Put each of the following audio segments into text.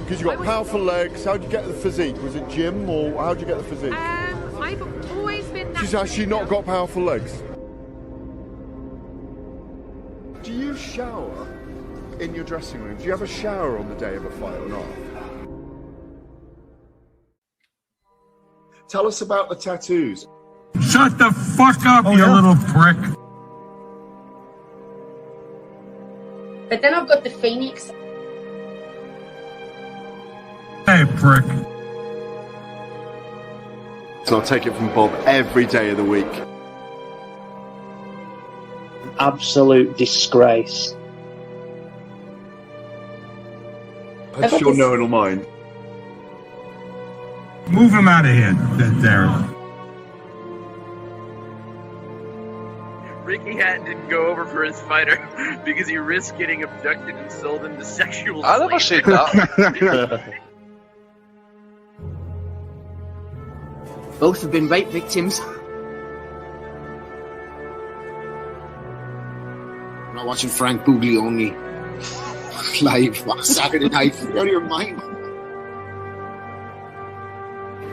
Because you've got powerful legs. How'd you get the physique? Was it gym or how'd you get the physique? I've always been... She's actually not got powerful legs. Do you shower in your dressing room? Do you have a shower on the day of a fight or not? Tell us about the tattoos. Shut the fuck up, you little prick. But then I've got the Phoenix. Hey, prick. So I'll take it from Bob every day of the week. Absolute disgrace. That's your knowing or mine. Move him out of here, Darius. Ricky Hatton didn't go over for his fighter because he risked getting abducted and sold into sexual I never said that. Both have been rape victims. I'm not watching Frank Buglioni live on Saturday night. You're out of your mind.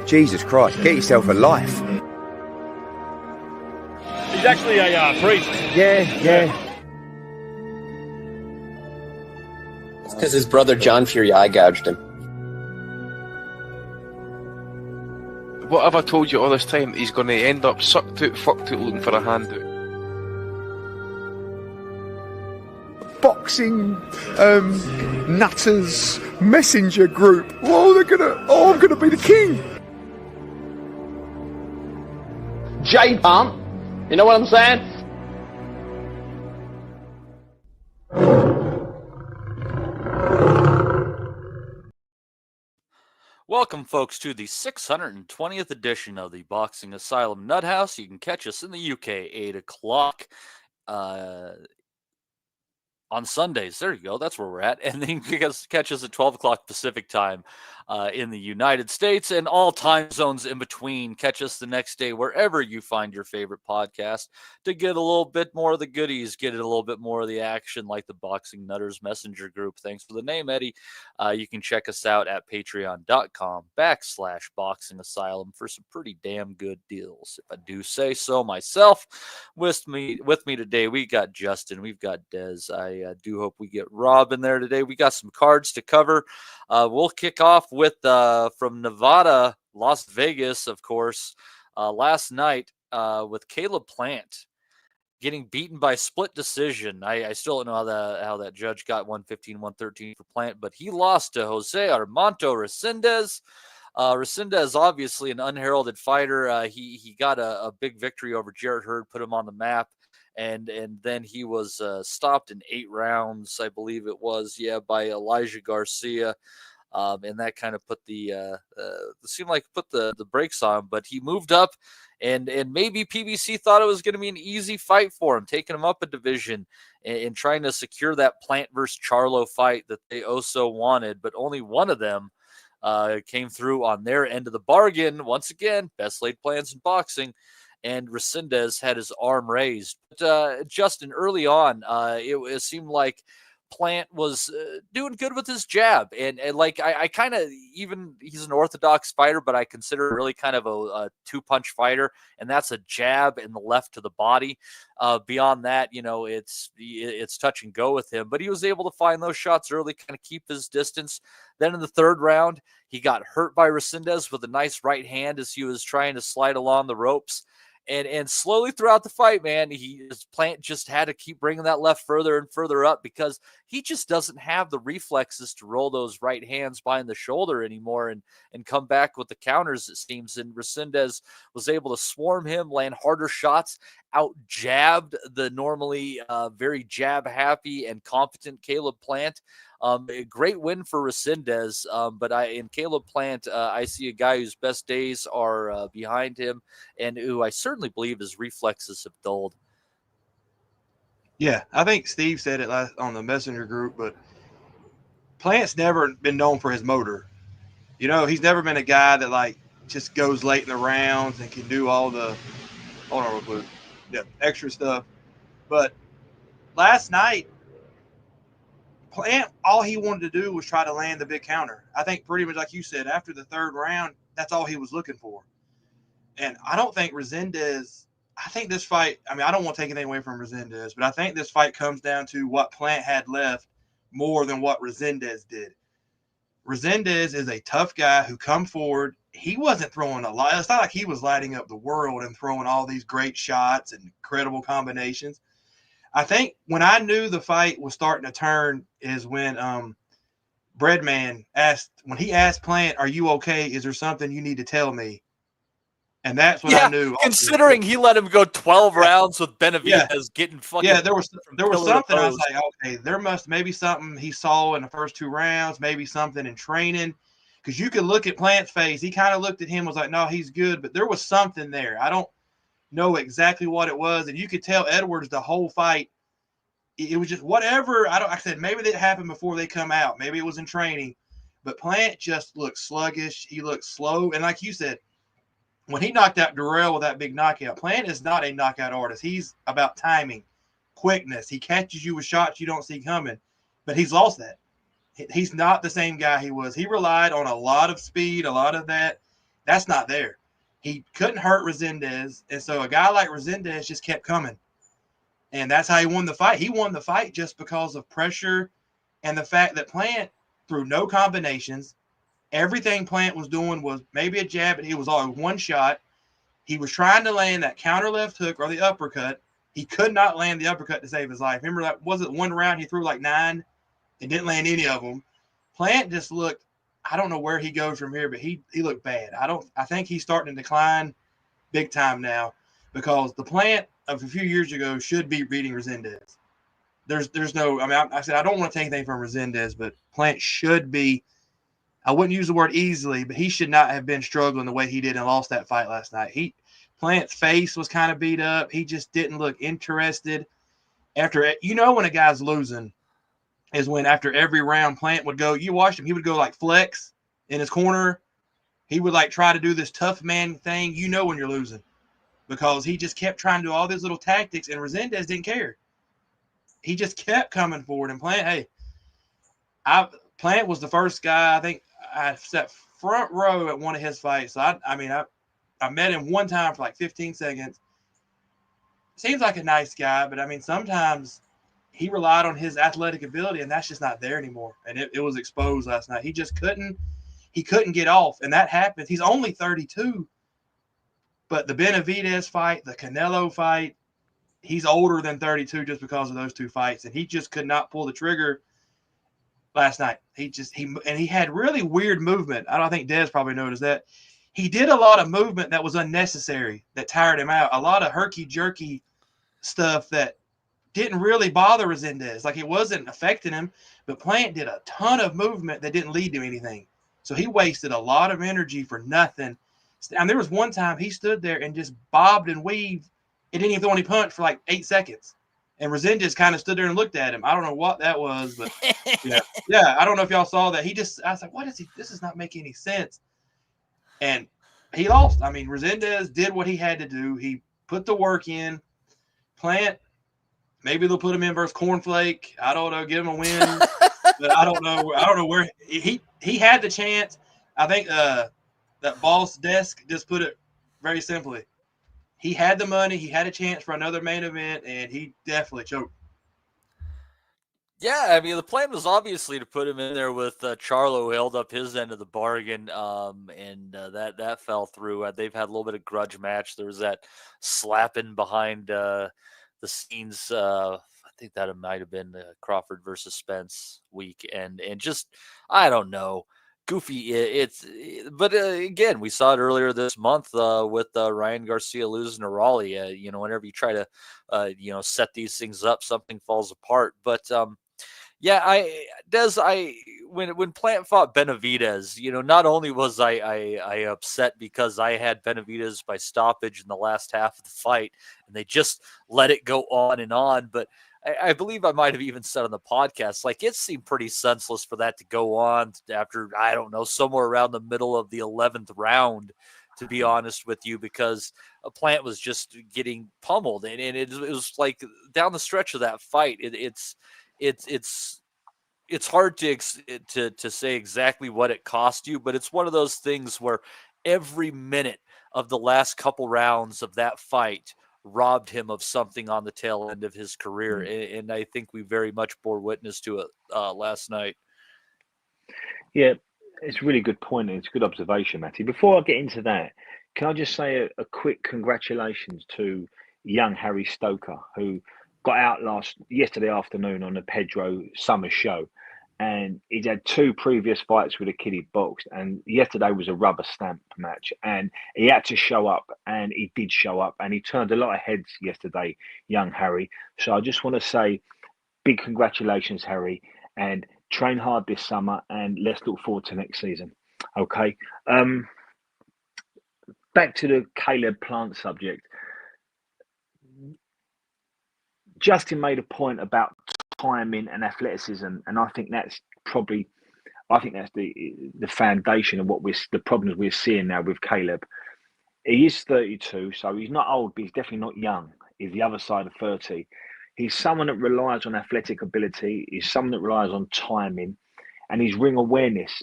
Jesus Christ, get yourself a life. He's actually a priest. Yeah. It's because his brother John Fury eye gouged him. What have I told you all this time? He's going to end up sucked out, fucked out, looking for a handout. Boxing nutters messenger group. I'm gonna be the king. J-Pump, you know what I'm saying? Welcome, folks, to the 620th edition of the Boxing Asylum Nuthouse. You can catch us in the UK 8 o'clock on Sundays. There you go. That's where we're at. And then you can catch us at 12 o'clock Pacific time in the United States and all time zones in between. Catch us the next day wherever you find your favorite podcast to get a little bit more of the goodies, get a little bit more of the action like the Boxing Nutters Messenger Group. Thanks for the name, Eddie. You can check us out at patreon.com/Boxing Asylum for some pretty damn good deals, if I do say so myself. With me today, we got Justin, we've got Dez. I do hope we get Rob in there today. We got some cards to cover. We'll kick off with from Nevada, Las Vegas, of course, last night with Caleb Plant getting beaten by split decision. I still don't know how that judge got 115-113 for Plant, but he lost to Jose Armando Resendiz. Resendiz, obviously an unheralded fighter. He got a big victory over Jarrett Hurd, put him on the map. And then he was stopped in 8 rounds, I believe it was, by Elijah Garcia. And that kind of put seemed like put the brakes on him. But he moved up, and maybe PBC thought it was going to be an easy fight for him, taking him up a division and trying to secure that Plant versus Charlo fight that they so wanted. But only one of them came through on their end of the bargain. Once again, best laid plans in boxing. And Resendiz had his arm raised. But Justin, early on, it seemed like Plant was doing good with his jab. And like I kind of, even he's an orthodox fighter, but I consider really kind of a two-punch fighter. And that's a jab and the left to the body. Beyond that, it's touch and go with him. But he was able to find those shots early, kind of keep his distance. Then in the third round, he got hurt by Resendiz with a nice right hand as he was trying to slide along the ropes. And slowly throughout the fight, man, his Plant just had to keep bringing that left further and further up because he just doesn't have the reflexes to roll those right hands behind the shoulder anymore and come back with the counters, it seems. And Resendiz was able to swarm him, land harder shots, out-jabbed the normally very jab-happy and competent Caleb Plant. A great win for Resendiz, but in Caleb Plant, I see a guy whose best days are behind him and who I certainly believe his reflexes have dulled. Yeah, I think Steve said it last on the Messenger group, but Plant's never been known for his motor. He's never been a guy that just goes late in the rounds and can do all the extra stuff. But last night, Plant, all he wanted to do was try to land the big counter. I think pretty much like you said, after the third round, that's all he was looking for. And I don't think Resendiz, I think this fight, I mean, I don't want to take anything away from Resendiz, but I think this fight comes down to what Plant had left more than what Resendiz did. Resendiz is a tough guy who come forward. He wasn't throwing a lot. It's not like he was lighting up the world and throwing all these great shots and incredible combinations. I think when I knew the fight was starting to turn is when Breadman asked Plant, "Are you okay? Is there something you need to tell me?" And that's when I knew. Considering he let him go 12 rounds with Benavidez getting fucking. Yeah, there was something. I was like, okay, there must maybe something he saw in the first 2 rounds, maybe something in training, because you could look at Plant's face. He kind of looked at him, was like, no, he's good, but there was something there. I don't know exactly what it was, and you could tell Edwards the whole fight. It was just whatever. I said maybe that happened before they come out. Maybe it was in training, but Plant just looked sluggish. He looked slow, and like you said, when he knocked out Durrell with that big knockout, Plant is not a knockout artist. He's about timing, quickness. He catches you with shots you don't see coming, but he's lost that. He's not the same guy he was. He relied on a lot of speed, a lot of that. That's not there. He couldn't hurt Resendiz, and so a guy like Resendiz just kept coming, and that's how he won the fight. He won the fight just because of pressure and the fact that Plant threw no combinations. Everything Plant was doing was maybe a jab, but he was always one shot. He was trying to land that counter left hook or the uppercut. He could not land the uppercut to save his life. Remember that was it one round he threw like 9 and didn't land any of them. Plant just looked, I don't know where he goes from here, but he looked bad. I think he's starting to decline big time now because the Plant of a few years ago should be beating Resendiz. There's no, I mean, I said I don't want to take anything from Resendiz, but Plant should be. I wouldn't use the word easily, but he should not have been struggling the way he did and lost that fight last night. Plant's face was kind of beat up. He just didn't look interested. When a guy's losing is when after every round Plant would go, you watched him, he would go like flex in his corner. He would like try to do this tough man thing. You know when you're losing because he just kept trying to do all these little tactics and Resendiz didn't care. He just kept coming forward and Plant, Plant was the first guy, I think, I sat front row at one of his fights. So I met him one time for like 15 seconds. Seems like a nice guy, but I mean, sometimes he relied on his athletic ability, and that's just not there anymore. And it was exposed last night. He just couldn't get off, and that happens. He's only 32, but the Benavidez fight, the Canelo fight, he's older than 32 just because of those 2 fights, and he just could not pull the trigger last night. He had really weird movement. I don't think Dez probably noticed that. He did a lot of movement that was unnecessary, that tired him out. A lot of herky-jerky stuff that didn't really bother Resendiz. Like, it wasn't affecting him, but Plant did a ton of movement that didn't lead to anything. So he wasted a lot of energy for nothing. And there was one time he stood there and just bobbed and weaved. It didn't even throw any punch for like 8 seconds. And Resendiz kind of stood there and looked at him. I don't know what that was, but yeah. I don't know if y'all saw that. I was like, what is he? This does not make any sense. And he lost. I mean, Resendiz did what he had to do. He put the work in. Plant, maybe they'll put him in versus Cornflake. I don't know. Give him a win. But I don't know. I don't know where he had the chance. I think that Boss Desk just put it very simply. He had the money. He had a chance for another main event, and he definitely choked. Yeah, I mean, the plan was obviously to put him in there with Charlo, who held up his end of the bargain, and that fell through. They've had a little bit of grudge match. There was that slapping behind the scenes. I think that it might have been Crawford versus Spence week, and just, I don't know. Goofy. But again, we saw it earlier this month with Ryan Garcia losing to Raleigh. Whenever you try to, set these things up, something falls apart. But when Plant fought Benavidez, not only was I upset because I had Benavidez by stoppage in the last half of the fight, and they just let it go on, but I believe I might have even said on the podcast, like, it seemed pretty senseless for that to go on after, I don't know, somewhere around the middle of the 11th round, to be honest with you, because a Plant was just getting pummeled. And it was like down the stretch of that fight, it's it's hard to say exactly what it cost you, but it's one of those things where every minute of the last couple rounds of that fight robbed him of something on the tail end of his career. And I think we very much bore witness to it last night. Yeah, it's a really good point. It's a good observation, Matty. Before I get into that, can I just say a quick congratulations to young Harry Stoker, who got out yesterday afternoon on the Pedro Summer show. And he'd had 2 previous fights with a kid he boxed, and yesterday was a rubber stamp match, and he had to show up, and he did show up, and he turned a lot of heads yesterday, young Harry. So I just want to say big congratulations, Harry, and train hard this summer, and let's look forward to next season. Okay. Back to the Caleb Plant subject. Justin made a point about timing and athleticism, and I think that's the foundation of the problems we're seeing now with Caleb. He is 32, so he's not old, but he's definitely not young. He's the other side of 30. He's someone that relies on athletic ability. He's someone that relies on timing, and his ring awareness.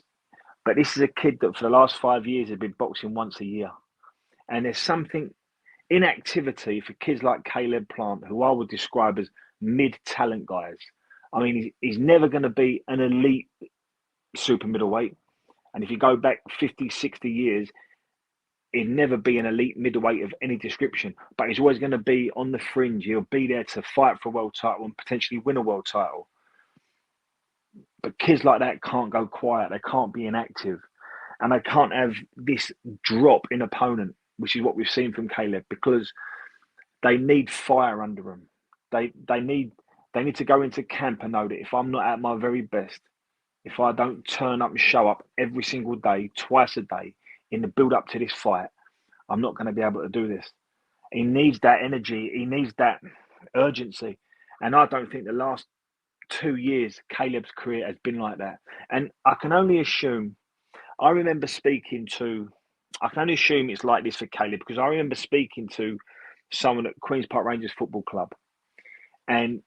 But this is a kid that for the last 5 years has been boxing once a year, and there's something inactivity for kids like Caleb Plant, who I would describe as mid-talent guys. I mean, he's never going to be an elite super middleweight. And if you go back 50, 60 years, he'd never be an elite middleweight of any description. But he's always going to be on the fringe. He'll be there to fight for a world title and potentially win a world title. But kids like that can't go quiet. They can't be inactive. And they can't have this drop in opponent, which is what we've seen from Caleb, because they need fire under them. They need to go into camp and know that if I'm not at my very best, if I don't turn up and show up every single day, twice a day, in the build up to this fight, I'm not going to be able to do this. He needs that energy. He needs that urgency. And I don't think the last 2 years, Caleb's career has been like that. And I can only assume, I can only assume it's like this for Caleb, because I remember speaking to someone at Queen's Park Rangers Football Club, and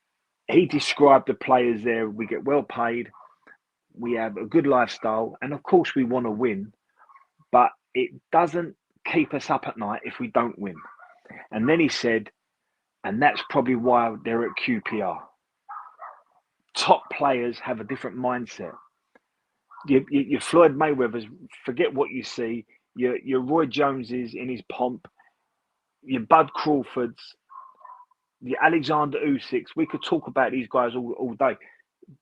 he described the players there. We get well paid, we have a good lifestyle, and of course we want to win, but it doesn't keep us up at night if we don't win. And then he said, and that's probably why they're at QPR. Top players have a different mindset. Your Floyd Mayweathers, forget what you see. Your Roy Joneses in his pomp, your Bud Crawfords, your Alexander Usyks. We could talk about these guys all day.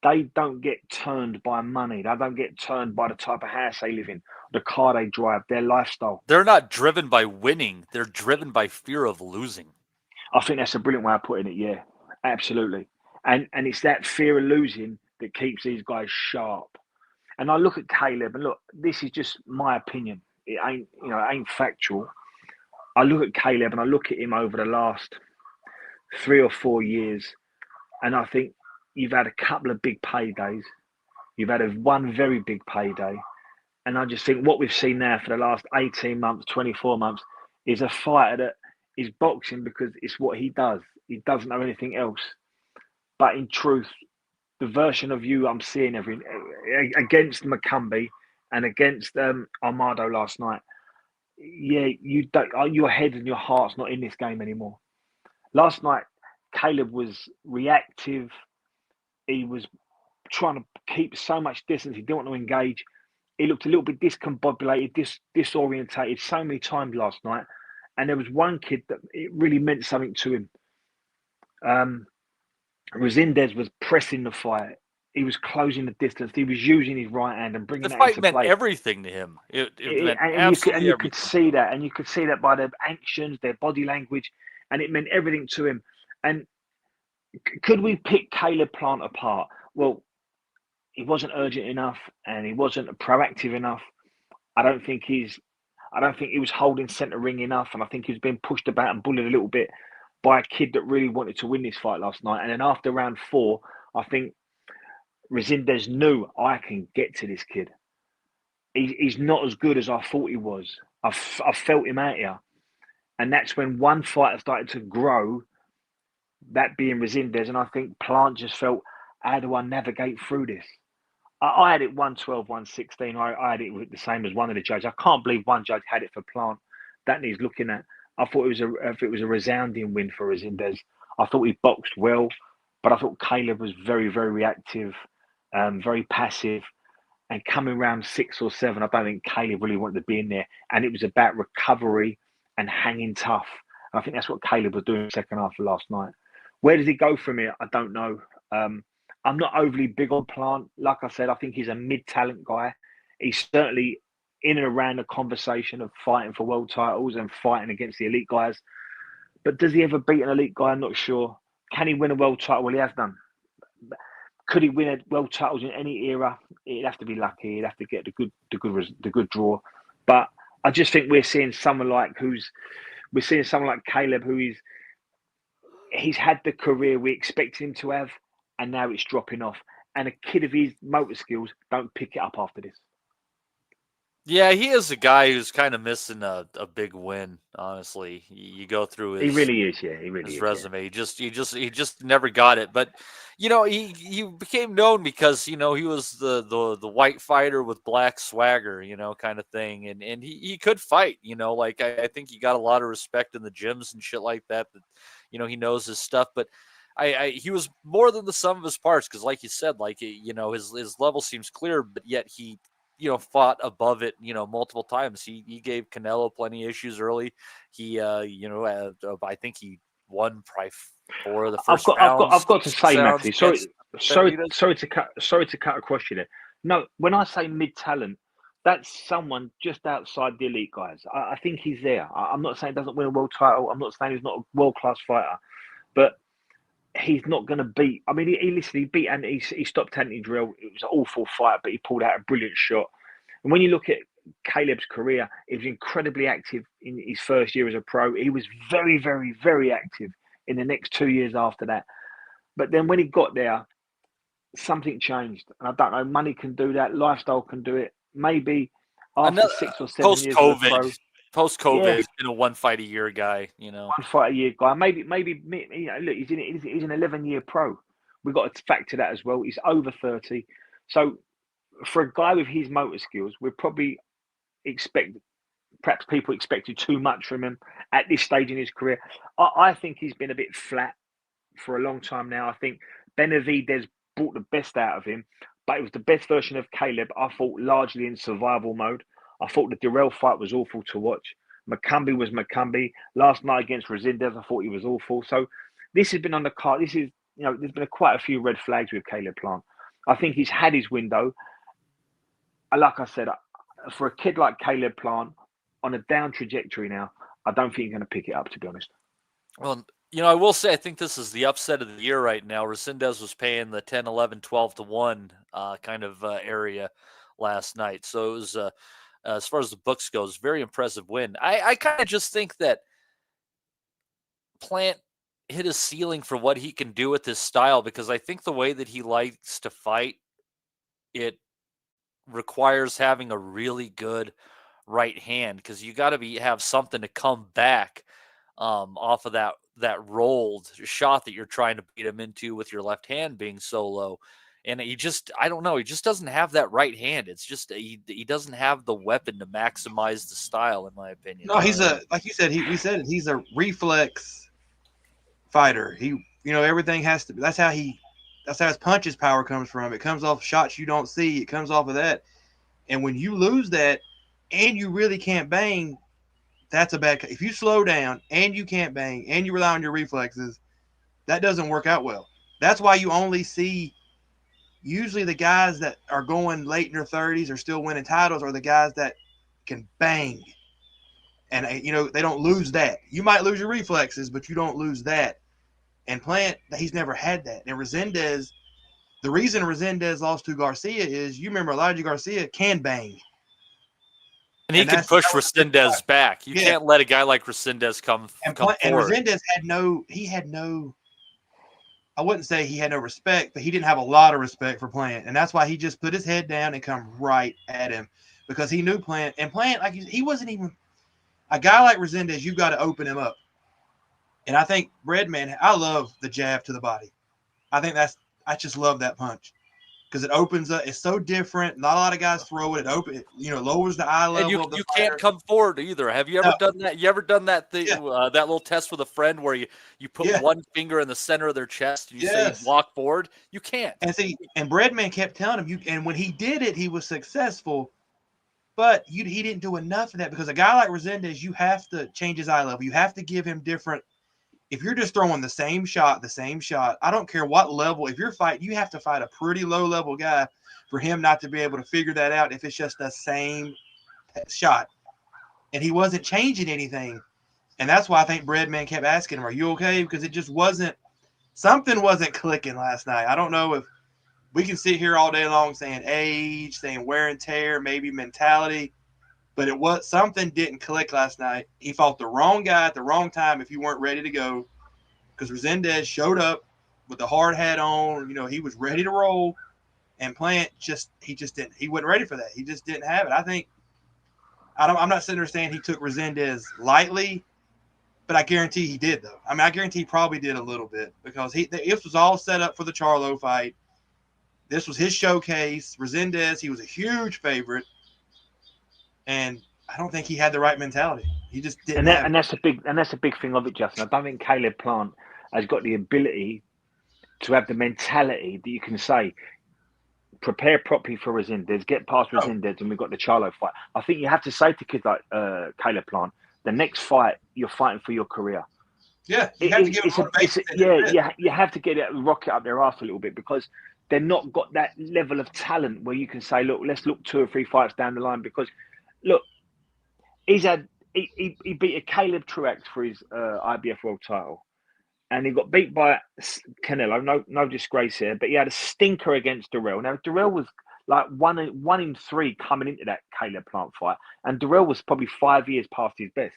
They don't get turned by money. They don't get turned by the type of house they live in, the car they drive, their lifestyle. They're not driven by winning. They're driven by fear of losing. I think that's a brilliant way of putting it. Yeah, absolutely. And it's that fear of losing that keeps these guys sharp. And I look at Caleb, and look, this is just my opinion. It ain't factual. I look at Caleb and I look at him over the last 3 or 4 years, and I think you've had a couple of big paydays. You've had one very big payday. And I just think what we've seen now for the last 18 months, 24 months, is a fighter that is boxing because it's what he does. He doesn't know anything else. But in truth, the version of you I'm seeing against McCumbee and against Armado last night, yeah, your head and your heart's not in this game anymore. Last night, Caleb was reactive. He was trying to keep so much distance. He didn't want to engage. He looked a little bit discombobulated, disorientated so many times last night. And there was one kid that it really meant something to him. Resendiz was pressing the fight. He was closing the distance. He was using his right hand and bringing the that fight into meant play. Everything to him. It meant and you could see that, and you could see that by their actions, their body language, and it meant everything to him. And could we pick Caleb Plant apart? Well, he wasn't urgent enough, and he wasn't proactive enough. I don't think he was holding centre ring enough, and I think he was being pushed about and bullied a little bit by a kid that really wanted to win this fight last night. And then after round 4, I think Resendiz knew, I can get to this kid. He's not as good as I thought he was. I felt him out here. And that's when one fighter started to grow, that being Resendiz. And I think Plant just felt, how do I navigate through this? I had it 112, 116. I had it the same as one of the judges. I can't believe one judge had it for Plant. That needs looking at. I thought it was a resounding win for Resendiz. I thought he boxed well, but I thought Caleb was very, very reactive, very passive. And coming round 6 or 7, I don't think Caleb really wanted to be in there. And it was about recovery and hanging tough. And I think that's what Caleb was doing in the second half of last night. Where does he go from here? I don't know. I'm not overly big on Plant. Like I said, I think he's a mid-talent guy. He's certainly in and around the conversation of fighting for world titles and fighting against the elite guys. But does he ever beat an elite guy? I'm not sure. Can he win a world title? Well, he has done. Could he win a world titles in any era? He'd have to be lucky. He'd have to get the good draw. But I just think we're seeing someone like Caleb, he's had the career we expected him to have, and now it's dropping off. And a kid of his motor skills don't pick it up after this. Yeah, he is a guy who's kind of missing a big win. Honestly, you go through his. He really is. Yeah, he really his is. resume. Yeah. He just never got it. But he became known because he was the white fighter with black swagger, kind of thing, and he could fight. Like I think he got a lot of respect in the gyms and shit like that. That he knows his stuff, but. He was more than the sum of his parts because, like you said, his level seems clear, but yet he fought above it, multiple times. He gave Canelo plenty of issues early. He, I think he won probably 4 of the first rounds. I've got to say, Matthew, sorry to cut across you there. No, when I say mid-talent, that's someone just outside the elite guys. I think he's there. I'm not saying he doesn't win a world title. I'm not saying he's not a world-class fighter, but he's not going to beat. I mean, he beat and he stopped Anthony Drill. It was an awful fight, but he pulled out a brilliant shot. And when you look at Caleb's career, he was incredibly active in his first year as a pro. He was very, very, very active in the next 2 years after that. But then when he got there, something changed. And I don't know, money can do that, lifestyle can do it. Maybe after 6 or 7 years as a pro. Post-COVID, he's been a 1 fight a year guy, 1 fight a year guy. Maybe, look, he's an 11-year pro. We've got to factor that as well. He's over 30. So for a guy with his motor skills, we'd probably perhaps people expected too much from him at this stage in his career. I think he's been a bit flat for a long time now. I think Benavidez brought the best out of him, but it was the best version of Caleb, I thought, largely in survival mode. I thought the Durrell fight was awful to watch. McCumbee was McCumbee. Last night against Resendiz, I thought he was awful. So this has been on the card. This is, there's been quite a few red flags with Caleb Plant. I think he's had his window. And like I said, for a kid like Caleb Plant on a down trajectory now, I don't think he's going to pick it up, to be honest. Well, I will say I think this is the upset of the year right now. Resendiz was paying the 10, 11, 12 to 1 kind of area last night. So it was... as far as the books goes, very impressive win. I kind of just think that Plant hit his ceiling for what he can do with his style, because I think the way that he likes to fight, it requires having a really good right hand, because you got to have something to come back off of that rolled shot that you're trying to beat him into with your left hand being so low. And I don't know, he just doesn't have that right hand. It's just, he doesn't have the weapon to maximize the style, in my opinion. No, he's like you said, he's a reflex fighter. Everything has to, that's how his punches power comes from. It comes off shots you don't see. It comes off of that. And when you lose that and you really can't bang, that's a bad, if you slow down and you can't bang and you rely on your reflexes, that doesn't work out well. That's why you only see, usually the guys that are going late in their 30s or still winning titles are the guys that can bang. And, they don't lose that. You might lose your reflexes, but you don't lose that. And Plant, he's never had that. And Resendiz, the reason Resendiz lost to Garcia is, you remember Elijah Garcia can bang. And he can push Resendiz back. You can't let a guy like Resendiz come forward. And Resendiz had no, I wouldn't say he had no respect, but he didn't have a lot of respect for Plant. And that's why he just put his head down and come right at him, because he knew Plant. And Plant, like, he wasn't even a guy like Resendiz. You've got to open him up. And I think Redman, I love the jab to the body. I just love that punch, because it opens up. It's so different. Not a lot of guys throw it. It lowers the eye level And of the you fighter. can't come forward either. Have you ever done that? You ever done that thing, that little test with a friend where you put one finger in the center of their chest and you say walk forward? You can't. And Breadman kept telling him, and when he did it, he was successful. But he didn't do enough of that, because a guy like Resendiz, you have to change his eye level. You have to give him different. If you're just throwing the same shot, I don't care what level. If you're fighting, you have to fight a pretty low-level guy for him not to be able to figure that out if it's just the same shot. And he wasn't changing anything. And that's why I think Breadman kept asking him, are you okay? Because it just wasn't – something wasn't clicking last night. I don't know if – we can sit here all day long saying age, saying wear and tear, maybe mentality, but something didn't click last night. He fought the wrong guy at the wrong time if you weren't ready to go, because Resendiz showed up with the hard hat on. He was ready to roll, and Plant he wasn't ready for that. He just didn't have it. I'm not sitting there saying he took Resendiz lightly, but I guarantee he did, though. I guarantee he probably did a little bit, because this was all set up for the Charlo fight. This was his showcase. Resendiz, he was a huge favorite, and I don't think he had the right mentality. He just didn't. And that's a big thing of it, Justin. I don't think Caleb Plant has got the ability to have the mentality that you can say, prepare properly for Resendiz, get past Resendiz, and we've got the Charlo fight. I think you have to say to kids like Caleb Plant, the next fight you're fighting for your career. Yeah, you have to give you have to get it, rocket up their arse a little bit, because they're not got that level of talent where you can say, look, let's look 2 or 3 fights down the line. Because, look, he beat a Caleb Truax for his IBF world title, and he got beat by Canelo. No disgrace here, but he had a stinker against Darrell. Now, Darrell was like one in 3 coming into that Caleb Plant fight, and Darrell was probably 5 years past his best,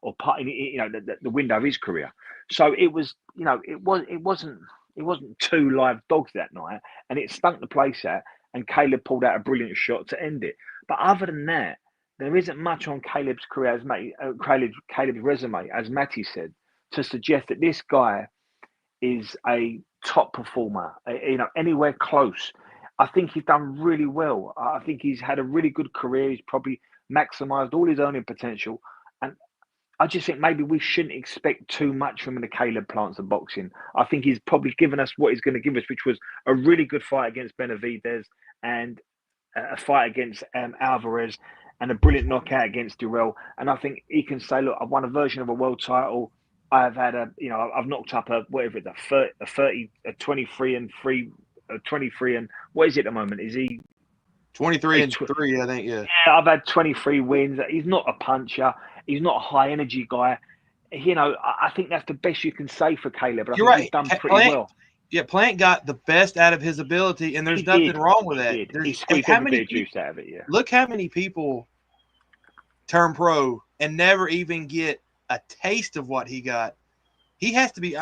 or the window of his career. So it was, it wasn't 2 live dogs that night, and it stunk the place out, and Caleb pulled out a brilliant shot to end it. But other than that, there isn't much on Caleb's career, Caleb's resume, as Matty said, to suggest that this guy is a top performer, anywhere close. I think he's done really well. I think he's had a really good career. He's probably maximised all his earning potential. And I just think maybe we shouldn't expect too much from the Caleb Plants of boxing. I think he's probably given us what he's going to give us, which was a really good fight against Benavidez, and a fight against Alvarez, and a brilliant knockout against Durrell. And I think he can say, look, I've won a version of a world title. I've had I've knocked up a 23 and 3, 23 and what is it at the moment? Is he 23 and 3? I think, yeah. Yeah, I've had 23 wins. He's not a puncher. He's not a high energy guy. I think that's the best you can say for Caleb. But You're I think right. He's done pretty well. Yeah, Plant got the best out of his ability, and there's nothing wrong with that. He squeezed every bit of juice out of it. Yeah. Look how many people turn pro and never even get a taste of what he got. He has to be.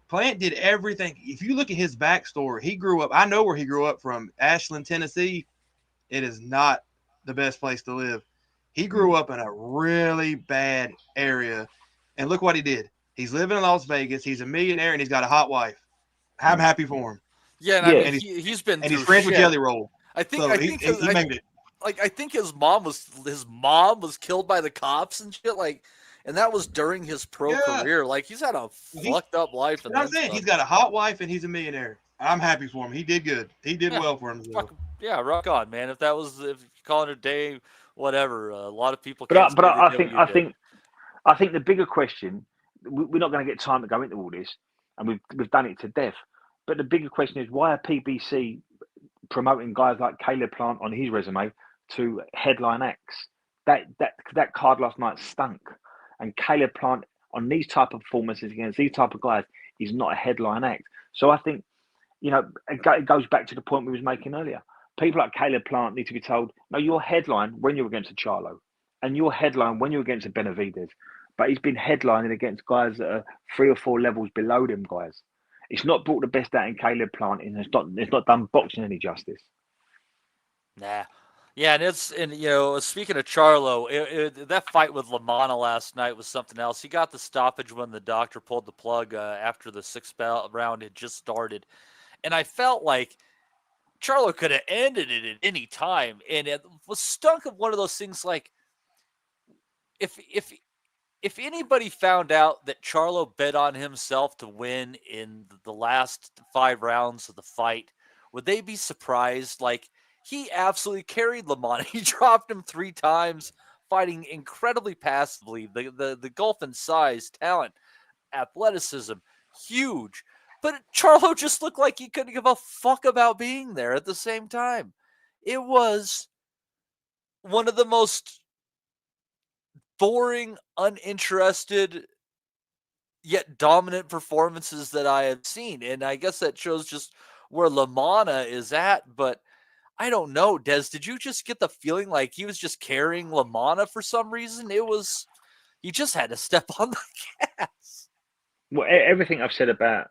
Plant did everything. If you look at his backstory, he grew up. I know where he grew up from, Ashland, Tennessee. It is not the best place to live. He grew up in a really bad area, and look what he did. He's living in Las Vegas. He's a millionaire, and he's got a hot wife. I'm happy for him. Yeah, and he's been. And he's friends with Jelly Roll. I think he made it. I think his mom was killed by the cops and shit. And that was during his pro career. He's had a fucked up life. I'm saying he's got a hot wife and he's a millionaire. I'm happy for him. He did good. He did well for himself. Yeah, rock on, man. If you call it a day, whatever. A lot of people. But I think the bigger question. We're not going to get time to go into all this, and we've done it to death. But the bigger question is, why are PBC promoting guys like Caleb Plant on his resume to headline acts? That card last night stunk, and Caleb Plant on these type of performances against these type of guys is not a headline act. So I think, it goes back to the point we was making earlier. People like Caleb Plant need to be told, no, you're headline when you're against a Charlo, and you're headline when you're against a Benavidez. But he's been headlining against guys that are 3 or 4 levels below them guys. It's not brought the best out in Caleb Plant, and it's not done boxing any justice. Nah. Yeah, and speaking of Charlo, that fight with LaManna last night was something else. He got the stoppage when the doctor pulled the plug after the 6th round had just started. And I felt like Charlo could have ended it at any time, and it was stunk of one of those things like if anybody found out that Charlo bet on himself to win in the last 5 rounds of the fight, would they be surprised? Like, he absolutely carried LaManna. He dropped him 3 times, fighting incredibly passively. The gulf in size, talent, athleticism, huge. But Charlo just looked like he couldn't give a fuck about being there at the same time. It was one of the most boring, uninterested, yet dominant performances that I have seen. And I guess that shows just where LaManna is at. But I don't know, Des, did you just get the feeling like he was just carrying LaManna for some reason? He just had to step on the gas. Well, everything I've said about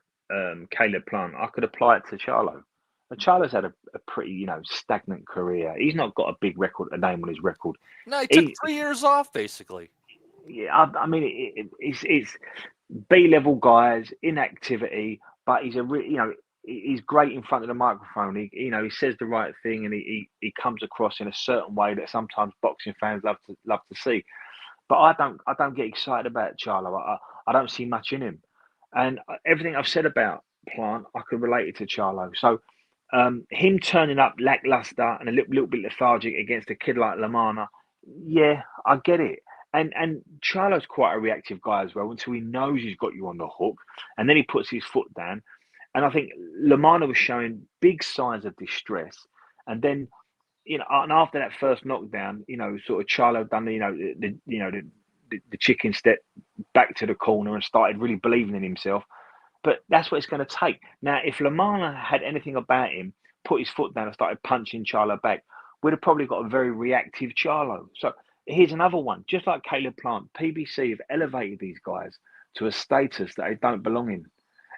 Caleb Plant, I could apply it to Charlo. But Charlo's had a pretty, stagnant career. He's not got a big record, a name on his record. No, he took 3 years off, basically. Yeah, I mean, it's B-level guys, inactivity, but he's he's great in front of the microphone. He says the right thing, and he comes across in a certain way that sometimes boxing fans love to see. But I don't get excited about Charlo. I don't see much in him, and everything I've said about Plant, I could relate it to Charlo. So. Him turning up lackluster and a little bit lethargic against a kid like LaManna, yeah, I get it. And Charlo's quite a reactive guy as well until he knows he's got you on the hook, and then he puts his foot down. And I think LaManna was showing big signs of distress. And then, and after that first knockdown, sort of Charlo done the chicken step back to the corner and started really believing in himself. But that's what it's going to take. Now, if LaManna had anything about him, put his foot down and started punching Charlo back, we'd have probably got a very reactive Charlo. So here's another one. Just like Caleb Plant, PBC have elevated these guys to a status that they don't belong in.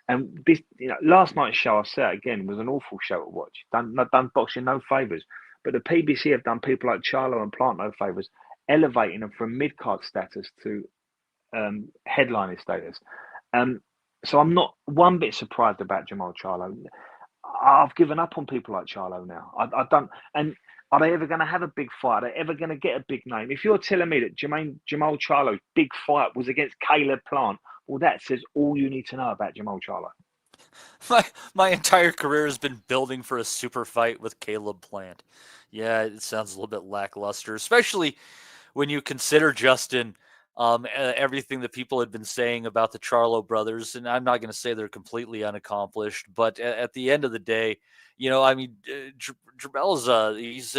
And this, last night's show, I say it again, was an awful show to watch. Done boxing no favours. But the PBC have done people like Charlo and Plant no favours, elevating them from mid-card status to headlining status. So I'm not one bit surprised about Jermall Charlo. I've given up on people like Charlo now. I don't. And are they ever going to have a big fight? Are they ever going to get a big name? If you're telling me that Jermall Charlo's big fight was against Caleb Plant, well, that says all you need to know about Jermall Charlo. My entire career has been building for a super fight with Caleb Plant. Yeah, it sounds a little bit lackluster, especially when you consider, Justin, everything that people had been saying about the Charlo brothers. And I'm not going to say they're completely unaccomplished, but at the end of the day, Jermall he's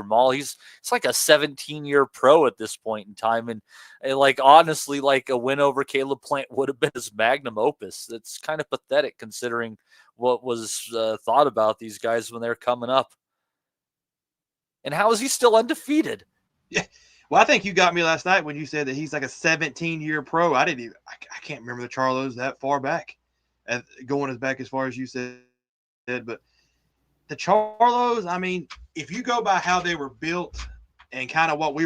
Jermall, he's like a 17-year pro at this point in time. And like, honestly, like a win over Caleb Plant would have been his magnum opus. That's kind of pathetic considering what was thought about these guys when they're coming up. And how is he still undefeated? Yeah. Well, I think you got me last night when you said that he's like a 17-year pro. I can't remember the Charlos that far back, going as back as far as you said. But the Charlos, I mean, if you go by how they were built and kind of what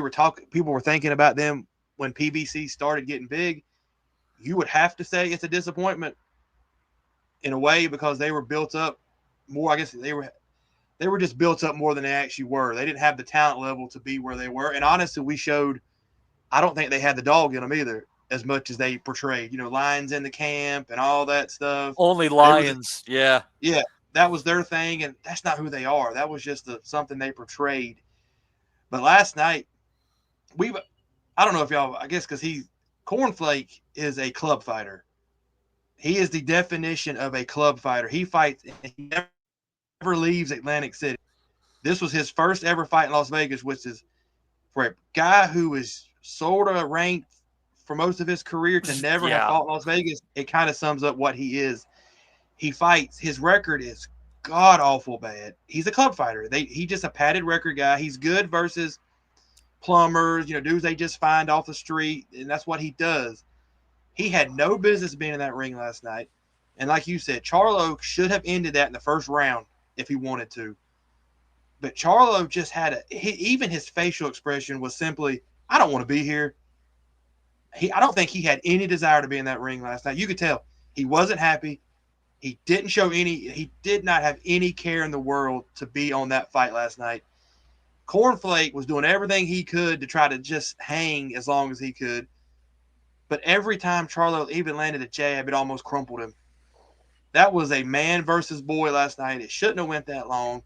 people were thinking about them when PBC started getting big, you would have to say it's a disappointment in a way because they were built up more. I guess they were just built up more than they actually were. They didn't have the talent level to be where they were. And honestly, I don't think they had the dog in them either as much as they portrayed, lions in the camp and all that stuff. Only lions. Yeah. Yeah. That was their thing. And that's not who they are. That was just something they portrayed. But last night I don't know if y'all, I guess because Cornflake is a club fighter. He is the definition of a club fighter. He fights and he never leaves Atlantic City. This was his first ever fight in Las Vegas, which is for a guy who is sort of ranked for most of his career to never have fought in Las Vegas. It kind of sums up what he is. He fights. His record is god awful bad. He's a club fighter. He's just a padded record guy. He's good versus plumbers, dudes they just find off the street, and that's what he does. He had no business being in that ring last night. And like you said, Charlo should have ended that in the first round if he wanted to. But Charlo just had even his facial expression was simply, I don't want to be here. I don't think he had any desire to be in that ring last night. You could tell he wasn't happy. He did not have any care in the world to be on that fight last night. Cornflake was doing everything he could to try to just hang as long as he could. But every time Charlo even landed a jab, it almost crumpled him. That was a man versus boy last night. It shouldn't have went that long.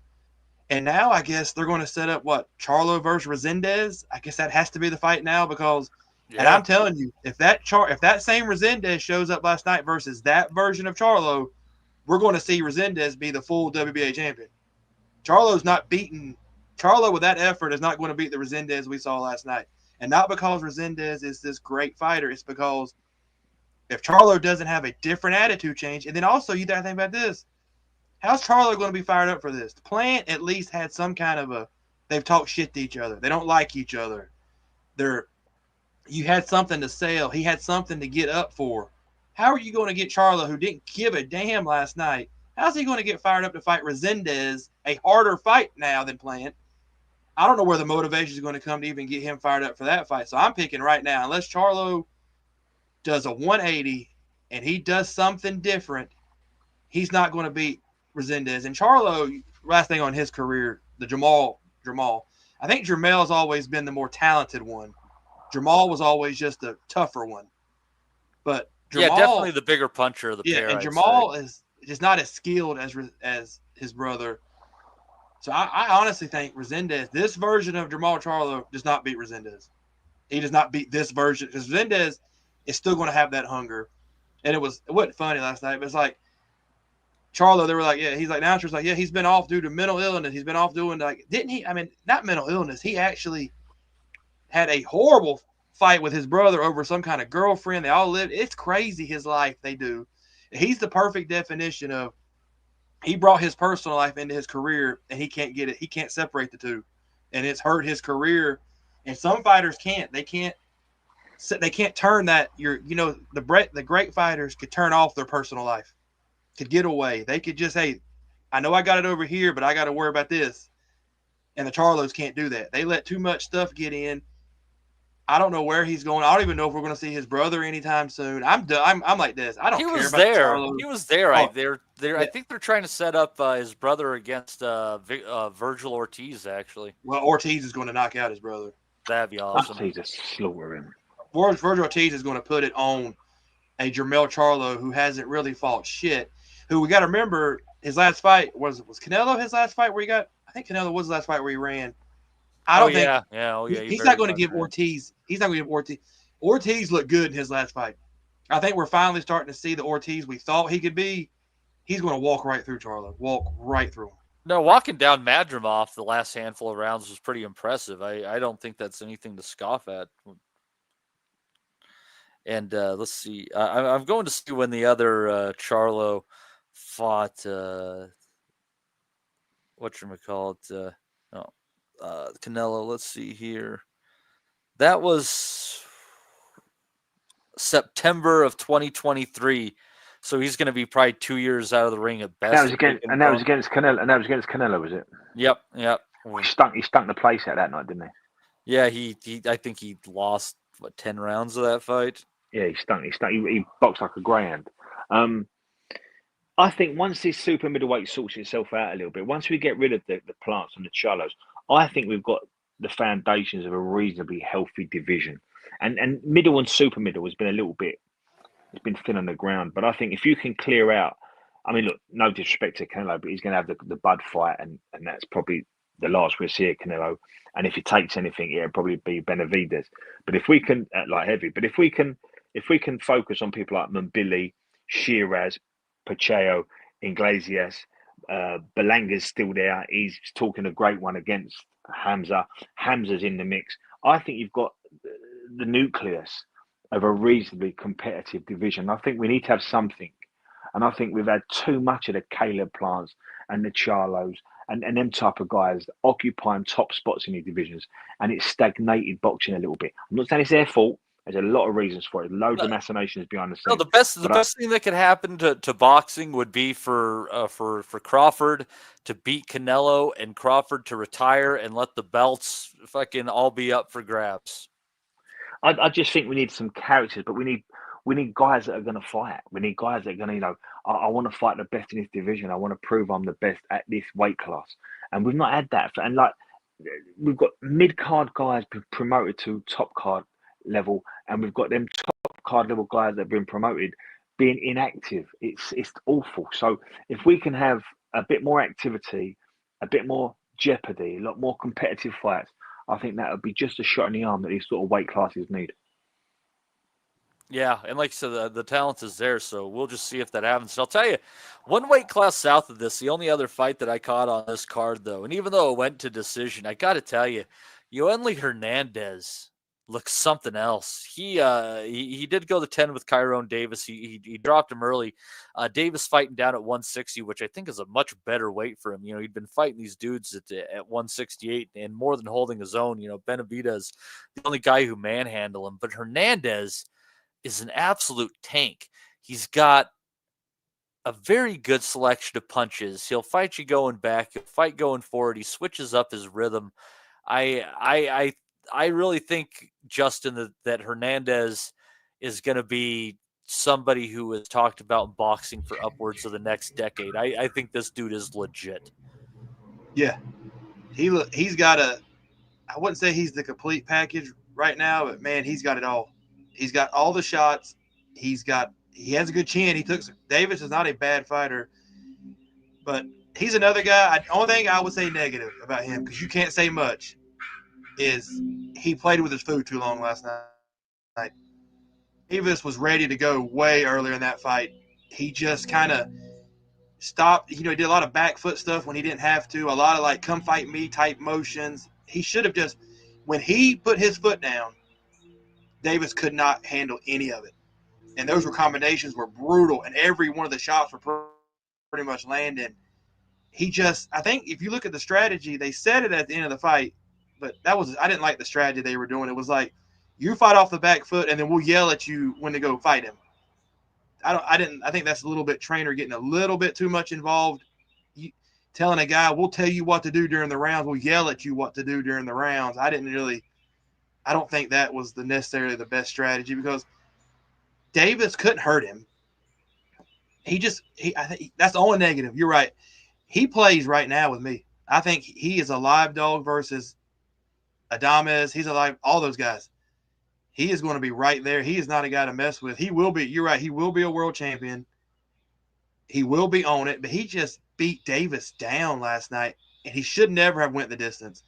And now I guess they're going to set up Charlo versus Resendiz. I guess that has to be the fight now because and I'm telling you, if that same Resendiz shows up last night versus that version of Charlo, we're going to see Resendiz be the full WBA champion. Charlo with that effort is not going to beat the Resendiz we saw last night. And not because Resendiz is this great fighter. It's because if Charlo doesn't have a different attitude change, and then also you got to think about this. How's Charlo going to be fired up for this? The Plant at least had some kind of they've talked shit to each other. They don't like each other. You had something to sell. He had something to get up for. How are you going to get Charlo, who didn't give a damn last night? How's he going to get fired up to fight Resendiz, a harder fight now than Plant? I don't know where the motivation is going to come to even get him fired up for that fight. So I'm picking right now, unless Charlo does a 180 and he does something different, he's not going to beat Resendiz. And Charlo, last thing on his career, the Jermall. I think Jermall's always been the more talented one. Jermall was always just a tougher one. But Jermall, definitely the bigger puncher of the pair. And Jermall is just not as skilled as his brother. So I honestly think Resendiz, this version of Jermall Charlo, does not beat Resendiz. He does not beat this version because Resendiz is still going to have that hunger. And it wasn't funny last night, but it's like Charlo, they were like, yeah, he's like, announcers like, yeah, he's been off due to mental illness. He's been off doing didn't he? I mean, not mental illness. He actually had a horrible fight with his brother over some kind of girlfriend. They all lived. It's crazy his life they do. He's the perfect definition of he brought his personal life into his career and he can't get it. He can't separate the two. And it's hurt his career. And some fighters can't. They can't turn that. The great fighters could turn off their personal life, could get away. They could just, hey, I know I got it over here, but I got to worry about this. And the Charlos can't do that. They let too much stuff get in. I don't know where he's going. I don't even know if we're going to see his brother anytime soon. I'm like this. I don't care about Charlo. He was there. I think they're trying to set up his brother against Virgil Ortiz, actually. Well, Ortiz is going to knock out his brother. That'd be awesome. Ortiz is slaughter him. Virgil Ortiz is going to put it on a Jermall Charlo who hasn't really fought shit. Who we got to remember his last fight was Canelo his last fight where he got. I think Canelo was the last fight where he ran. I don't think. He's not going to give Ortiz. He's not going to give Ortiz. Ortiz looked good in his last fight. I think we're finally starting to see the Ortiz we thought he could be. He's going to walk right through Charlo. Walk right through him. No, walking down Madrimov the last handful of rounds was pretty impressive. I don't think that's anything to scoff at. And let's see. I'm going to see when the other Charlo fought. Whatchamacallit? Canelo. Let's see here. That was September of 2023. So he's going to be probably 2 years out of the ring at best. That was against Canelo, was it? Yep. He stunk the place out that night, didn't he? Yeah, he I think he lost 10 rounds of that fight. Yeah, he stunk. He boxed like a greyhound. I think once this super middleweight sorts itself out a little bit, once we get rid of the Plants and the Charlos, I think we've got the foundations of a reasonably healthy division. And middle and super middle has been a little bit, it's been thin on the ground. But I think if you can clear out, I mean, look, no disrespect to Canelo, but he's going to have the Bud fight, and that's probably the last we'll see at Canelo. And if he takes anything, it'll probably be Benavidez. But if we can, if we can focus on people like Mbili, Shiraz, Pacheco, Iglesias, Belanga's still there. He's talking a great one against Hamza. Hamza's in the mix. I think you've got the nucleus of a reasonably competitive division. I think we need to have something. And I think we've had too much of the Caleb Plants and the Charlos and them type of guys occupying top spots in the divisions. And it's stagnated boxing a little bit. I'm not saying it's their fault. There's a lot of reasons for it. Loads of machinations behind the scenes. No, the best thing that could happen to boxing would be for Crawford to beat Canelo and Crawford to retire and let the belts fucking all be up for grabs. I just think we need some characters, but we need guys that are going to fight. We need guys that are going to, I want to fight the best in this division. I want to prove I'm the best at this weight class. And we've not had that. And like, we've got mid-card guys promoted to top card level, and we've got them top card level guys that have been promoted being inactive. It's awful. So if we can have a bit more activity, a bit more jeopardy, a lot more competitive fights, I think that would be just a shot in the arm that these sort of weight classes need. Yeah, and like I said, the talent is there, so we'll just see if that happens. And I'll tell you, one weight class south of this, the only other fight that I caught on this card, though, and even though it went to decision, I got to tell you, Yuenley Hernandez looks something else. He did go the 10 with Keyshawn Davis. He dropped him early. Davis fighting down at 160, which I think is a much better weight for him. You know, he'd been fighting these dudes at 168 and more than holding his own. You know, Benavidez, the only guy who manhandled him, but Hernandez is an absolute tank. He's got a very good selection of punches. He'll fight you going back. He'll fight going forward. He switches up his rhythm. I really think, Justin, that Hernandez is going to be somebody who is talked about in boxing for upwards of the next decade. I think this dude is legit. Yeah. He's got I wouldn't say he's the complete package right now, but man, he's got it all. He's got all the shots. He has a good chin. Davis is not a bad fighter, but he's another guy. Only thing I would say negative about him, because you can't say much, is he played with his food too long last night. Davis was ready to go way earlier in that fight. He just kind of stopped. You know, he did a lot of back foot stuff when he didn't have to, a lot of like come fight me type motions. He should have just, when he put his foot down, Davis could not handle any of it. And those combinations were brutal, and every one of the shots were pretty much landing. I think if you look at the strategy, they said it at the end of the fight, but I didn't like the strategy they were doing. It was like, you fight off the back foot, and then we'll yell at you when to go fight him. I think that's a little bit trainer getting a little bit too much involved. Telling a guy, we'll tell you what to do during the rounds. We'll yell at you what to do during the rounds. I don't think that was necessarily the best strategy, because Davis couldn't hurt him. I think that's the only negative. You're right. He plays right now with me. I think he is a live dog versus Adames. He's alive. All those guys. He is going to be right there. He is not a guy to mess with. He will be. You're right. He will be a world champion. He will be on it, but he just beat Davis down last night, and he should never have went the distance.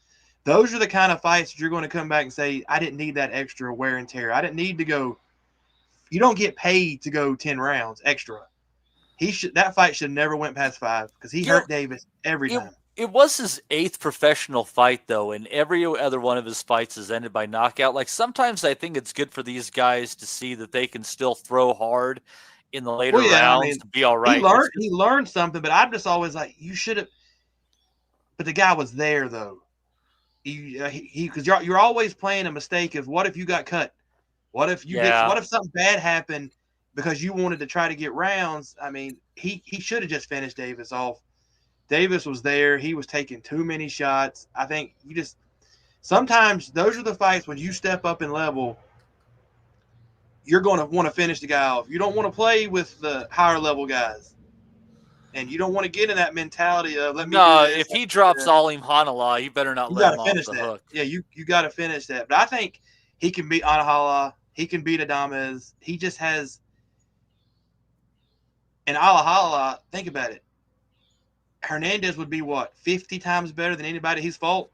Those are the kind of fights that you're going to come back and say, I didn't need that extra wear and tear. I didn't need to go. You don't get paid to go 10 rounds extra. That fight should never went past 5, because he hurt Davis every time. It was his 8th professional fight, though, and every other one of his fights has ended by knockout. Like, sometimes I think it's good for these guys to see that they can still throw hard in the later rounds to be all right. He learned something, but I'm just always like, you should have. But the guy was there, though. Because you're always playing a mistake of, what if you got cut? What if what if something bad happened because you wanted to try to get rounds? I mean, he should have just finished Davis off. Davis was there. He was taking too many shots. I think sometimes those are the fights when you step up in level, you're going to want to finish the guy off. You don't want to play with the higher level guys. And you don't want to get in that mentality of, if he drops Alim Hanallah, you better not let him off the hook. Yeah, you got to finish that. But I think he can beat Anahala. He can beat Adames. He just has – and Alahala, think about it. Hernandez would be, 50 times better than anybody he's fought?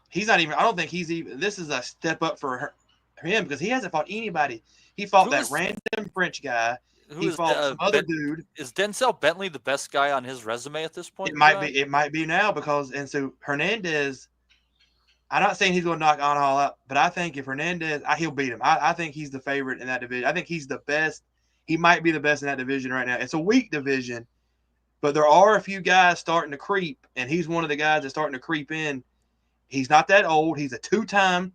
He's not even – I don't think he's even – this is a step up for him, because he hasn't fought anybody. He fought random French guy. He fought some other dude. Is Denzel Bentley the best guy on his resume at this point? It might be now, because – and so Hernandez – I'm not saying he's going to knock Anahal out, but I think if Hernandez, he'll beat him. I think he's the favorite in that division. I think he's the best. He might be the best in that division right now. It's a weak division, but there are a few guys starting to creep, and he's one of the guys that's starting to creep in. He's not that old. He's a 2-time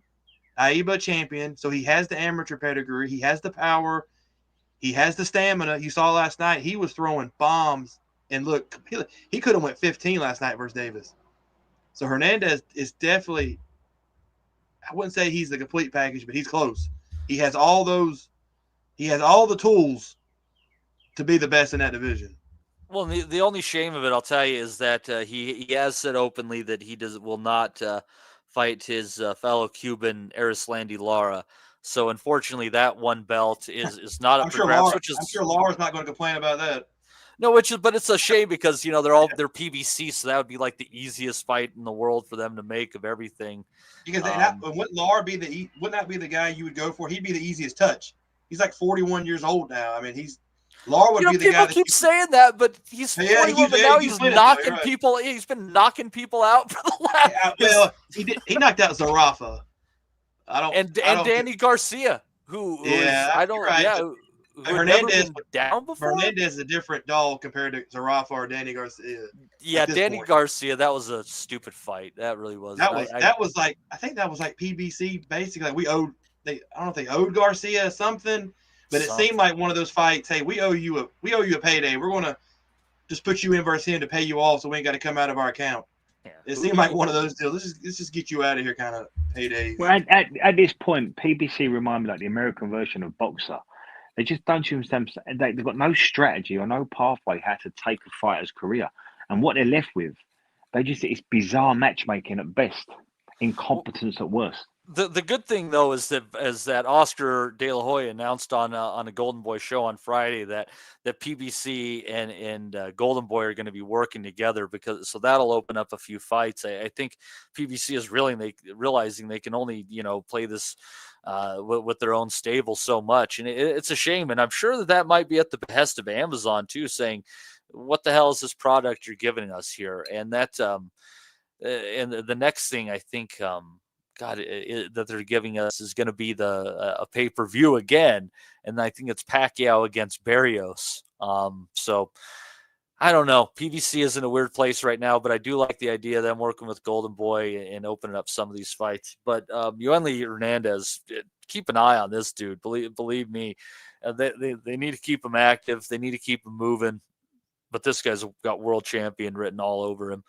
AIBA champion, so he has the amateur pedigree. He has the power. He has the stamina. You saw last night, he was throwing bombs, and look, he could have went 15 last night versus Davis. So Hernandez is definitely – I wouldn't say he's the complete package, but he's close. He has all the tools to be the best in that division. Well, the only shame of it, I'll tell you, is that he has said openly that he will not fight his fellow Cuban Arislandi Lara. So unfortunately, that one belt is not up for grabs. I'm sure Lara's not going to complain about that. No, but it's a shame because they're PBC, so that would be like the easiest fight in the world for them to make of everything. Because wouldn't Lara wouldn't that be the guy you would go for? He'd be the easiest touch. He's like 41 years old now. I mean, Lara would be the guy. People keep saying that, but he's 41, but now he's knocking people. He's been knocking people out for the last. Well, he knocked out Zarafa. And Danny Garcia, who Hernandez down before. Hernandez is a different dog compared to Zarafa or Danny Garcia. Yeah, Danny Garcia, that was a stupid fight. That really was. I think that was like PBC basically. Like I don't know if they owed Garcia something, but it seemed like one of those fights. Hey, we owe you a payday. We're gonna just put you in versus him to pay you off, so we ain't got to come out of our account. Yeah. It seemed like one of those deals. Let's just get you out of here, kind of payday. Well, at this point, PBC remind me like the American version of Boxer. They just don't seem to. They've got no strategy or no pathway how to take a fighter's career, and what they're left with, it's bizarre matchmaking at best, incompetence at worst. The good thing though is that Oscar De La Hoya announced on a Golden Boy show on Friday that PBC and Golden Boy are going to be working together so that'll open up a few fights. I think PBC is realizing they can only play this with their own stable so much, and it's a shame. And I'm sure that might be at the behest of Amazon too, saying, "What the hell is this product you're giving us here?" And that and the next thing I think. That they're giving us is going to be a pay-per-view again, and I think it's Pacquiao against Barrios. So I don't know. PBC is in a weird place right now, but I do like the idea of them working with Golden Boy and opening up some of these fights. But Yuenley Hernandez, keep an eye on this dude. Believe me, they need to keep him active. They need to keep him moving. But this guy's got world champion written all over him.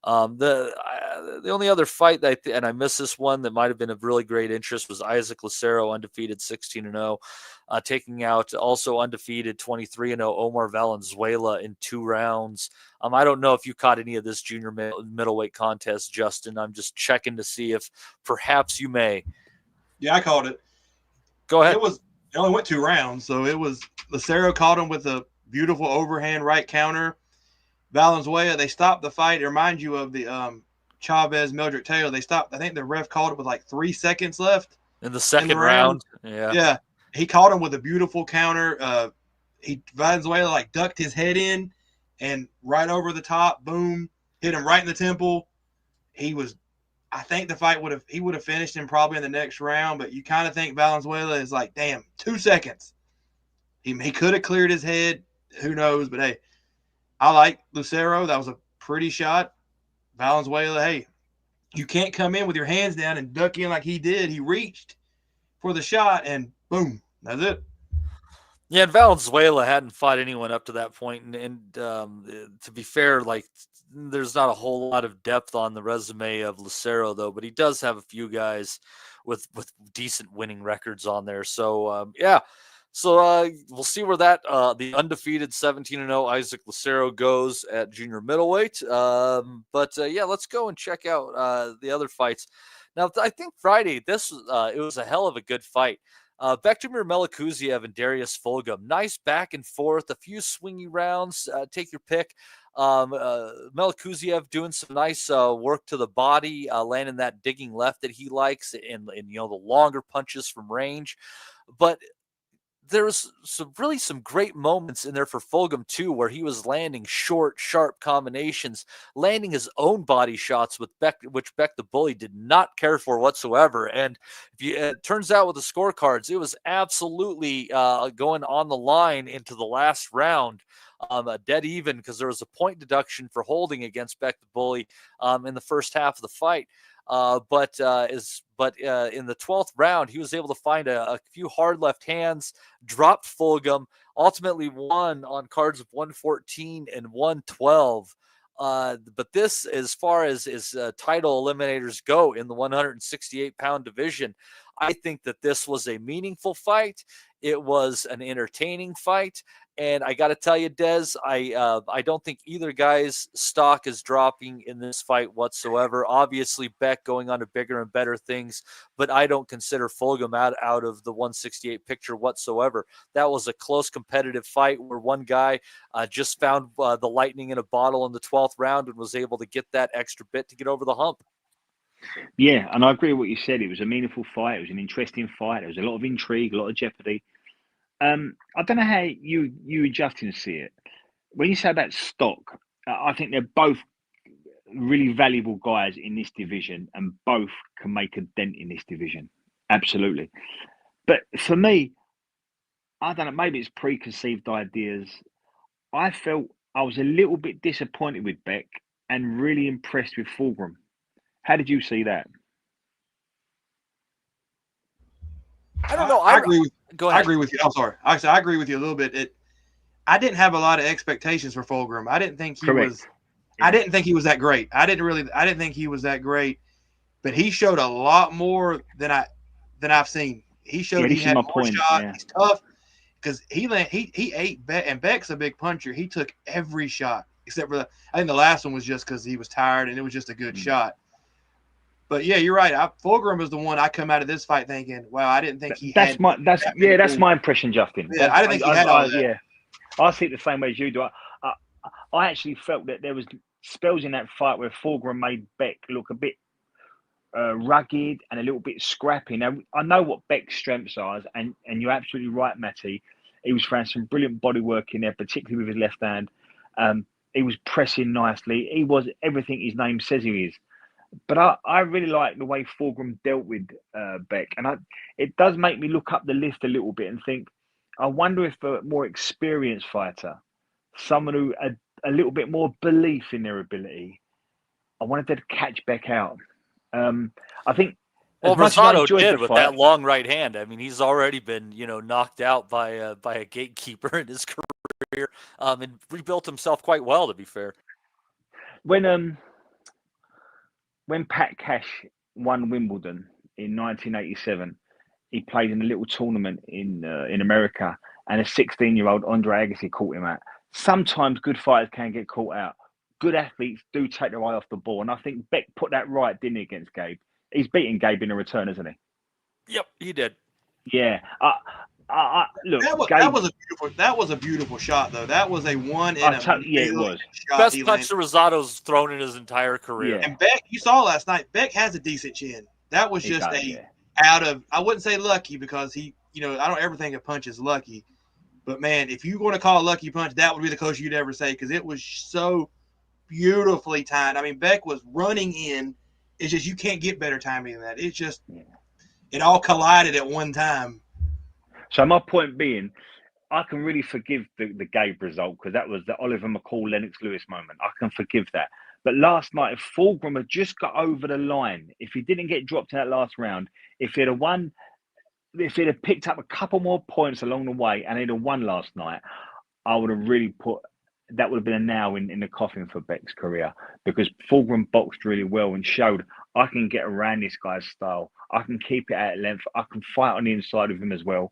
The only other fight and I missed this one that might have been of really great interest was Isaac Lucero, undefeated 16-0, taking out also undefeated 23-0 Omar Valenzuela in 2 rounds. I don't know if you caught any of this junior middleweight contest, Justin. I'm just checking to see if perhaps you may. Yeah, I caught it. Go ahead. It only went 2 rounds, so it was Lucero caught him with a beautiful overhand right counter. Valenzuela, they stopped the fight. It reminds you of the Chavez Mildred Taylor. They stopped. I think the ref called it with like 3 seconds left in the second round. Yeah. He caught him with a beautiful counter. Valenzuela like ducked his head in and right over the top, boom, hit him right in the temple. I think the fight would have finished him probably in the next round, but you kind of think Valenzuela is like, damn, 2 seconds. He could have cleared his head. Who knows? But hey, I like Lucero. That was a pretty shot. Valenzuela, hey, you can't come in with your hands down and duck in like he did. He reached for the shot, and boom, that's it. Yeah, and Valenzuela hadn't fought anyone up to that point. And to be fair, like there's not a whole lot of depth on the resume of Lucero, though, but he does have a few guys with decent winning records on there. So, yeah. So we'll see where that the undefeated 17-0 Isaac Lucero goes at junior middleweight. But let's go and check out the other fights. Now, I think Friday it was a hell of a good fight. Bektemir Melucuzv and Darius Fulghum. Nice back and forth, a few swingy rounds. Take your pick. Melucuzv doing some nice work to the body, landing that digging left that he likes, and the longer punches from range. But there was some great moments in there for Fulghum too, where he was landing short, sharp combinations, landing his own body shots which Beck the Bully did not care for whatsoever. And it turns out with the scorecards, it was absolutely going on the line into the last round, dead even, because there was a point deduction for holding against Beck the Bully in the first half of the fight. But in the 12th round, he was able to find a few hard left hands, dropped Fulghum, ultimately won on cards of 114 and 112. But this, as far as title eliminators go in the 168-pound division, I think that this was a meaningful fight. It was an entertaining fight. And I got to tell you, Des, I don't think either guy's stock is dropping in this fight whatsoever. Obviously, Beck going on to bigger and better things, but I don't consider Fulghum out of the 168 picture whatsoever. That was a close competitive fight where one guy just found the lightning in a bottle in the 12th round and was able to get that extra bit to get over the hump. Yeah, and I agree with what you said. It was a meaningful fight. It was an interesting fight. There was a lot of intrigue, a lot of jeopardy. I don't know how you and Justin see it. When you say about stock, I think they're both really valuable guys in this division, and both can make a dent in this division. Absolutely. But for me, I don't know, maybe it's preconceived ideas. I felt I was a little bit disappointed with Beck and really impressed with Fulghum. How did you see that? I don't know. I agree with. Go ahead. I agree with you. I'm sorry. I agree with you a little bit. I didn't have a lot of expectations for Fulghum. I didn't think he was. I didn't think he was that great. I didn't think he was that great. But he showed a lot more than I've seen. He showed he had more shots. Yeah. He's tough because he ate Beck, and Beck's a big puncher. He took every shot except for I think the last one was just because he was tired and it was just a good shot. But yeah, you're right. Fulghum is the one I come out of this fight thinking, wow, I didn't think he had. That's my impression, Justin. Yeah, I didn't think he had all that. Yeah, I see it the same way as you do. I actually felt that there was spells in that fight where Fulghum made Beck look a bit rugged and a little bit scrappy. Now, I know what Beck's strengths are, and you're absolutely right, Matty. He was throwing some brilliant body work in there, particularly with his left hand. He was pressing nicely. He was everything his name says he is. But I really like the way Fulghum dealt with Beck. And it does make me look up the list a little bit and think, I wonder if a more experienced fighter, someone who had a little bit more belief in their ability, I wanted to catch Beck out. I think. Well, Rosado did with that long right hand. I mean, he's already been, knocked out by a gatekeeper in his career, and rebuilt himself quite well, to be fair. When Pat Cash won Wimbledon in 1987, he played in a little tournament in America, and a 16-year-old Andre Agassi caught him out. Sometimes good fighters can get caught out. Good athletes do take their eye off the ball, and I think Beck put that right, didn't he, against Gabe? He's beaten Gabe in a return, isn't he? Yep, he did. Yeah. Look, that was a beautiful shot, though. That was a one in a it was shot. Best punch Rosado's thrown in his entire career. Yeah. And Beck, you saw last night, Beck has a decent chin. That was just I wouldn't say lucky because I don't ever think a punch is lucky. But man, if you're going to call a lucky punch, that would be the closest you'd ever say because it was so beautifully timed. I mean, Beck was running in. It's just you can't get better timing than that. It's just it all collided at one time. So my point being, I can really forgive the Gabe result because that was the Oliver McCall, Lennox Lewis moment. I can forgive that. But last night, if Fulghum had just got over the line, if he didn't get dropped in that last round, if he'd have won, if he'd have picked up a couple more points along the way and he'd have won last night, I would have really that would have been a nail in the coffin for Beck's career because Fulghum boxed really well and showed I can get around this guy's style. I can keep it at length. I can fight on the inside of him as well.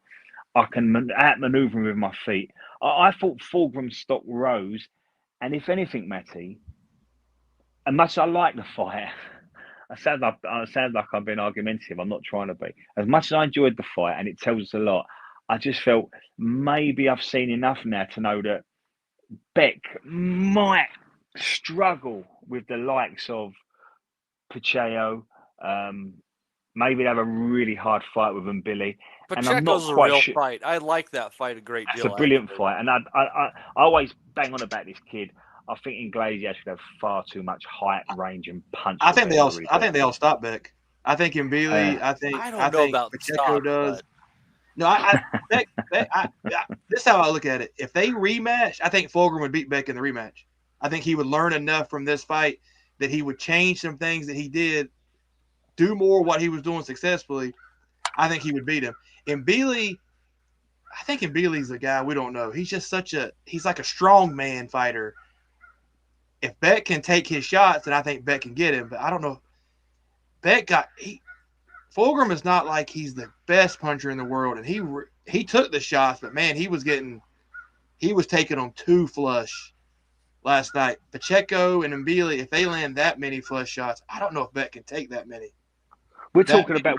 I can outmaneuver him with my feet. I thought Fulgham's stock rose. And if anything, Matty, as much as I like the fight, it sounds like I'm being argumentative. I'm not trying to be. As much as I enjoyed the fight, and it tells us a lot, I just felt maybe I've seen enough now to know that Beck might struggle with the likes of Pacheco. Maybe they have a really hard fight with him, Billy. Pacheco's a real fight. I like that fight a great deal. It's a brilliant fight. And I always bang on about this kid. I think Inglesi should have far too much height, range, and punch. I think they all stop Beck. I think Mbili. I think Pacheco does. But... No, this is how I look at it. If they rematch, I think Fulghum would beat Beck in the rematch. I think he would learn enough from this fight that he would change some things that he did, do more what he was doing successfully. I think he would beat him. Mbili, I think Mbili's a guy we don't know. He's just he's like a strong man fighter. If Beck can take his shots, then I think Beck can get him. But I don't know. Fulghum is not like he's the best puncher in the world, and he took the shots, but man, he was getting He was taking them 2 flush last night. Pacheco and Mbili, if they land that many flush shots, I don't know if Beck can take that many. We're talking about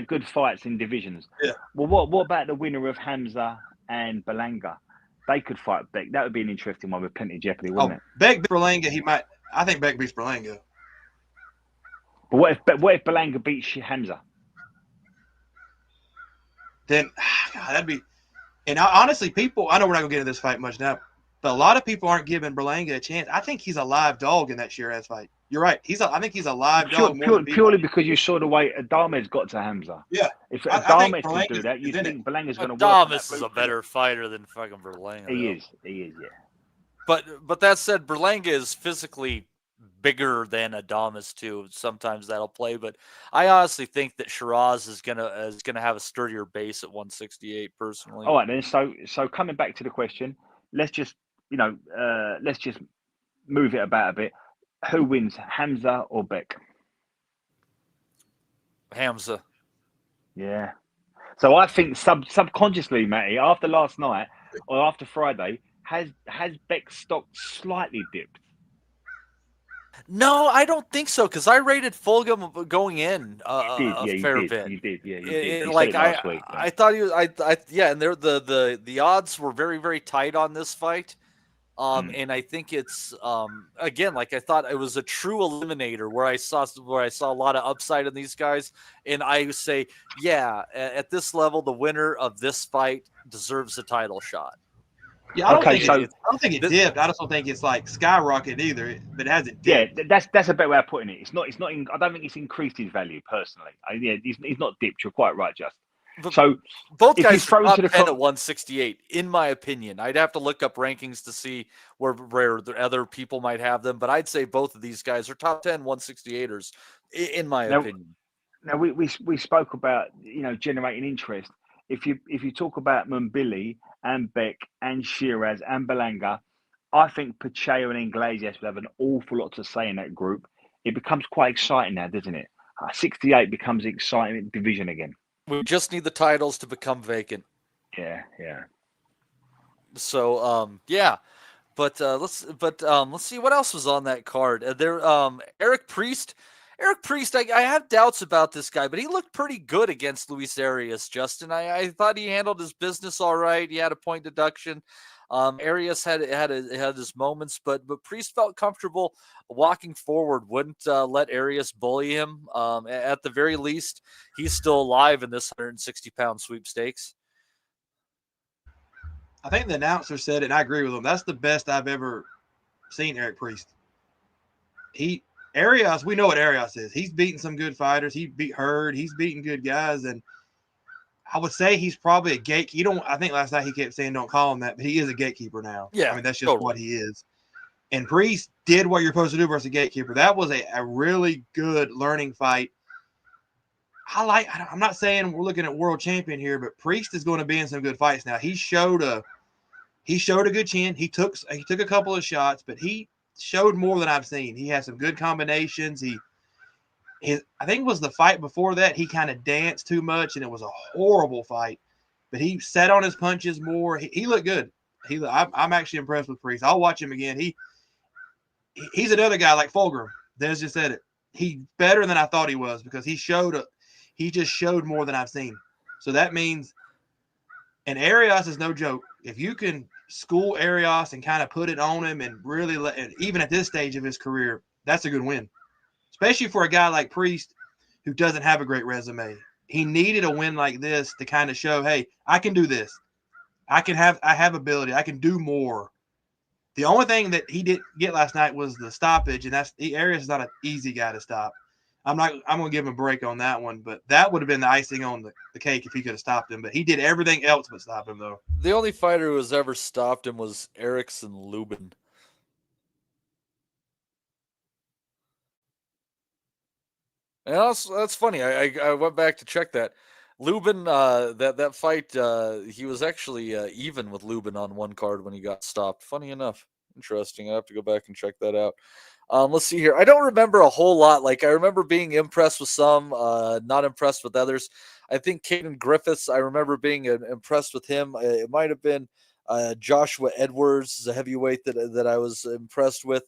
good fights in divisions. Yeah. Well, what about the winner of Hamza and Berlanga? They could fight Beck. That would be an interesting one with plenty of jeopardy, wouldn't it? Beck beats Berlanga, I think Beck beats Berlanga. But what if Berlanga beats Hamza? Then God, that'd be. And honestly, I know we're not gonna get into this fight much now, but a lot of people aren't giving Berlanga a chance. I think he's a live dog in that Shiraz fight. You're right. I think he's a live dog. Purely because you saw the way Adamez got to Hamza. Yeah. If Adamez can do that, you think Berlanga's going to work. Adamez is a better fighter than fucking Berlanga. He is, yeah. But that said, Berlanga is physically bigger than Adames too. Sometimes that'll play, but I honestly think that Shiraz is gonna have a sturdier base at 168 personally. All right, then. So coming back to the question, let's just move it about a bit. Who wins, Hamza or Beck? Hamza. Yeah. So I think subconsciously, Matty, after last night or after Friday, has Beck's stock slightly dipped? No, I don't think so, because I rated Fulghum going in a fair bit. You did. I thought he was. And the odds were very, very tight on this fight. And I think it's again, like I thought it was a true eliminator where I saw a lot of upside in these guys, and I say, yeah, at this level, the winner of this fight deserves a title shot. Yeah, I don't think it dipped. I just don't think it's like skyrocketed either, but it hasn't dipped. Yeah, that's a better way of putting it. It's not. I don't think it's increased his value personally. He's not dipped. You're quite right, Justin. But so both guys are top 10 at 168, in my opinion. I'd have to look up rankings to see where other people might have them, but I'd say both of these guys are top 10 168ers, in my opinion. Now we spoke about generating interest. If you talk about Mbili and Beck and Shiraz and Berlanga, I think Pacheco and Iglesias would have an awful lot to say in that group. It becomes quite exciting now, doesn't it? 68 becomes an exciting division again. We just need the titles to become vacant. Yeah. So but let's see what else was on that card. Eric Priest. I have doubts about this guy, but he looked pretty good against Luis Arias. Justin, I thought he handled his business all right. He had a point deduction. Arias had his moments, but Priest felt comfortable walking forward, wouldn't let Arias bully him. At the very least, he's still alive in this 160-pound sweepstakes. I think the announcer said it, and I agree with him. That's the best I've ever seen Eric Priest. Arias, we know what Arias is. He's beaten some good fighters. He beat Hurd. He's beaten good guys, and I would say he's probably a gatekeeper. I think last night he kept saying don't call him that, but he is a gatekeeper now. Yeah, I mean, that's just what he is. And Priest did what you're supposed to do versus a gatekeeper. That was a really good learning fight. I'm not saying we're looking at world champion here, but Priest is going to be in some good fights now. He showed a good chin. He took a couple of shots, but he showed more than I've seen. He had some good combinations. I think it was the fight before that. He kind of danced too much, and it was a horrible fight. But he sat on his punches more. He looked good. I'm actually impressed with Priest. I'll watch him again. He's another guy like Fulgum. Des just said it. He's better than I thought he was because he just showed more than I've seen. So that means, and Arias is no joke. If you can school Arias and kind of put it on him and really even at this stage of his career, that's a good win. Especially for a guy like Priest who doesn't have a great resume. He needed a win like this to kind of show, hey, I can do this. I have ability. I can do more. The only thing that he didn't get last night was the stoppage, and Arias is not an easy guy to stop. I'm going to give him a break on that one, but that would have been the icing on the cake if he could have stopped him. But he did everything else but stop him, though. The only fighter who has ever stopped him was Erickson Lubin. And that's funny. I went back to check that. Lubin, that fight, he was actually even with Lubin on one card when he got stopped. Funny enough. Interesting. I have to go back and check that out. Let's see here. I don't remember a whole lot. Like, I remember being impressed with some, not impressed with others. I think Caden Griffiths, I remember being impressed with him. It might have been Joshua Edwards is a heavyweight that I was impressed with.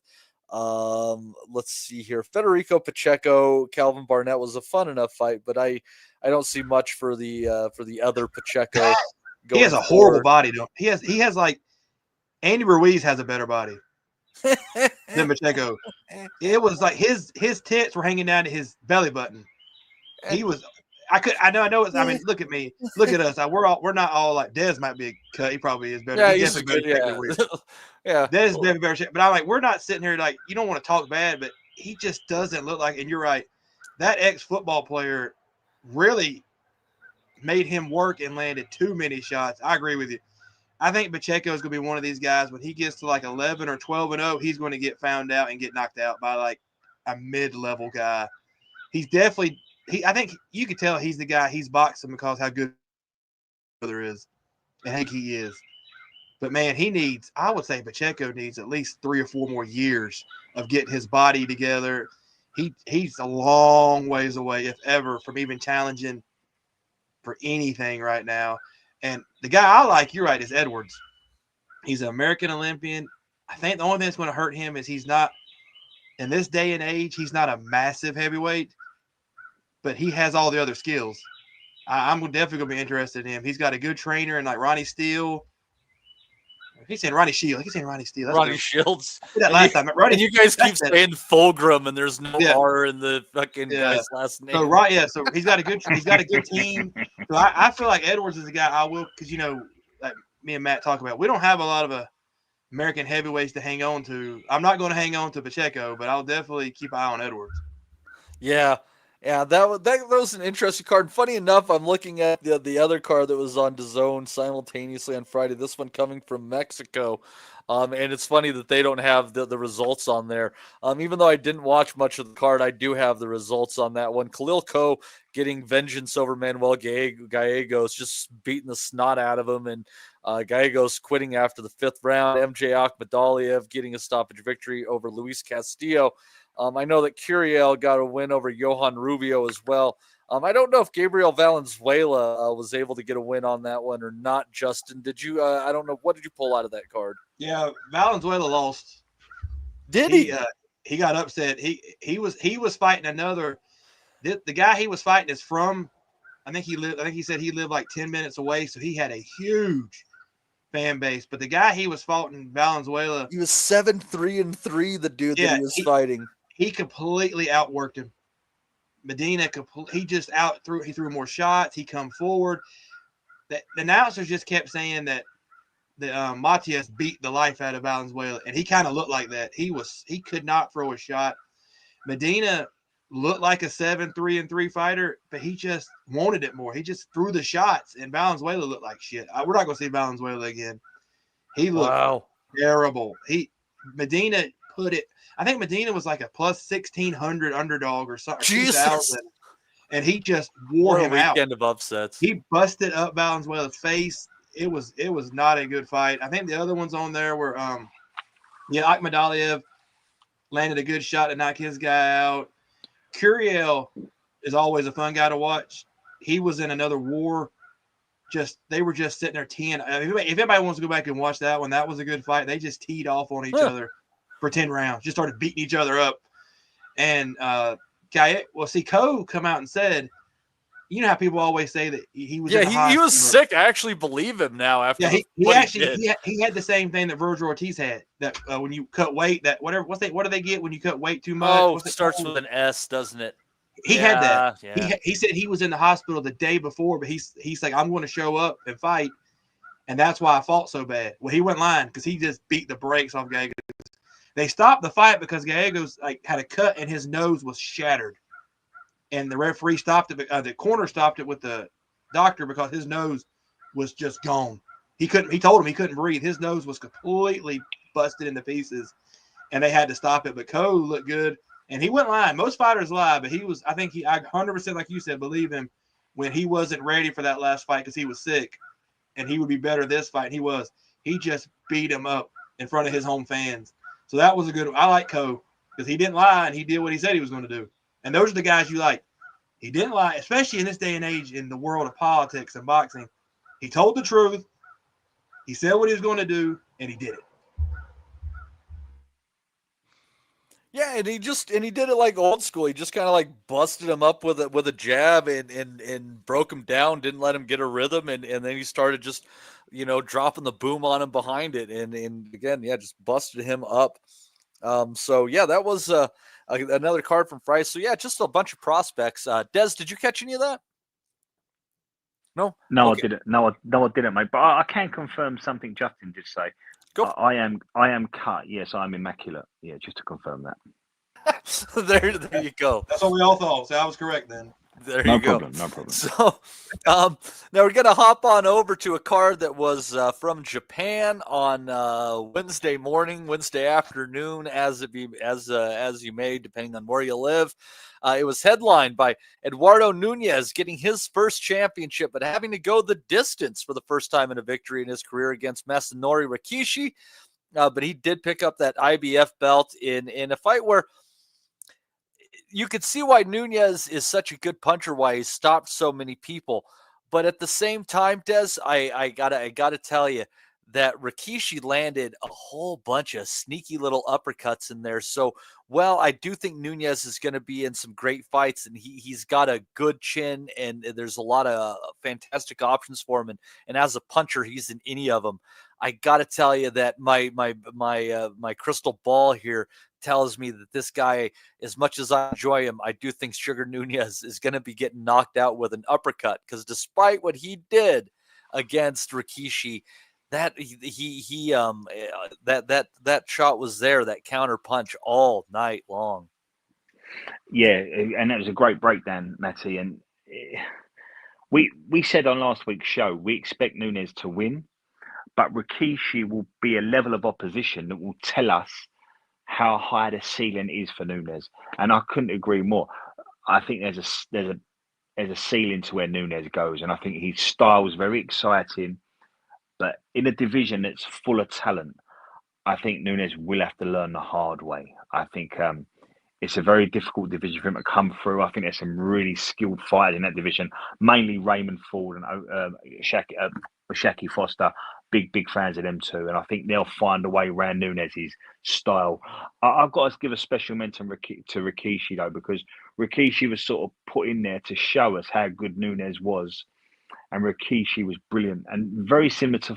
Let's see here. Federico Pacheco, Calvin Barnett was a fun enough fight, but I don't see much for the other Pacheco. He has a horrible body, though. He has like Andy Ruiz has a better body than Pacheco. It was like his tits were hanging down to his belly button. He was. I know. I mean, look at me. Look at us. We're not all like Dez might be a cut. He probably is better. Yeah, he's good. Yeah, yeah. Dez is better shape. But I'm like, we're not sitting here like you don't want to talk bad, but he just doesn't look like. And you're right. That ex-football player really made him work and landed too many shots. I agree with you. I think Pacheco is going to be one of these guys when he gets to like 11 or 12-0, he's going to get found out and get knocked out by like a mid-level guy. He's definitely. I think you could tell he's the guy he's boxing because how good there is. I think he is. But, man, I would say Pacheco needs at least 3 or 4 more years of getting his body together. He's a long ways away, if ever, from even challenging for anything right now. And the guy I like, you're right, is Edwards. He's an American Olympian. I think the only thing that's going to hurt him is he's not – in this day and age, he's not a massive heavyweight. But he has all the other skills. I'm definitely going to be interested in him. He's got a good trainer and like Ronnie Steele. He's saying Ronnie Shields. He's saying Ronnie Steele. That's Ronnie good. Shields. That last time. Ronnie, and you guys keep saying Fulghum, and there's no R in the fucking guy's last name. So he's got a good team. So I feel like Edwards is a guy I will, because like me and Matt talk about, we don't have a lot of American heavyweights to hang on to. I'm not going to hang on to Pacheco, but I'll definitely keep an eye on Edwards. Yeah. Yeah, that was an interesting card. Funny enough, I'm looking at the other card that was on DAZN simultaneously on Friday. This one coming from Mexico, and it's funny that they don't have the results on there. Even though I didn't watch much of the card, I do have the results on that one. Khalil Ko getting vengeance over Manuel Gallegos, just beating the snot out of him, and Gallegos quitting after the 5th round. MJ Akhmadaliev getting a stoppage victory over Luis Castillo. I know that Curiel got a win over Johan Rubio as well. I don't know if Gabriel Valenzuela was able to get a win on that one or not. Justin, did you? I don't know. What did you pull out of that card? Yeah, Valenzuela lost. Did he? He got upset. He was fighting another. The guy he was fighting is from. I think he said he lived like 10 minutes away, so he had a huge fan base. But the guy he was fighting, Valenzuela, he was 7-3-3. The dude that he was fighting. He completely outworked him. Medina, he threw more shots. He come forward. The announcers just kept saying that Matias beat the life out of Valenzuela, and he kind of looked like that. He could not throw a shot. Medina looked like a 7-3-3 fighter, but he just wanted it more. He just threw the shots, and Valenzuela looked like shit. We're not going to see Valenzuela again. He looked terrible. Medina put it. I think Medina was like a plus 1,600 underdog or something. Jesus. And he just wore him out. Weekend of upsets. He busted up Valenzuela's face. It was not a good fight. I think the other ones on there were Akhmadaliev landed a good shot to knock his guy out. Curiel is always a fun guy to watch. He was in another war. They were just sitting there teeing. If anybody wants to go back and watch that one, that was a good fight. They just teed off on each other for 10 rounds, just started beating each other up. And Ko come out and said, you know how people always say that he was in the hospital. He was sick. I actually believe him now after he had the same thing that Virgil Ortiz had, that when you cut weight, that what do they get when you cut weight too much? It starts with an S, doesn't it? He had that. Yeah. He said he was in the hospital the day before, but he's like, I'm going to show up and fight, and that's why I fought so bad. Well, he went lying because he just beat the brakes off Gallegos. They stopped the fight because Gallegos had a cut and his nose was shattered, and the referee stopped it. The corner stopped it with the doctor because his nose was just gone. He told him he couldn't breathe. His nose was completely busted into pieces, and they had to stop it. But Ko looked good, and he went lying. Most fighters lie, but I 100%, like you said, believe him when he wasn't ready for that last fight because he was sick, and he would be better this fight. And he was. He just beat him up in front of his home fans. So that was a good one. I like Ko because he didn't lie and he did what he said he was going to do. And those are the guys you like. He didn't lie, especially in this day and age in the world of politics and boxing. He told the truth. He said what he was going to do, and he did it. Yeah, and he did it like old school. He just kind of like busted him up with a jab and broke him down, didn't let him get a rhythm, and then he started just, dropping the boom on him behind it, and again, yeah, just busted him up. So yeah, that was another card from Friday. So yeah, just a bunch of prospects. Des, did you catch any of that? No, okay. I didn't. No, I didn't, mate. But I can confirm something Justin did say. I am cut. Yes, I'm immaculate. Yeah, just to confirm that. there you go. That's what we all thought. So I was correct then. There you go. No problem. So now we're going to hop on over to a card that was from Japan on Wednesday morning, Wednesday afternoon, as you may, depending on where you live. It was headlined by Eduardo Nunees getting his first championship, but having to go the distance for the first time in a victory in his career against Masanori Rikishi. But he did pick up that IBF belt in a fight where you could see why Nunees is such a good puncher, why he stopped so many people. But at the same time, Des, I gotta tell you that Rikishi landed a whole bunch of sneaky little uppercuts in there. So, I do think Nunees is going to be in some great fights, and he's got a good chin, and there's a lot of fantastic options for him. And as a puncher, he's in any of them. I got to tell you that my crystal ball here tells me that this guy, as much as I enjoy him, I do think Sugar Nunees is going to be getting knocked out with an uppercut, because despite what he did against Rikishi, that that shot was there, that counter punch all night long. Yeah, and that was a great breakdown, Matty. And we said on last week's show we expect Nunees to win, but Rikishi will be a level of opposition that will tell us how high the ceiling is for Nunees, and I couldn't agree more. I think there's a ceiling to where Nunees goes, and I think his style is very exciting. But in a division that's full of talent, I think Nunees will have to learn the hard way. I think it's a very difficult division for him to come through. I think there's some really skilled fighters in that division, mainly Raymond Ford and Shaki Foster. Big fans of them too, and I think they'll find a way around Nunees' style. I've got to give a special mention to Rikishi though, because Rikishi was sort of put in there to show us how good Nunees was, and Rikishi was brilliant and very similar to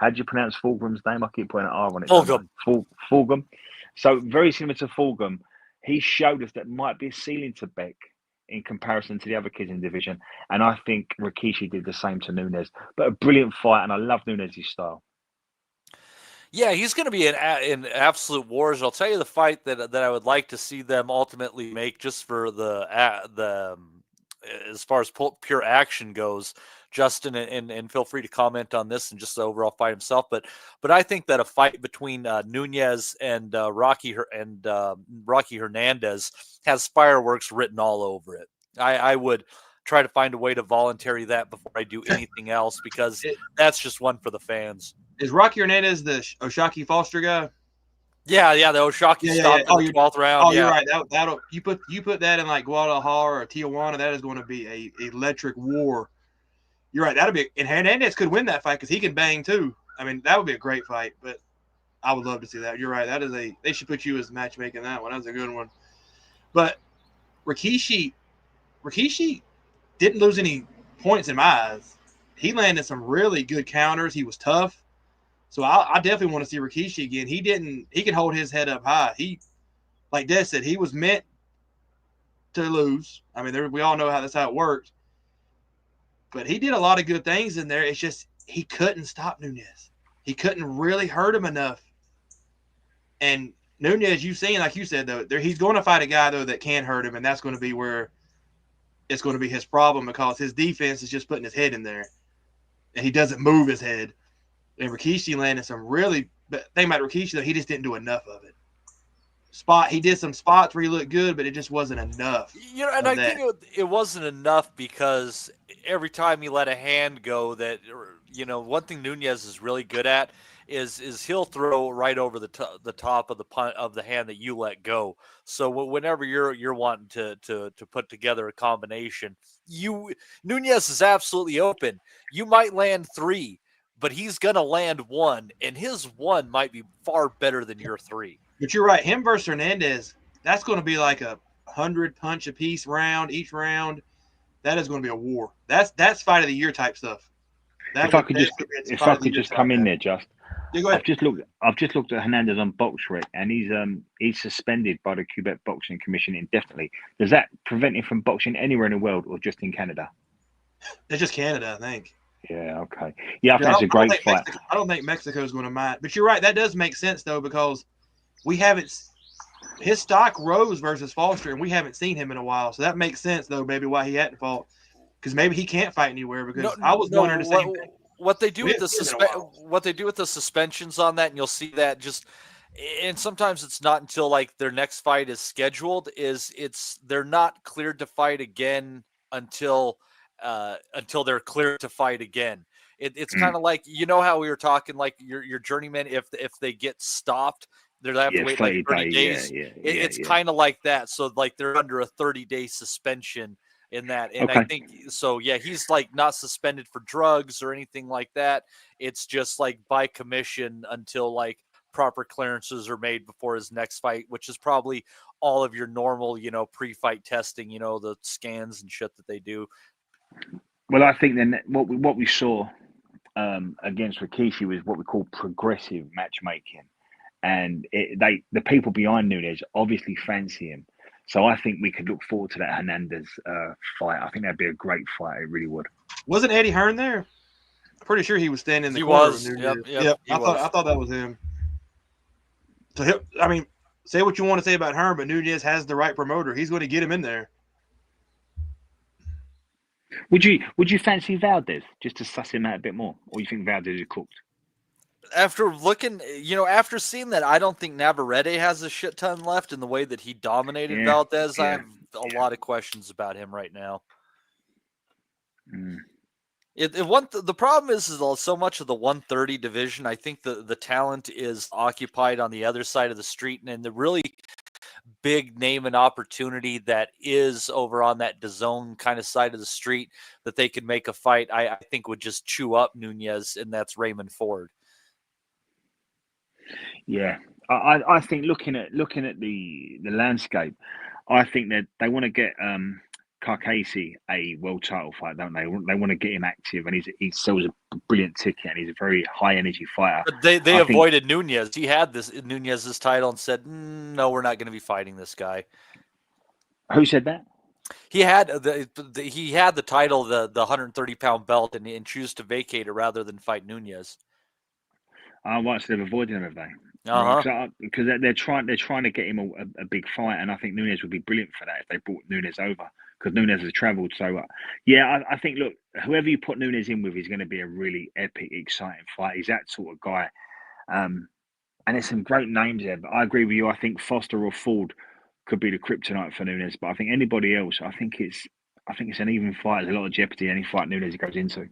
How do you pronounce Fulgum's name? I keep putting an R on it. Fulghum. Fulghum. So very similar to Fulghum. He showed us that might be a ceiling to Beck in comparison to the other kids in the division. And I think Rikishi did the same to Nunees. But a brilliant fight, and I love Nunees' style. Yeah, he's going to be in absolute wars. I'll tell you the fight that I would like to see them ultimately make, just for the as far as pure action goes, Justin, and feel free to comment on this and just the overall fight himself. But I think that a fight between Nunees and Rocky Hernandez has fireworks written all over it. I would try to find a way to voluntary that before I do anything else, because that's just one for the fans. Is Rocky Hernandez the Oshaki Foster guy? Yeah, the Oshaki stopped in the 12th round. Oh, you're right. That'll you put that in like Guadalajara or Tijuana. That is going to be a electric war. You're right. That'll be, and Hernandez could win that fight because he can bang too. I mean, that would be a great fight. But I would love to see that. You're right. That is they should put you as matchmaking that one. That's a good one. But Rikishi didn't lose any points in my eyes. He landed some really good counters. He was tough. So I definitely want to see Rikishi again. He can hold his head up high. Like Des said, he was meant to lose. I mean, we all know that's how it works. But he did a lot of good things in there. It's just he couldn't stop Nunees. He couldn't really hurt him enough. And Nunees, you've seen, like you said, though, he's going to fight a guy, though, that can hurt him, and that's going to be where it's going to be his problem, because his defense is just putting his head in there, and he doesn't move his head. And Rikishi landed some really – but thing about Rikishi, though, he just didn't do enough of it. He did some spots where he looked good, but it just wasn't enough. You know, and I think it wasn't enough because every time he let a hand go, that, you know, one thing Nunees is really good at is he'll throw right over the top of the hand that you let go. So whenever you're wanting to put together a combination, Nunees is absolutely open. You might land 3, but he's going to land one, and his one might be far better than your 3. But you're right. Him versus Hernandez, that's going to be like a 100 punch a piece round, each round. That is going to be a war. That's fight of the year type stuff. If I could just come in there, just. Yeah, go ahead. I've just looked at Hernandez on BoxRec, and he's suspended by the Quebec Boxing Commission indefinitely. Does that prevent him from boxing anywhere in the world, or just in Canada? It's just Canada, I think. Yeah, okay. Yeah, I think it's a great fight. I don't think Mexico is going to mind. But you're right. That does make sense, though, because we haven't – his stock rose versus Foster, and we haven't seen him in a while. So that makes sense, though, maybe why he hadn't fought. Because maybe he can't fight anywhere because I was wondering the same thing. What they do with the suspensions on that, and you'll see that just – and sometimes it's not until, like, their next fight is scheduled, they're not cleared to fight again until they're cleared to fight again. It's kind of like, you know how we were talking, like your journeyman, if they get stopped, they have to wait like 30 days. It's kind of like that. So like they're under a 30-day suspension in that. And I think so. Yeah, he's like not suspended for drugs or anything like that. It's just like by commission until like proper clearances are made before his next fight, which is probably all of your normal, pre-fight testing, the scans and shit that they do. Well, I think then what we saw against Rikishi was what we call progressive matchmaking, and the people behind Nunes obviously fancy him. So I think we could look forward to that Hernandez fight. I think that'd be a great fight. It really would. Wasn't Eddie Hearn there? Pretty sure he was standing in the corner. Yep. I thought that was him. So say what you want to say about Hearn, but Nunes has the right promoter. He's going to get him in there. Would you fancy Valdez just to suss him out a bit more, or you think Valdez is cooked? After looking, after seeing that, I don't think Navarrete has a shit ton left in the way that he dominated Valdez. I have a lot of questions about him right now. The problem is so much of the 130 division. I think the talent is occupied on the other side of the street, and the really big name and opportunity that is over on that DAZN kind of side of the street that they could make a fight, I think would just chew up Nunes, and that's Raymond Ford. Yeah, I think looking at the landscape, I think that they want to get Carcasey a world title fight, don't they? They want to get him active, and he sells a brilliant ticket, and he's a very high energy fighter. But they avoided Nunes. He had Nunes' title and said, "No, we're not going to be fighting this guy." Who said that? He had the title, the 130-pound belt, and choose to vacate it rather than fight Nunes. Right, so they've avoided him, have they? Because they're trying to get him a big fight, and I think Nunes would be brilliant for that if they brought Nunes over, because Nunes has travelled. So I think, look, whoever you put Nunes in with is going to be a really epic, exciting fight. He's that sort of guy, and there's some great names there. But I agree with you. I think Foster or Ford could be the kryptonite for Nunes, but I think anybody else, I think it's an even fight. There's a lot of jeopardy any fight Nunes goes into.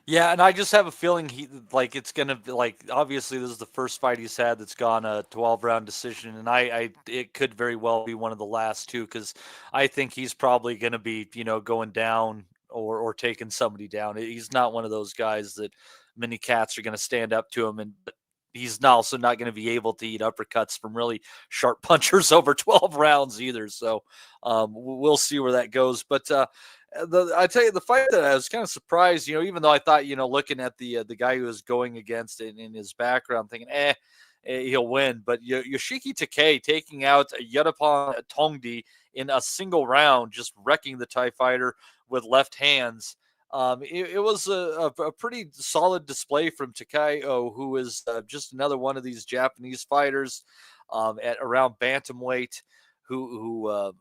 Yeah, and I just have a feeling it's going to be obviously this is the first fight he's had that's gone a 12-round decision, and it could very well be one of the last two, because I think he's probably going to be, going down or taking somebody down. He's not one of those guys that many cats are going to stand up to him, but he's also not going to be able to eat uppercuts from really sharp punchers over 12 rounds either. So we'll see where that goes. But I tell you, the fight that I was kind of surprised, even though I thought, looking at the guy who was going against it in his background, thinking, he'll win. But Yoshiki Takei taking out Yadapan Tongdi in a single round, just wrecking the Thai fighter with left hands. It was a pretty solid display from Takayao, who is just another one of these Japanese fighters at around bantamweight, who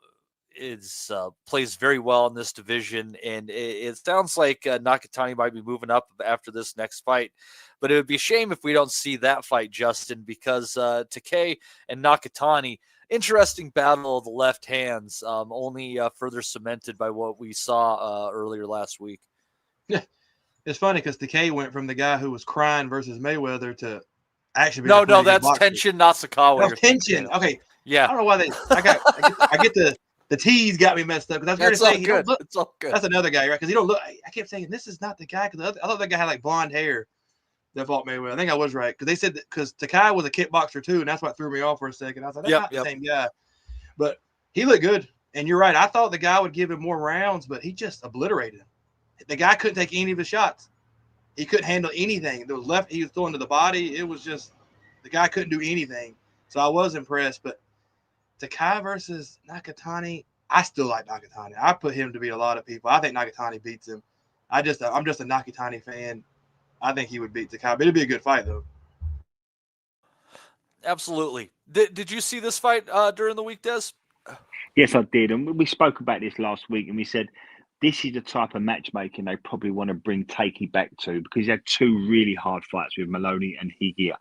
plays very well in this division, and it sounds like Nakatani might be moving up after this next fight. But it would be a shame if we don't see that fight, Justin, because Takei and Nakatani, interesting battle of the left hands, only further cemented by what we saw earlier last week. It's funny because Takei went from the guy who was crying versus Mayweather to actually. No, that's Tenshin Nasukawa. No, Tenshin. Okay. Yeah. I don't know why I get the The T's got me messed up because I was going to say good. It's all good. That's another guy, right? Because you don't look. I kept saying this is not the guy because I thought that guy had like blonde hair. That fought Mayweather. I think I was right because they said because Takayao was a kickboxer too, and that's what threw me off for a second. I was like, that's not the same guy, but he looked good. And you're right. I thought the guy would give him more rounds, but he just obliterated him. The guy couldn't take any of his shots. He couldn't handle anything. There was left. He was throwing to the body. It was just the guy couldn't do anything. So I was impressed. But Takayao versus Nakatani, I still like Nakatani. I put him to beat a lot of people. I think Nakatani beats him. I'm just a Nakatani fan. I think he would beat Takayao, but it'd be a good fight, though. Absolutely. Did you see this fight during the week, Des? Yes, I did. And we spoke about this last week, and we said this is the type of matchmaking they probably want to bring Takey back to because he had two really hard fights with Maloney and Higia.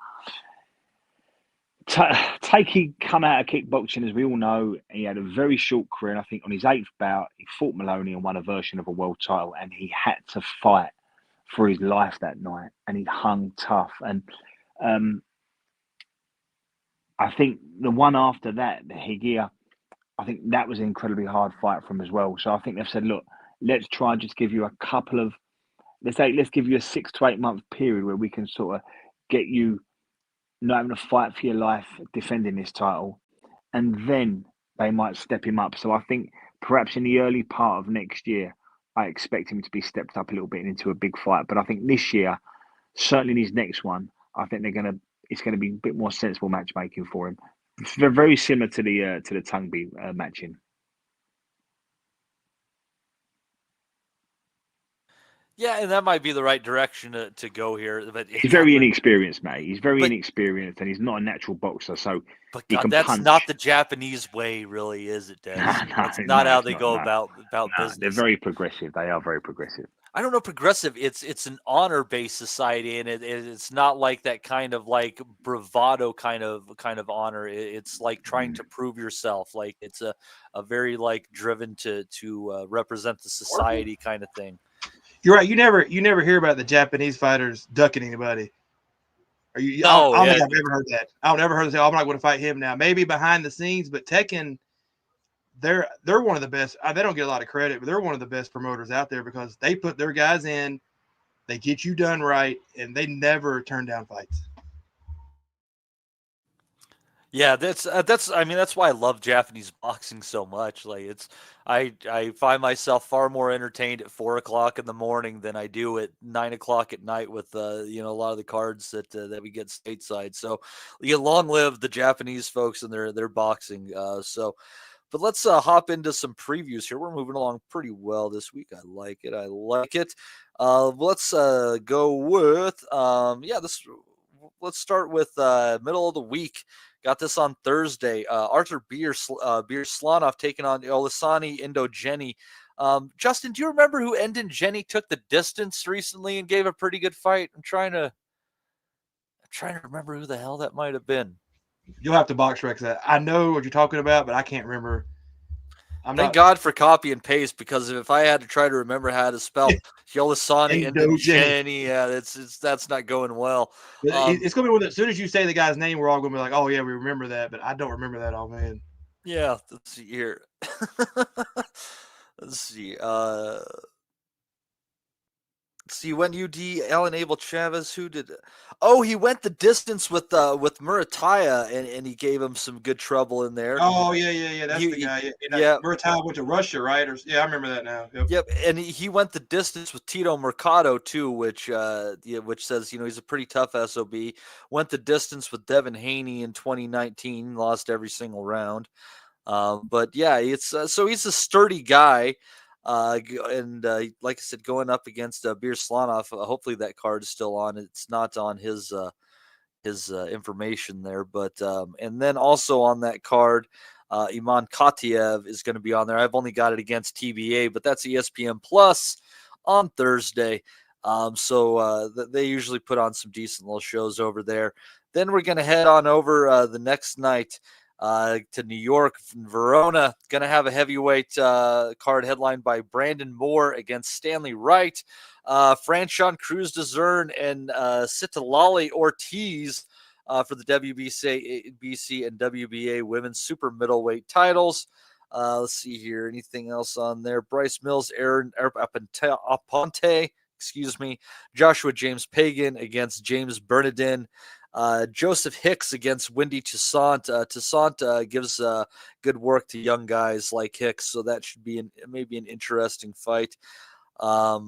Takey come out of kickboxing, as we all know. He had a very short career, and I think on his 8th bout, he fought Maloney and won a version of a world title, and he had to fight for his life that night, and he hung tough. And I think the one after that, the Higia, I think that was an incredibly hard fight for him as well. So I think they've said, look, let's try and just give you a couple of, let's give you a 6 to 8 month period where we can sort of get you not having to fight for your life defending this title, and then they might step him up. So I think perhaps in the early part of next year, I expect him to be stepped up a little bit and into a big fight. But I think this year, certainly in his next one, I think it's going to be a bit more sensible matchmaking for him. They're very similar to the Tungby matching. Yeah, and that might be the right direction to go here. But he's very inexperienced, mate. He's very inexperienced, and he's not a natural boxer. So, but God, that's punch. Not the Japanese way, really, is it, Des? That's not how they go about business. They're very progressive. They are very progressive. I don't know, progressive. It's an honor-based society, and it's not like that kind of like bravado kind of honor. It's like trying to prove yourself. Like it's a very like driven to represent the society kind of thing. You're right. You never hear about the Japanese fighters ducking anybody. Are you? No, I don't think I've ever heard that. I've never heard them say, "Oh, I'm not going to fight him now." Maybe behind the scenes, but Tekken, they're one of the best. They don't get a lot of credit, but they're one of the best promoters out there because they put their guys in, they get you done right, and they never turn down fights. Yeah, that's why I love Japanese boxing so much. Like I find myself far more entertained at 4 o'clock in the morning than I do at 9 o'clock at night with a lot of the cards that we get stateside. So long live the Japanese folks and their boxing. But let's hop into some previews here. We're moving along pretty well this week. I like it. Let's go with let's start with middle of the week. Got this on Thursday. Arthur Beer-Slanoff taking on Olasani Indogeni. Justin, do you remember who Indogeni took the distance recently and gave a pretty good fight? I'm trying to remember who the hell that might have been. You'll have to box rec that. I know what you're talking about, but I can't remember. Thank God for copy and paste, because if I had to try to remember how to spell Yolasani and Jenny, that's not going well. It's going to be one that as soon as you say the guy's name, we're all going to be like, oh, yeah, we remember that, but I don't remember that. Oh, man. Yeah, let's see here. Let's see. See, when UD, Alan Abel Chavez, who did? Oh, he went the distance with Murataya, and he gave him some good trouble in there. Oh, yeah. That's the guy. Yeah. Murataya went to Russia, right? I remember that now. Yep. And he went the distance with Tito Mercado too, which says he's a pretty tough SOB. Went the distance with Devin Haney in 2019, lost every single round. But yeah, it's so he's a sturdy guy. And like I said, going up against Beer-Slanoff, hopefully that card is still on. It's not on his information there, but and then also on that card, Iman Katiev is going to be on there. I've only got it against TBA, but that's ESPN Plus on Thursday. So they usually put on some decent little shows over there. Then we're going to head on over the next night to New York, Verona. Going to have a heavyweight card headlined by Brandon Moore against Stanley Wright. Franchon Cruz DeZern and Citlali Ortiz for the WBC and WBA women's super middleweight titles. Let's see here. Anything else on there? Bryce Mills, Aaron Aponte, excuse me. Joshua James Pagan against James Bernardin. Joseph Hicks against Wendy Toussaint. Toussaint gives good work to young guys like Hicks, so that should be maybe an interesting fight. I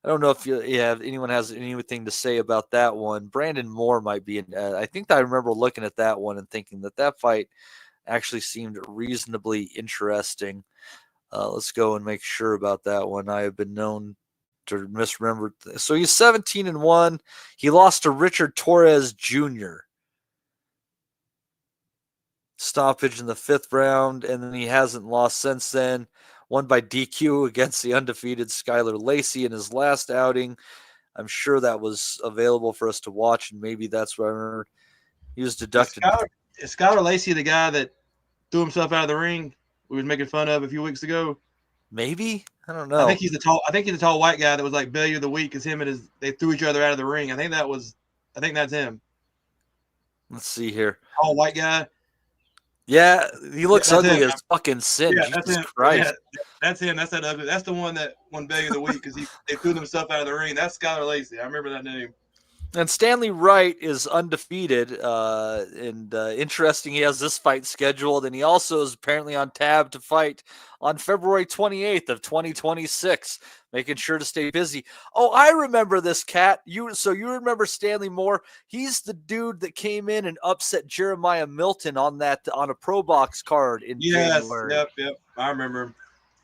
don't know if anyone has anything to say about that one. Brandon Moore might be I think I remember looking at that one and thinking that fight actually seemed reasonably interesting. Let's go and make sure about that one. I have been known to misremember. So he's 17-1. He lost to Richard Torres Jr. Stoppage in the 5th round, and then he hasn't lost since then. Won by DQ against the undefeated Skylar Lacey in his last outing. I'm sure that was available for us to watch, and maybe that's what I remember. He was deducted. Is Skylar Lacey the guy that threw himself out of the ring we was making fun of a few weeks ago? Maybe. I don't know. I think he's the tall white guy that was like Belly of the Week, because they threw each other out of the ring. I think that's him. Let's see here. Tall white guy. Yeah, he looks ugly as fucking sin. Yeah, Jesus Christ. Yeah, that's him. That's that ugly. That's the one that won Belly of the Week because they threw themselves out of the ring. That's Skylar Lacey. I remember that name. And Stanley Wright is undefeated, and interesting, he has this fight scheduled, and he also is apparently on tab to fight on February 28th of 2026, making sure to stay busy. Oh, I remember this, Cat. You remember Stanley Moore? He's the dude that came in and upset Jeremiah Milton on a Pro Box card in January. Yep. I remember him.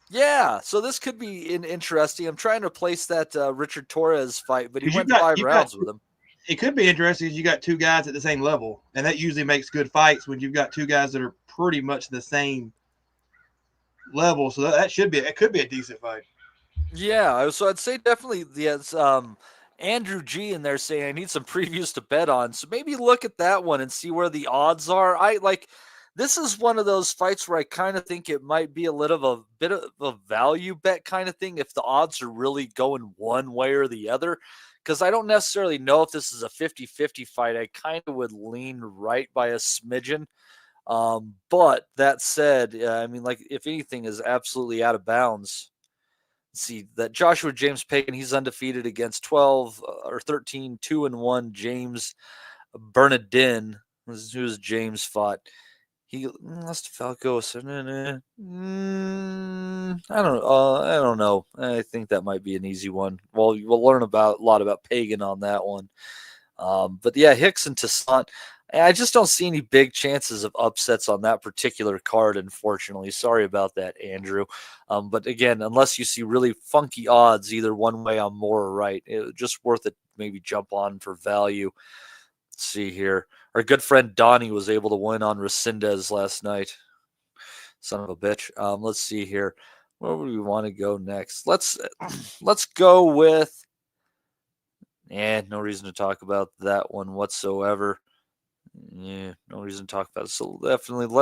Yeah, so this could be interesting. I'm trying to place that Richard Torres fight, but he went 5 rounds with him. It could be interesting because you got two guys at the same level, and that usually makes good fights when you've got two guys that are pretty much the same level. So it could be a decent fight. Yeah, so I'd say definitely yes. Andrew G in there saying I need some previews to bet on, so maybe look at that one and see where the odds are. This is one of those fights where I kind of think it might be a bit of a value bet kind of thing if the odds are really going one way or the other. Because I don't necessarily know if this is a 50-50 fight. I kind of would lean right by a smidgen. But that said, if anything is absolutely out of bounds. Let's see that Joshua James Pagan, he's undefeated against 13, 2-1 James Bernardin, who's James fought. He lost to Falco. I don't know. I think that might be an easy one. Well, we'll learn a lot about Pagan on that one. But yeah, Hicks and Toussaint. I just don't see any big chances of upsets on that particular card, unfortunately. Sorry about that, Andrew. But again, unless you see really funky odds either one way on more or right, it's just worth it. Maybe jump on for value. Let's see here. Our good friend Donnie was able to win on Resendiz last night. Son of a bitch. Let's see here. Where would we want to go next? Let's go with. No reason to talk about that one whatsoever. Yeah, no reason to talk about it. So definitely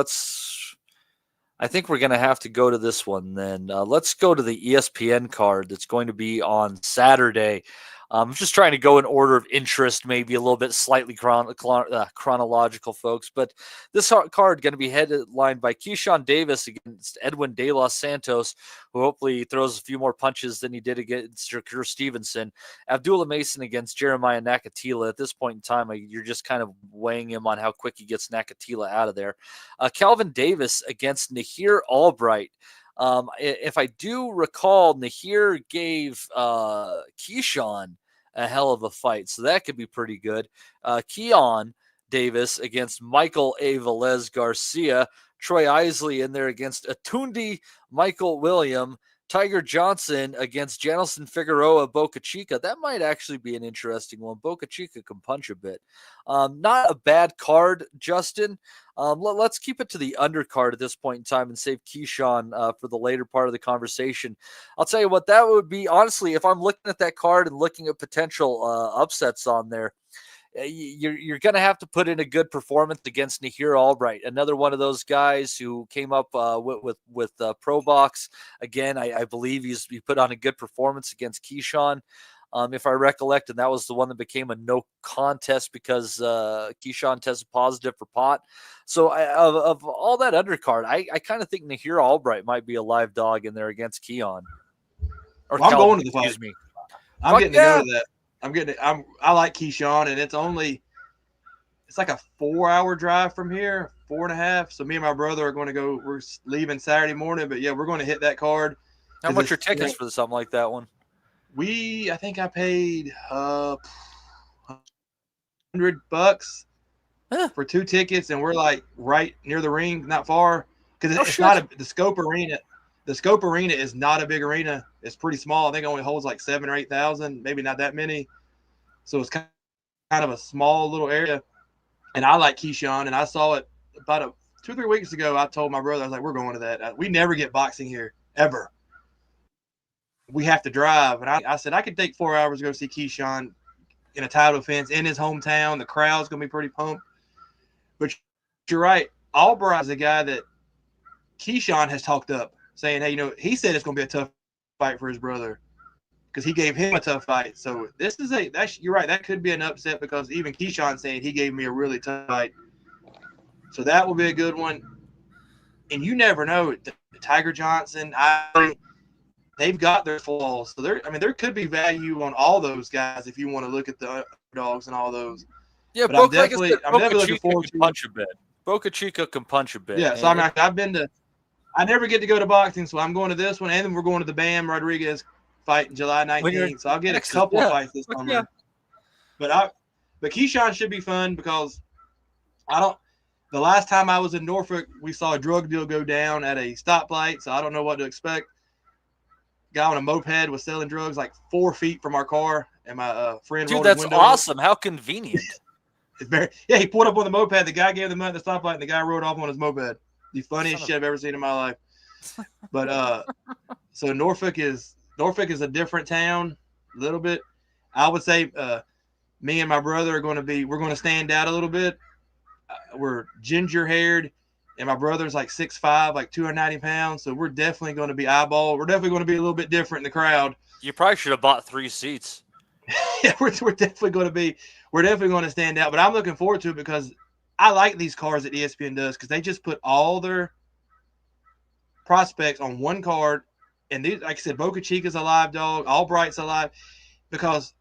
I think we're going to have to go to this one then. Let's go to the ESPN card that's going to be on Saturday. I'm just trying to go in order of interest, maybe a little bit slightly chronological, folks. But this card going to be headlined by Keyshawn Davis against Edwin De Los Santos, who hopefully throws a few more punches than he did against Shakur Stevenson. Abdullah Mason against Jeremiah Nakatila. At this point in time, you're just kind of weighing him on how quick he gets Nakatila out of there. Calvin Davis against Nahir Albright. If I do recall, Nahir gave Keyshawn a hell of a fight, so that could be pretty good. Keon Davis against Michael A. Velez Garcia. Troy Isley in there against Atundi Michael William. Tiger Johnson against Janelson Figueroa Boca Chica. That might actually be an interesting one. Boca Chica can punch a bit. Not a bad card, Justin. Let's keep it to the undercard at this point in time and save Keyshawn for the later part of the conversation. I'll tell you what, that would be, honestly, if I'm looking at that card and looking at potential upsets on there, you're going to have to put in a good performance against Nahir Albright, another one of those guys who came up with Pro Box. Again, I believe he put on a good performance against Keyshawn. if I recollect, and that was the one that became a no contest because Keyshawn tested positive for pot. So of all that undercard, I kind of think Nahir Albright might be a live dog in there against Keon. Well, I'm going to the fight. Excuse me. I'm getting to go to that. I like Keyshawn, and it's like a 4-hour drive from here, 4.5. So me and my brother are going to go. We're leaving Saturday morning, but yeah, we're going to hit that card. How much are tickets for something like that one? I think I paid $100 for 2 tickets, and we're like right near the ring, not far, because it's not the Scope Arena. The Scope Arena is not a big arena. It's pretty small. I think it only holds like 7,000 or 8,000, maybe not that many. So it's kind of a small little area. And I like Keyshawn, and I saw it about 2 or 3 weeks ago. I told my brother, I was like, we're going to that. We never get boxing here, ever. We have to drive. And I said, I could take 4 hours to go see Keyshawn in a title defense in his hometown. The crowd's going to be pretty pumped. But you're right. Albright is a guy that Keyshawn has talked up, saying, hey, he said it's going to be a tough fight for his brother because he gave him a tough fight. So this is you're right. That could be an upset because even Keyshawn saying he gave me a really tough fight. So that will be a good one. And you never know. Tiger Johnson, they've got their flaws. So there could be value on all those guys if you want to look at the dogs and all those. Yeah, but I'm definitely looking forward to punch a bit. Boca Chica can punch a bit. Yeah, so I never get to go to boxing, so I'm going to this one, and then we're going to the Bam Rodriguez fight July 19th. So I'll get a couple fights this summer. Yeah. But Keyshawn should be fun because the last time I was in Norfolk, we saw a drug deal go down at a stoplight, so I don't know what to expect. Guy on a moped was selling drugs like 4 feet from our car, and my friend rolled his window. That's awesome. How convenient. He pulled up on the moped. The guy gave the money at the stoplight, and the guy rode off on his moped. The funniest shit I've ever seen in my life. But so Norfolk is a different town a little bit. I would say me and my brother we're going to stand out a little bit. We're ginger haired, and my brother's like 6'5", like 290 pounds. So we're definitely going to be eyeball. We're definitely going to be a little bit different in the crowd. You probably should have bought 3 seats. Yeah, we're definitely going to stand out. But I'm looking forward to it because I like these cards that ESPN does because they just put all their prospects on one card. And these, like I said, Boca Chica's a live dog. Albright's alive because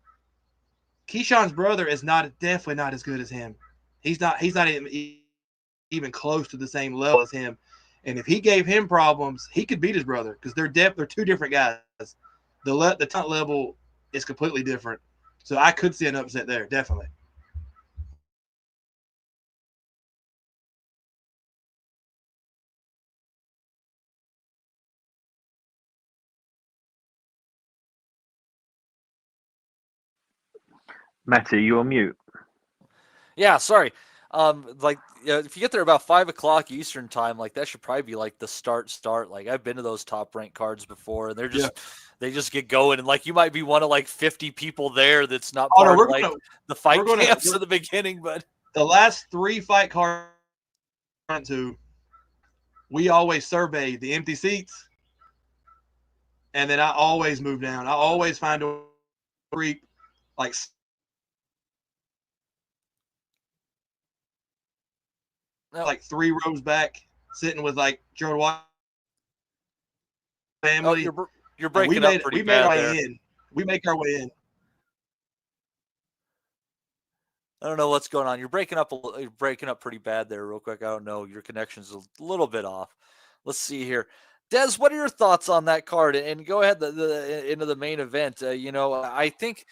Keyshawn's brother is definitely not as good as him. He's not even close to the same level as him. And if he gave him problems, he could beat his brother because they're 2 different guys. The talent level is completely different. So I could see an upset there, definitely. Matty, you on mute? Yeah, sorry. If you get there about 5 o'clock Eastern time, like that should probably be like the start. Like I've been to those Top Rank cards before, and they just get going, and like you might be one of like 50 people there that's not part of the fight camps at the beginning. But the last 3 fight cards we always survey the empty seats, and then I always move down. I always find a creep like. Like 3 rows back, sitting with like Gerald White family. Oh, you're breaking up pretty bad there. We make our way in. I don't know what's going on. You're breaking up pretty bad there, real quick. I don't know. Your connection's a little bit off. Let's see here. Des, what are your thoughts on that card? And go ahead into the main event. I think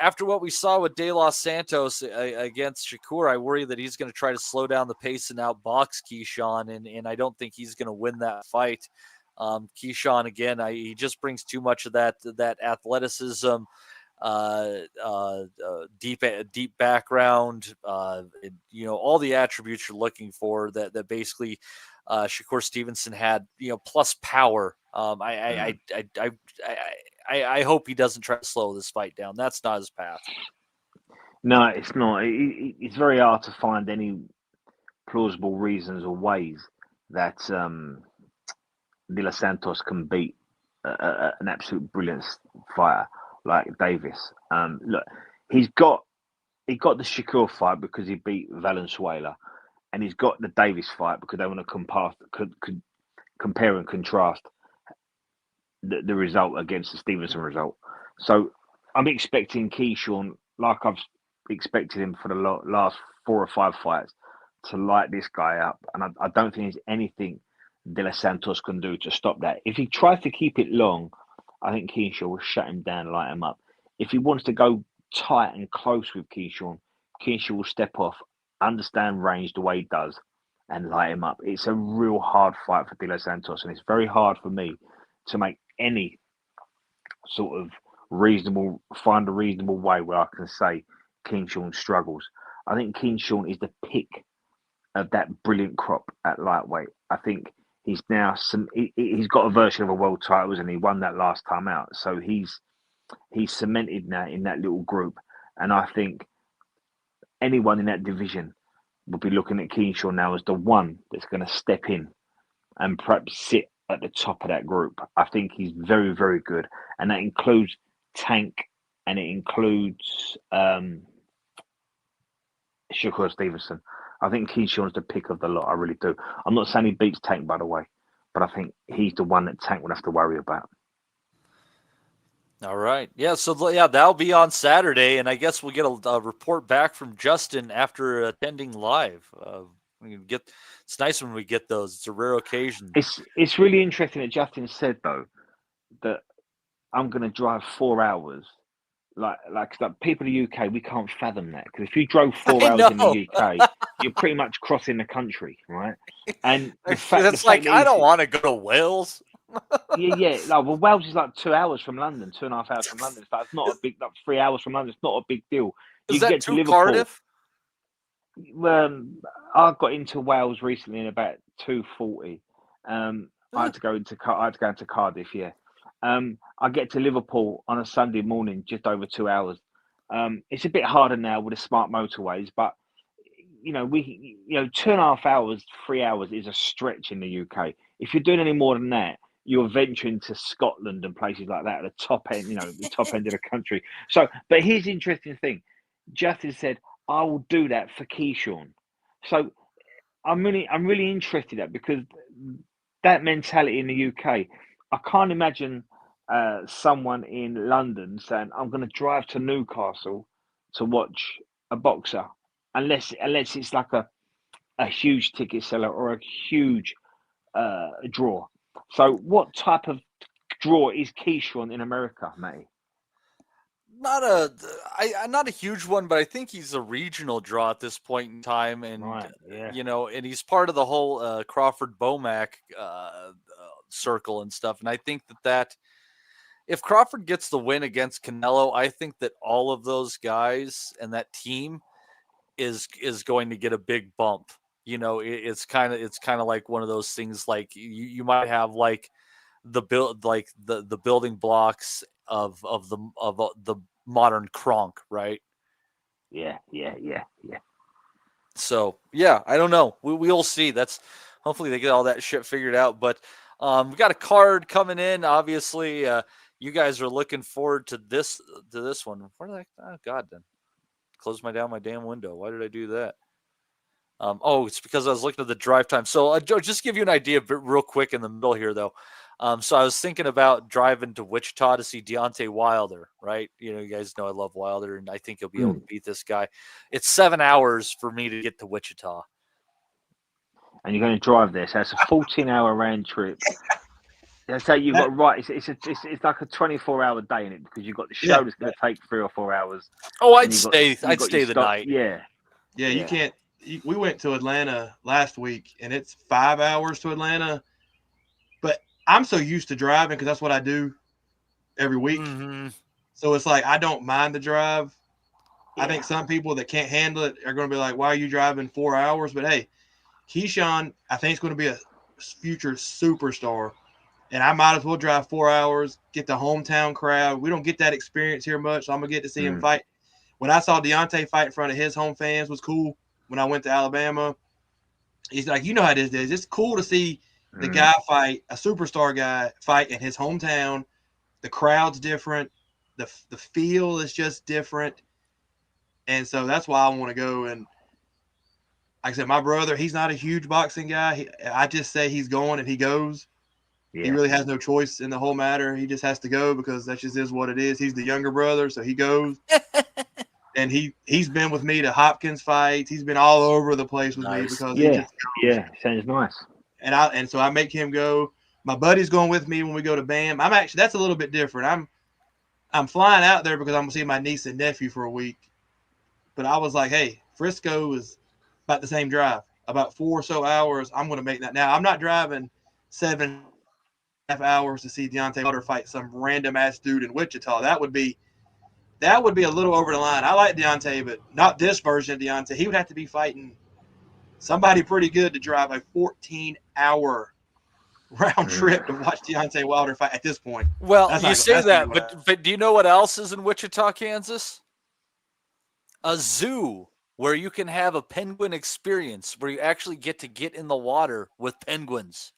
after what we saw with De Los Santos against Shakur, I worry that he's going to try to slow down the pace and outbox Keyshawn, and I don't think he's going to win that fight. Keyshawn, again, he just brings too much of that athleticism, deep background, all the attributes you're looking for that basically Shakur Stevenson had, plus power. I hope he doesn't try to slow this fight down. That's not his path. No, it's not. It's very hard to find any plausible reasons or ways that De Los Santos can beat an absolute brilliant fighter like Davis. Look, he got the Shakur fight because he beat Valenzuela, and he's got the Davis fight because they want to compare and contrast the result against the Stevenson result. So I'm expecting Keyshawn, like I've expected him for the last 4 or 5 fights, to light this guy up. And I don't think there's anything De Los Santos can do to stop that. If he tries to keep it long, I think Keyshawn will shut him down, light him up. If he wants to go tight and close with Keyshawn will step off, understand range the way he does, and light him up. It's a real hard fight for De Los Santos, and it's very hard for me to make any sort of find a reasonable way where I can say Keyshawn struggles. I think Keyshawn is the pick of that brilliant crop at lightweight. I think he's now he's got a version of a world title, and he won that last time out. So he's cemented now in that little group, and I think anyone in that division will be looking at Keyshawn now as the one that's going to step in and perhaps sit at the top of that group. I think he's very, very good, and that includes Tank, and it includes Shakur Stevenson. I think Keyshawn's the pick of the lot. I really do. I'm not saying he beats Tank, by the way, but I think he's the one that Tank would have to worry about. All right. Yeah. So, yeah, that'll be on Saturday. And I guess we'll get a report back from Justin after attending live. It's nice when we get those. It's a rare occasion. It's really interesting that Justin said, though, that I'm going to drive 4 hours. Like people in the UK, we can't fathom that. Because if you drove 4 hours in the UK, you're pretty much crossing the country, right? And it's like, I don't want to go to Wales. yeah. No, well, Wales is like 2 hours from London, 2.5 hours from London. So it's not a big, 3 hours from London. It's not a big deal. Is that to Cardiff? I got into Wales recently in about 2:40. I had to go into Cardiff. Yeah. I get to Liverpool on a Sunday morning, just over 2 hours. It's a bit harder now with the smart motorways, but 2.5 hours, 3 hours is a stretch in the UK. If you're doing any more than that, you're venturing to Scotland and places like that at the top end, the top end of the country. So, but here's the interesting thing. Justin said, I will do that for Keyshawn. So I'm really interested in that, because that mentality in the UK, I can't imagine someone in London saying, I'm going to drive to Newcastle to watch a boxer, unless it's like a huge ticket seller or a huge draw. So what type of draw is Keyshawn in America, Matty? Not a huge one, but I think he's a regional draw at this point in time, and right, yeah. And he's part of the whole Crawford Bomac circle and stuff. And I think that if Crawford gets the win against Canelo, I think that all of those guys and that team is going to get a big bump. It's kind of like one of those things, like you might have like the building blocks of the modern Kronk, right? Yeah. So yeah, I don't know. We'll see. Hopefully they get all that shit figured out. But we got a card coming in. Obviously, you guys are looking forward to this one. Where did then close my damn window. Why did I do that? It's because I was looking at the drive time. So just give you an idea real quick in the middle here, though. So I was thinking about driving to Wichita to see Deontay Wilder, right? You guys know I love Wilder, and I think he'll be able to beat this guy. It's 7 hours for me to get to Wichita. And you're going to drive there, so it's a 14-hour round trip. So you've got it's like a 24-hour day in it, because you've got the show that's going to take 3 or 4 hours. Oh, I'd stay the night. Yeah, you can't. We went to Atlanta last week, and it's 5 hours to Atlanta. But I'm so used to driving, because that's what I do every week. Mm-hmm. So it's like I don't mind the drive. Yeah. I think some people that can't handle it are going to be like, why are you driving 4 hours? But hey, Keyshawn, I think, is going to be a future superstar. And I might as well drive 4 hours, get the hometown crowd. We don't get that experience here much, so I'm going to get to see him fight. When I saw Deontay fight in front of his home fans was cool. When I went to Alabama, he's like, how it is. It's cool to see the guy fight, a superstar guy fight in his hometown. The crowd's different. the feel is just different. And so that's why I want to go. And like I said, my brother, he's not a huge boxing guy. I just say he's going and he goes. Yeah. He really has no choice in the whole matter. He just has to go because that just is what it is. He's the younger brother, so he goes. And he's been with me to Hopkins fights. He's been all over the place with me because he just goes. Sounds nice. And so I make him go. My buddy's going with me when we go to BAM. That's a little bit different. I'm flying out there because I'm gonna see my niece and nephew for a week. But I was like, hey, Frisco is about the same drive, about 4 or so hours. I'm gonna make that. Now I'm not driving 7.5 hours to see Deontay Wilder fight some random ass dude in Wichita. That would be a little over the line. I like Deontay, but not this version of Deontay. He would have to be fighting somebody pretty good to drive a 14-hour round trip to watch Deontay Wilder fight at this point. Well, you say that, but do you know what else is in Wichita, Kansas? A zoo where you can have a penguin experience where you actually get in the water with penguins.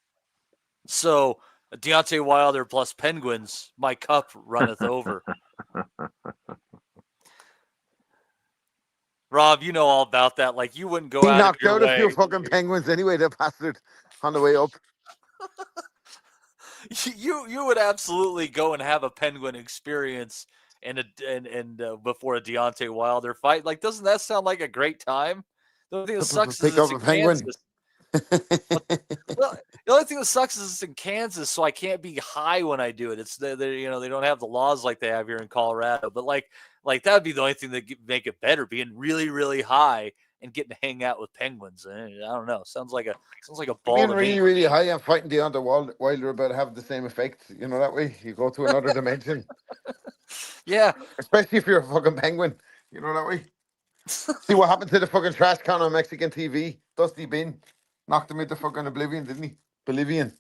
So Deontay Wilder plus penguins, my cup runneth over. Rob, you know all about that. Like, you wouldn't go He out knocked of your out way. a few fucking penguins anyway, the bastard, on the way up. You would absolutely go and have a penguin experience and before a Deontay Wilder fight. Like, doesn't that sound like a great time? The only thing that sucks is it's in Kansas. Well, the only thing that sucks is it's in Kansas, so I can't be high when I do it. It's they don't have the laws like they have here in Colorado. But like that would be the only thing that make it better, being really, really high and getting to hang out with penguins. I don't know. Sounds like a ball. Being really, really high and fighting Deontay Wilder about have the same effect. You know, that way you go to another dimension. Yeah, especially if you're a fucking penguin. You know that way. See what happened to the fucking trash can on Mexican TV? Dusty Bin knocked him into fucking oblivion, didn't he? Bolivian.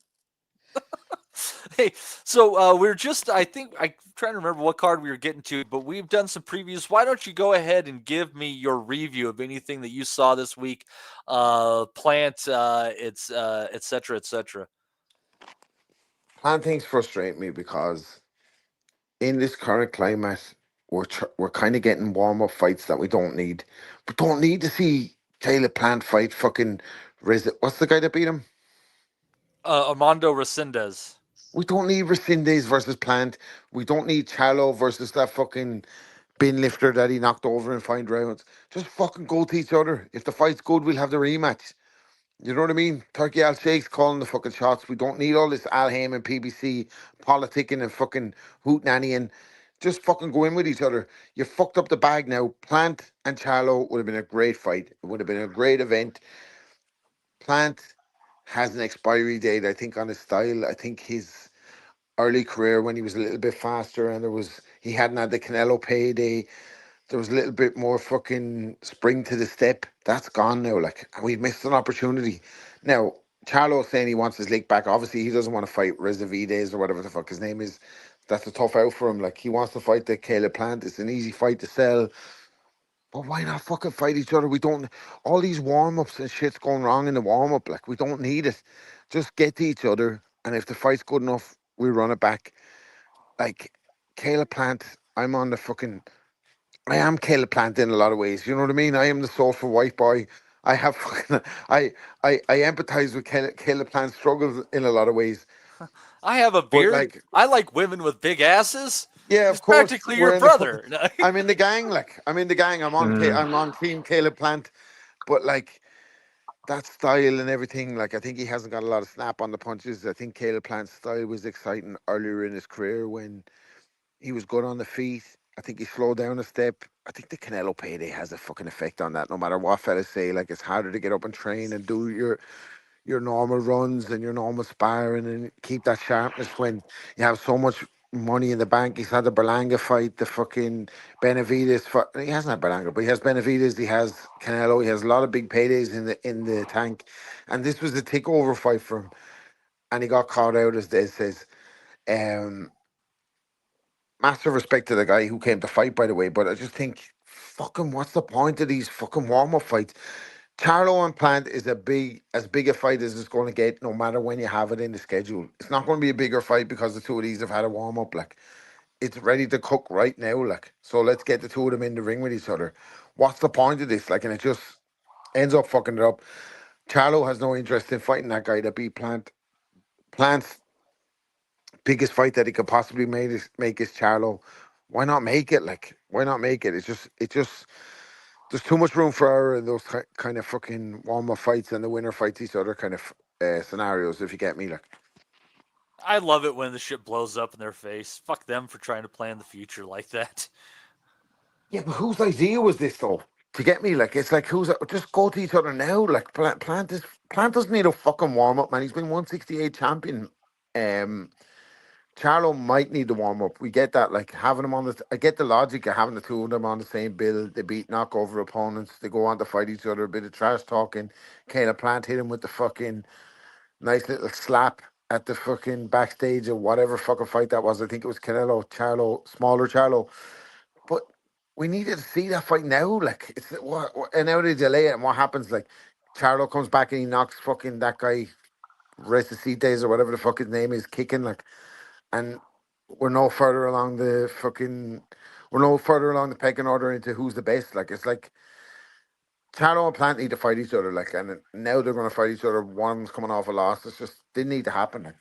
Hey, so we're just, I'm trying to remember what card we were getting to, but we've done some previews. Why don't you go ahead and give me your review of anything that you saw this week, Plant, et cetera, et cetera. Plant things frustrate me because in this current climate, we're kind of getting warm-up fights that we don't need. We don't need to see Caleb Plant fight fucking what's the guy that beat him? Armando Resendiz. We don't need Resendiz versus Plant. We don't need Charlo versus that fucking bin lifter that he knocked over in 5 rounds. Just fucking go to each other. If the fight's good, we'll have the rematch. You know what I mean? Turkey Al Sheikh's calling the fucking shots. We don't need all this Al Heyman, PBC, politicking and fucking hootenannying. Just fucking go in with each other. You fucked up the bag now. Plant and Charlo would have been a great fight. It would have been a great event. Plant has an expiry date, I think, on his style. I think his early career when he was a little bit faster and he hadn't had the Canelo payday. There was a little bit more fucking spring to the step. That's gone now. Like, we've missed an opportunity. Now, Charlo's saying he wants his leg back. Obviously, he doesn't want to fight Resendiz or whatever the fuck his name is. That's a tough out for him. Like, he wants to fight the Caleb Plant. It's an easy fight to sell. But why not fucking fight each other? We don't... All these warm-ups and shit's going wrong in the warm-up. Like, we don't need it. Just get to each other. And if the fight's good enough, we run it back. Like, Caleb Plant, I'm on the fucking... I am Caleb Plant in a lot of ways. You know what I mean? I am the soulful white boy. I have fucking... I empathize with Caleb Plant's struggles in a lot of ways. I have a beard. I like women with big asses. Yeah, He's of course. Practically your brother. I'm in the gang. Like, I'm in the gang. I'm on team Caleb Plant. But like that style and everything, like, I think he hasn't got a lot of snap on the punches. I think Caleb Plant's style was exciting earlier in his career when he was good on the feet. I think he slowed down a step. I think the Canelo payday has a fucking effect on that. No matter what fellas say, like, it's harder to get up and train and do your normal runs and your normal sparring and keep that sharpness when you have so much money in the bank. He's had the Berlanga fight, the fucking Benavidez fight. He hasn't had Berlanga, but he has Benavidez, he has Canelo, he has a lot of big paydays in the tank. And this was a takeover fight for him. And he got caught out, as Des says. Massive respect to the guy who came to fight, by the way, but I just think, fucking, what's the point of these fucking warm-up fights? Charlo and Plant is as big a fight as it's going to get, no matter when you have it in the schedule. It's not going to be a bigger fight because the two of these have had a warm-up. Like, it's ready to cook right now. Like, so let's get the two of them in the ring with each other. What's the point of this? Like, and it just ends up fucking it up. Charlo has no interest in fighting that guy that beat Plant. Plant's biggest fight that he could possibly make is Charlo. Why not make it? Like, why not make it? It just there's too much room for error in those kind of fucking warm up fights, and the winner fights each other kind of scenarios. If you get me, like. I love it when the shit blows up in their face. Fuck them for trying to plan the future like that. Yeah, but whose idea was this though? To get me, like, it's like just go to each other now. Like, Plant doesn't need a fucking warm up, man. He's been 168 champion. Charlo might need the warm up. We get that, like having them on the. I get the logic of having the two of them on the same bill. They beat knockover opponents. They go on to fight each other. A bit of trash talking. Caleb Plant hit him with the fucking nice little slap at the fucking backstage of whatever fucking fight that was. I think it was Canelo, Charlo, smaller Charlo. But we needed to see that fight now. Like, it's and now they delay it. And what happens? Like, Charlo comes back and he knocks fucking that guy, Resendiz or whatever the fuck his name is, kicking, like. And we're no further along the pecking order into who's the best. Like, it's like Charlo and Plant need to fight each other. Like, and now they're going to fight each other. One's coming off a loss. It's just didn't need to happen. Like.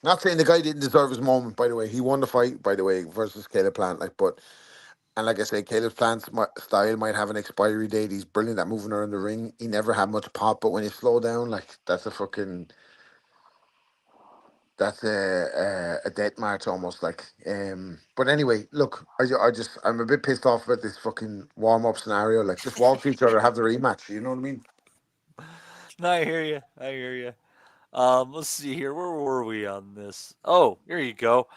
Not saying the guy didn't deserve his moment. By the way, he won the fight. By the way, versus Caleb Plant. Like, but and like I say, Caleb Plant's style might have an expiry date. He's brilliant at moving around the ring. He never had much pop, but when you slow down, like that's a death match almost, like. But anyway, look, I'm a bit pissed off about this fucking warm up scenario. Like, just walk to each other, have the rematch. You know what I mean? No, I hear you. Let's see here. Where were we on this? Oh, here you go.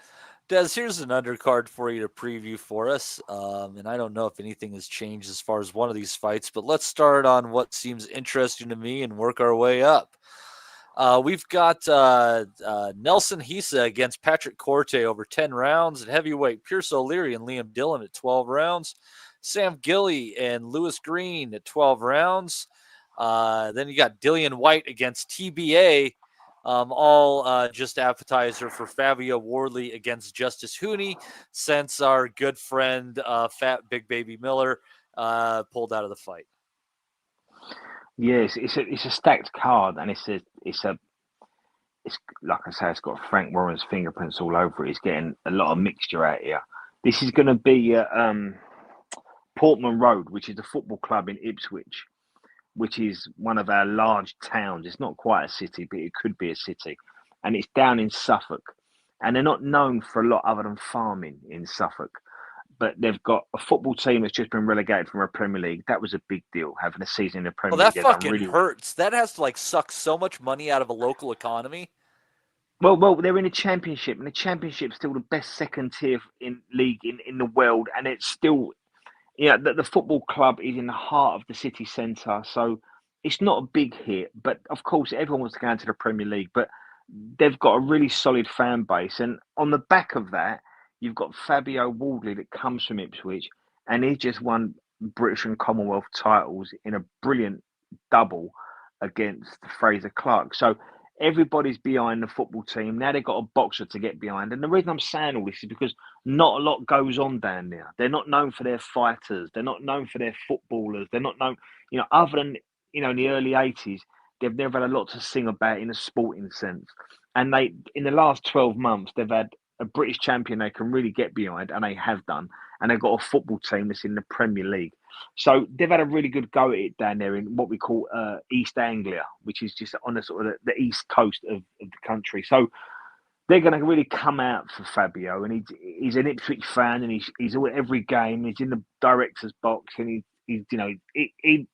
Des, here's an undercard for you to preview for us. And I don't know if anything has changed as far as one of these fights, but let's start on what seems interesting to me and work our way up. We've got Nelson Hisa against Patrick Corte over 10 rounds. At heavyweight, Pierce O'Leary and Liam Dillon at 12 rounds. Sam Gilly and Lewis Green at 12 rounds. Then you got Dillian White against TBA. All just appetizer for Fabio Wley against Justice Hooney, since our good friend Fat Big Baby Miller pulled out of the fight. Yes, it's a stacked card, and it's like I say, it's got Frank Warren's fingerprints all over it. It's getting a lot of mixture out here. This is going to be Portman Road, which is the football club in Ipswich, which is one of our large towns. It's not quite a city, but it could be a city, and it's down in Suffolk. And they're not known for a lot other than farming in Suffolk. But they've got a football team that's just been relegated from a Premier League. That was a big deal, having a season in the Premier League. Well, that fucking hurts. That has to suck so much money out of a local economy. Well, they're in a championship, and the championship's still the best second tier league in the world, and it's still, the football club is in the heart of the city centre, so it's not a big hit. But of course, everyone wants to go into the Premier League, but they've got a really solid fan base, and on the back of that, you've got Fabio Wley that comes from Ipswich, and he just won British and Commonwealth titles in a brilliant double against Fraser Clark. So everybody's behind the football team. Now they've got a boxer to get behind. And the reason I'm saying all this is because not a lot goes on down there. They're not known for their fighters. They're not known for their footballers. They're not known, other than, in the early 80s, they've never had a lot to sing about in a sporting sense. And in the last 12 months, they've had a British champion they can really get behind, and they have done. And they've got a football team that's in the Premier League. So they've had a really good go at it down there in what we call East Anglia, which is just on the sort of the east coast of the country. So they're going to really come out for Fabio, and he's an Ipswich fan, and he's at every game. He's in the director's box, and he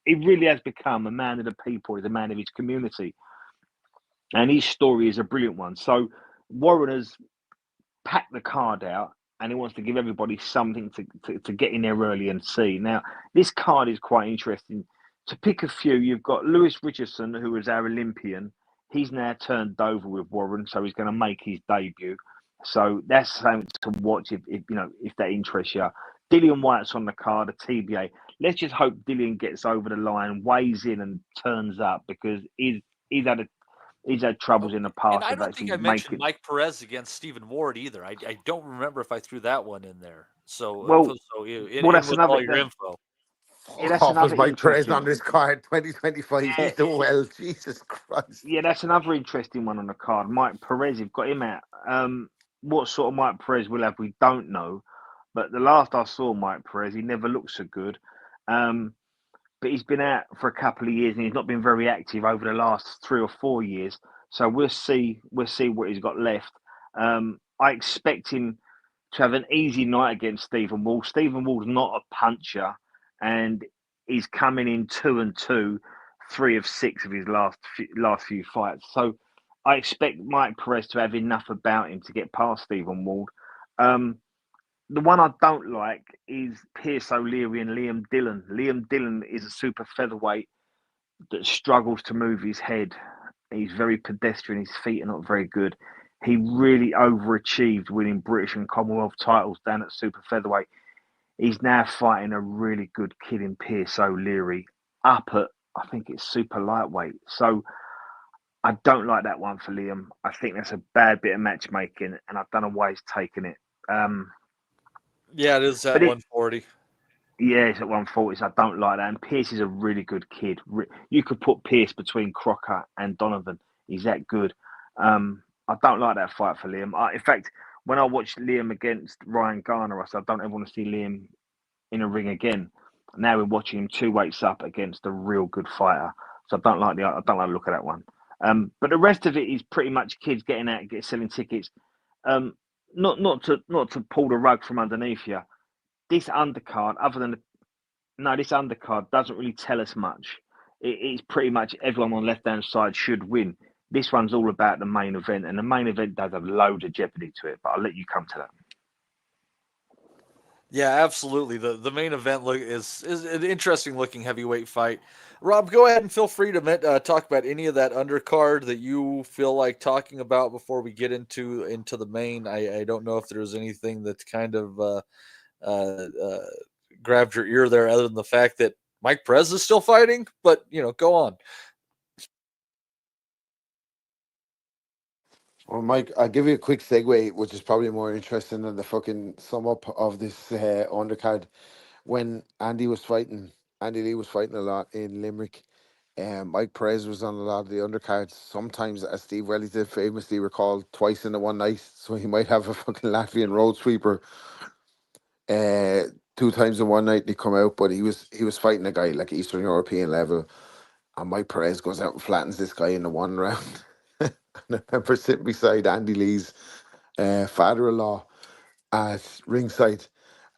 really has become a man of the people. He's a man of his community, and his story is a brilliant one. So Warren has packed the card out, and he wants to give everybody something to get in there early and see. Now, this card is quite interesting. To pick a few, you've got Lewis Richardson, who is our Olympian. He's now turned over with Warren, so he's going to make his debut. So that's something to watch if that interests you. Dillian White's on the card, a TBA. Let's just hope Dillian gets over the line, weighs in, and turns up, because he's had he's had troubles in the past. And I of don't think actually I mentioned making. Mike Perez against Stephen Ward either. I don't remember if I threw that one in there. So, Well, in that's with another. all your info. Yeah, Fuck that's off, was another Mike Perez interesting. on this card 2025. Yeah, He's doing well. Jesus Christ. yeah, that's another interesting one on the card. Mike Perez, you've got him out. What sort of Mike Perez we'll have, we don't know. But the last I saw Mike Perez, he never looked so good. But he's been out for a couple of years and he's not been very active over the last 3 or 4 years. So we'll see what he's got left. I expect him to have an easy night against Stephen Ward. Stephen Ward's not a puncher, and he's coming in 2-2, 3 of 6 of his last few fights. So I expect Mike Perez to have enough about him to get past Stephen Ward. The one I don't like is Pierce O'Leary and Liam Dillon. Liam Dillon is a super featherweight that struggles to move his head. He's very pedestrian. His feet are not very good. He really overachieved winning British and Commonwealth titles down at super featherweight. He's now fighting a really good kid in Pierce O'Leary up at, I think it's super lightweight. So I don't like that one for Liam. I think that's a bad bit of matchmaking, and I don't know why he's taken it. Yeah, it is at 140. Yeah, it's at 140, so I don't like that. And Pierce is a really good kid. You could put Pierce between Crocker and Donovan. He's that good. I don't like that fight for Liam. In fact, when I watched Liam against Ryan Garner, I said, I don't ever want to see Liam in a ring again. Now we're watching him 2 weights up against a real good fighter. So I don't like the look of that one. But the rest of it is pretty much kids getting out, selling tickets. Not to pull the rug from underneath you. This undercard, this undercard doesn't really tell us much. It's pretty much everyone on the left-hand side should win. This one's all about the main event, and the main event does have loads of jeopardy to it, but I'll let you come to that. Yeah, absolutely. The main event is an interesting looking heavyweight fight. Rob, go ahead and feel free to talk about any of that undercard that you feel like talking about before we get into the main. I don't know if there's anything that's kind of grabbed your ear there, other than the fact that Mike Perez is still fighting. But go on. Well, Mike, I'll give you a quick segue, which is probably more interesting than the fucking sum up of this undercard. When Andy Lee was fighting a lot in Limerick. Mike Perez was on a lot of the undercards. Sometimes, as Steve Wellington famously recalled, twice in the one night. So he might have a fucking Latvian road sweeper 2 times in one night and he come out. But he was fighting a guy like Eastern European level. And Mike Perez goes out and flattens this guy in the one round. And I remember sitting beside Andy Lee's father-in-law at ringside.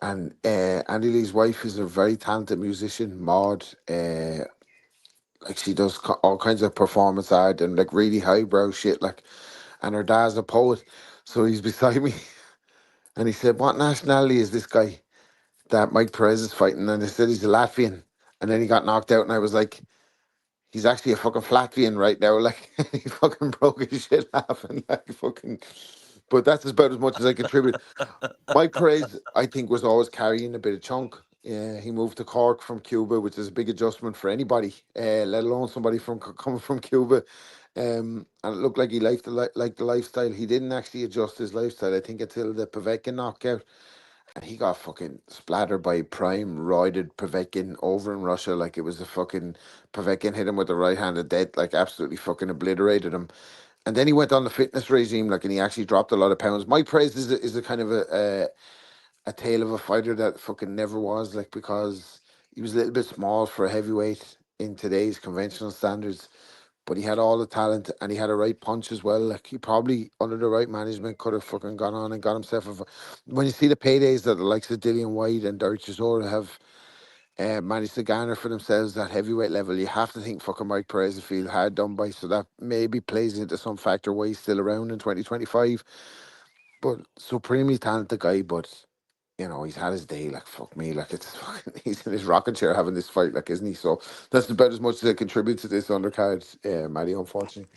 And Andy Lee's wife is a very talented musician, Maud. Like she does all kinds of performance art and like really highbrow shit. Like, and her dad's a poet, so he's beside me, and he said, "What nationality is this guy that Mike Perez is fighting?" And I said, "He's a Latvian." And then he got knocked out, and I was like, "He's actually a fucking Latvian right now." Like he fucking broke his shit laughing, like fucking. But that's about as much as I contribute. Mike Perez, I think, was always carrying a bit of chunk. He moved to Cork from Cuba, which is a big adjustment for anybody, let alone somebody coming from Cuba. And it looked like he liked the lifestyle. He didn't actually adjust his lifestyle, I think, until the Povetkin knockout. And he got fucking splattered by prime roided Povetkin over in Russia. Like it was a fucking Povetkin hit him with the right-handed dead, like absolutely fucking obliterated him. And then he went on the fitness regime, like, and he actually dropped a lot of pounds. Mike Perez is a kind of a tale of a fighter that fucking never was, like, because he was a little bit small for a heavyweight in today's conventional standards, but he had all the talent and he had a right punch as well. Like, he probably, under the right management, could have fucking gone on and got himself when you see the paydays that the likes of Dillian White and Darius have managed to garner for themselves at heavyweight level, you have to think fucking Mike Perez will feel hard done by. So that maybe plays into some factor why he's still around in 2025. But supremely talented guy, but he's had his day. Like, fuck me, like, it's fucking, he's in his rocking chair having this fight, like, isn't he? So that's about as much as I contribute to this undercard, Maddie, unfortunately.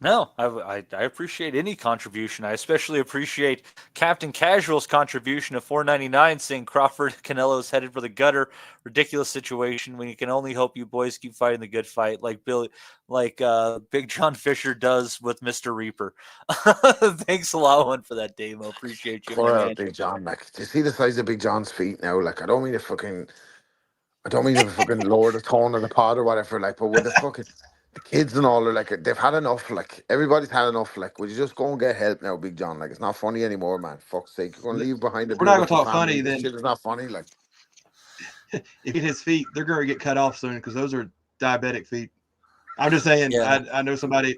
No, I appreciate any contribution. I especially appreciate Captain Casual's contribution of $4.99, saying Crawford Canelo is headed for the gutter. Ridiculous situation when you can only hope you boys keep fighting the good fight, like Big John Fisher does with Mr. Reaper. Thanks a lot, one, for that, Damo. Appreciate you, Poor my old man. Big John. Like, do you see the size of Big John's feet now? Like, I don't mean to fucking lower the tone of the pod or whatever. Like, but with the kids and all are like, they've had enough. Like, everybody's had enough. Like, would you just go and get help now, Big John? Like, it's not funny anymore, man. Fuck's sake, you're gonna leave behind a We're not gonna beautiful talk family. funny. This Then shit is not funny. Like, if his feet, they're gonna get cut off soon because those are diabetic feet. I'm just saying. Yeah. I know somebody.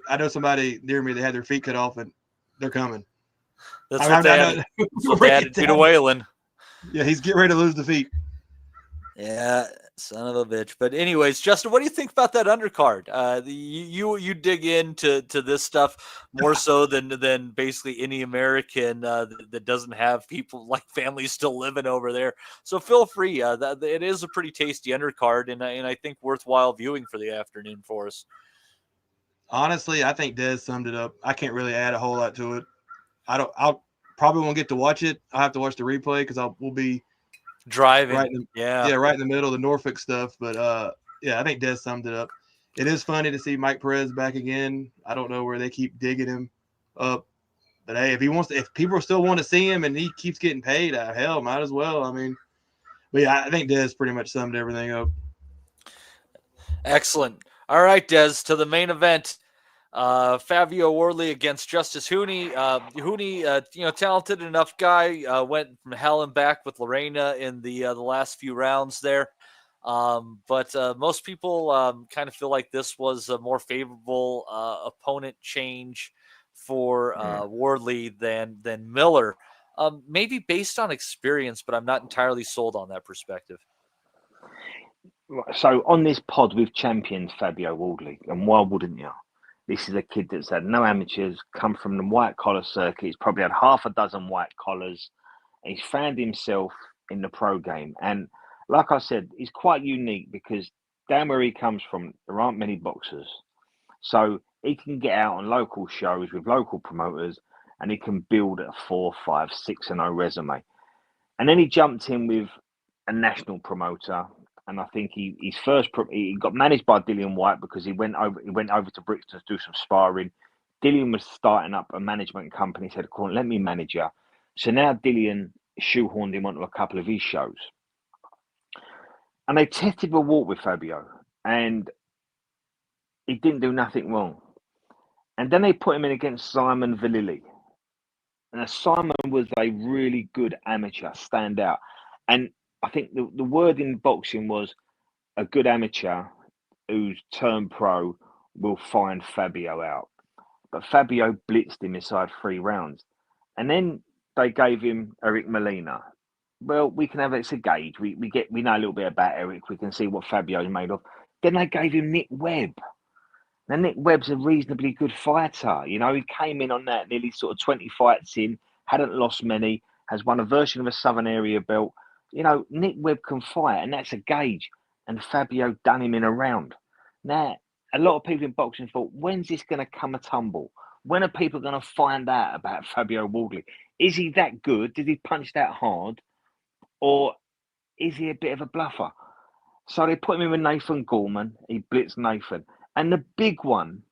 Near me. They had their feet cut off, and they're coming. That's what they added to Waylon. Yeah, he's getting ready to lose the feet. Yeah, son of a bitch. But anyways, Justin, what do you think about that undercard? You dig into this stuff more so than basically any American that doesn't have people like families still living over there. So feel free. It is a pretty tasty undercard, and I think worthwhile viewing for the afternoon for us. Honestly, I think Dez summed it up. I can't really add a whole lot to it. I'll probably won't get to watch it. I'll have to watch the replay because we'll be driving. Right right in the middle of the Norfolk stuff. But I think Dez summed it up. It is funny to see Mike Perez back again. I don't know where they keep digging him up, but hey, if people still want to see him and he keeps getting paid, hell, might as well. I mean, but yeah, I think Dez pretty much summed everything up. Excellent. All right, Des, to the main event. Fabio Wley against Justice Hooney. Hooney, talented enough guy, went from hell and back with Lorena in the last few rounds there. But most people kind of feel like this was a more favorable opponent change for Wley than Miller. Maybe based on experience, but I'm not entirely sold on that perspective. So on this pod, we've championed Fabio Wley, and why wouldn't you? This is a kid that's had no amateurs, come from the white collar circuit. He's probably had half a dozen white collars. He's found himself in the pro game. And like I said, he's quite unique because down where he comes from, there aren't many boxers. So he can get out on local shows with local promoters and he can build a 4, 5, 6-0 resume. And then he jumped in with a national promoter. And I think he got managed by Dillian White because he went over to Brixton to do some sparring. Dillian was starting up a management company. He said, "Come on, let me manage you." So now Dillian shoehorned him onto a couple of his shows. And they tested the water with Fabio. And he didn't do nothing wrong. And then they put him in against Simon Vallily. And Simon was a really good amateur, standout. And I think the word in boxing was a good amateur who's turned pro will find Fabio out. But Fabio blitzed him inside 3 rounds. And then they gave him Eric Molina. Well, we can have it's a gauge. We know a little bit about Eric. We can see what Fabio's made of. Then they gave him Nick Webb. Now, Nick Webb's a reasonably good fighter. You know, he came in on that nearly sort of 20 fights in, hadn't lost many, has won a version of a Southern Area belt. You know, Nick Webb can fight, and that's a gauge. And Fabio done him in a round. Now, a lot of people in boxing thought, when's this going to come a tumble? When are people going to find out about Fabio Wley? Is he that good? Did he punch that hard? Or is he a bit of a bluffer? So they put him in with Nathan Gorman. He blitzed Nathan. And the big one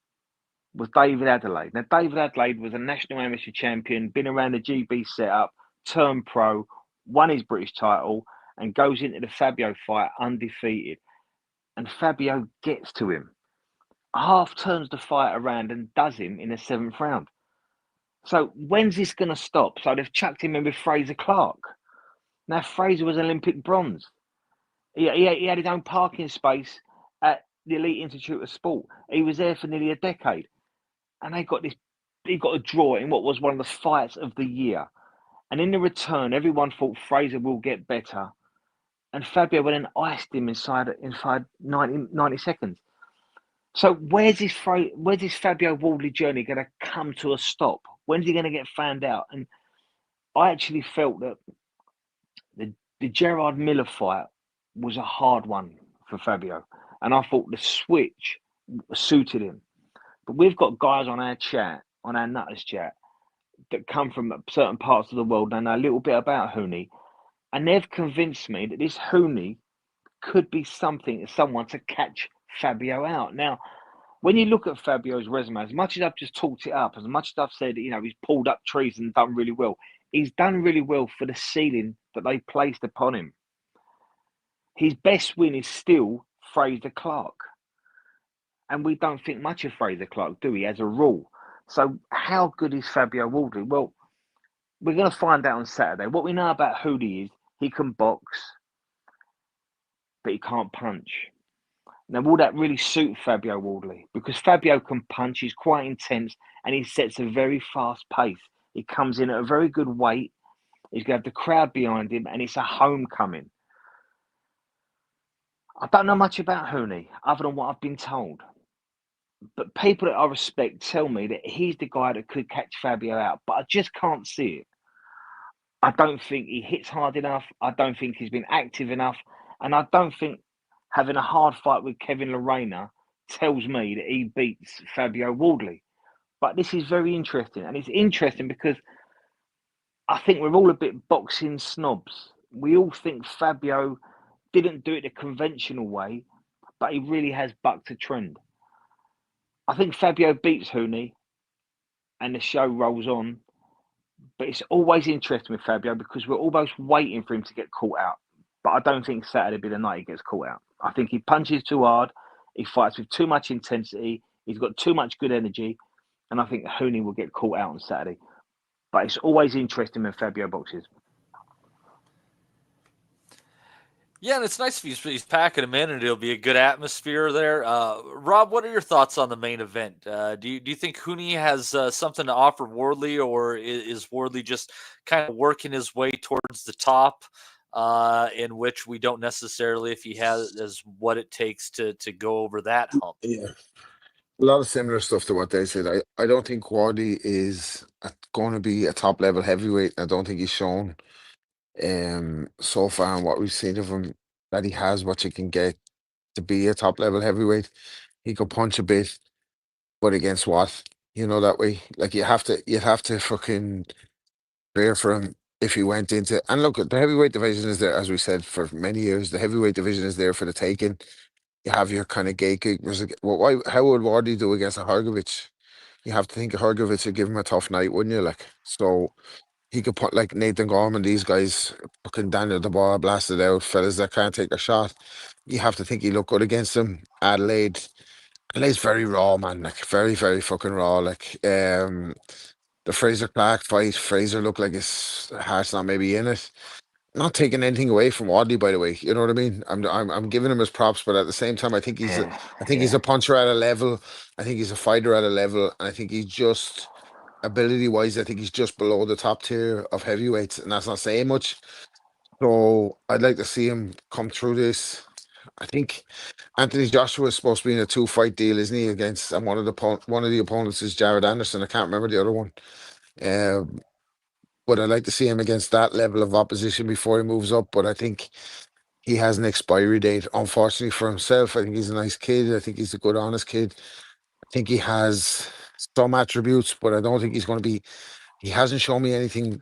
was David Adelaide. Now, David Adelaide was a national amateur champion, been around the GB setup, turned pro, won his British title, and goes into the Fabio fight undefeated. And Fabio gets to him, half turns the fight around and does him in the 7th round. So when's this going to stop? So they've chucked him in with Fraser Clark. Now, Fraser was Olympic bronze. He had his own parking space at the Elite Institute of Sport. He was there for nearly a decade. And he got a draw in what was one of the fights of the year. And in the return, everyone thought Fraser will get better. And Fabio went and iced him inside 90 seconds. So where's this Fabio Wley journey going to come to a stop? When's he going to get found out? And I actually felt that the Gerard Miller fight was a hard one for Fabio. And I thought the switch suited him. But we've got guys on our chat, on our Nutters chat, that come from certain parts of the world and know a little bit about Hooney, and they've convinced me that this Hooney could be someone to catch Fabio out. Now, when you look at Fabio's resume, as much as I've just talked it up, as much as I've said, he's pulled up trees and done really well, he's done really well for the ceiling that they placed upon him. His best win is still Fraser Clark. And we don't think much of Fraser Clark, do we, as a rule? So how good is Fabio Wley? Well, we're going to find out on Saturday. What we know about Hooney is he can box, but he can't punch. Now, will that really suit Fabio Wley? Because Fabio can punch, he's quite intense, and he sets a very fast pace. He comes in at a very good weight. He's going to have the crowd behind him, and it's a homecoming. I don't know much about Hooney, other than what I've been told. But people that I respect tell me that he's the guy that could catch Fabio out, but I just can't see it. I don't think he hits hard enough. I don't think he's been active enough. And I don't think having a hard fight with Kevin Lorena tells me that he beats Fabio Wley. But this is very interesting. And it's interesting because I think we're all a bit boxing snobs. We all think Fabio didn't do it the conventional way, but he really has bucked a trend. I think Fabio beats Hooney and the show rolls on. But it's always interesting with Fabio because we're almost waiting for him to get caught out. But I don't think Saturday will be the night he gets caught out. I think he punches too hard. He fights with too much intensity. He's got too much good energy. And I think Hooney will get caught out on Saturday. But it's always interesting when Fabio boxes. Yeah, and it's nice if he's packing them in, and it'll be a good atmosphere there. Rob, what are your thoughts on the main event? Do you think Hooney has something to offer Wley, or is Wley just kind of working his way towards the top, in which we don't necessarily, if he has what it takes to go over that hump? Yeah, a lot of similar stuff to what they said. I don't think Wley is going to be a top level heavyweight. I don't think he's shown so far in what we've seen of him that he has what you can get to be a top level heavyweight. He could punch a bit, but against what? That way. Like you'd have to fucking clear for him if he went into, and look, the heavyweight division is there, as we said, for many years. The heavyweight division is there for the taking. You have your kind of gatekeepers. Well, how would Wardy do against a Hrgovic? You have to think a Hrgovic would give him a tough night, wouldn't you? Like, so he could put like Nathan Gorman, these guys, fucking Daniel Dubois blasted out, fellas that can't take a shot. You have to think he looked good against him. Adelaide's very raw, man. Like very, very fucking raw. Like the Fraser Clark fight, Fraser looked like his heart's not maybe in it. Not taking anything away from Wadley, by the way. You know what I mean? I'm giving him his props, but at the same time, I think he's a puncher at a level. I think he's a fighter at a level, and I think he's just ability-wise, I think he's just below the top tier of heavyweights, and that's not saying much. So I'd like to see him come through this. I think Anthony Joshua is supposed to be in a 2-fight deal, isn't he? Against one of the opponents is Jared Anderson. I can't remember the other one. But I'd like to see him against that level of opposition before he moves up. But I think he has an expiry date, unfortunately for himself. I think he's a nice kid. I think he's a good, honest kid. I think he has some attributes, but I don't think he's going to be. He hasn't shown me anything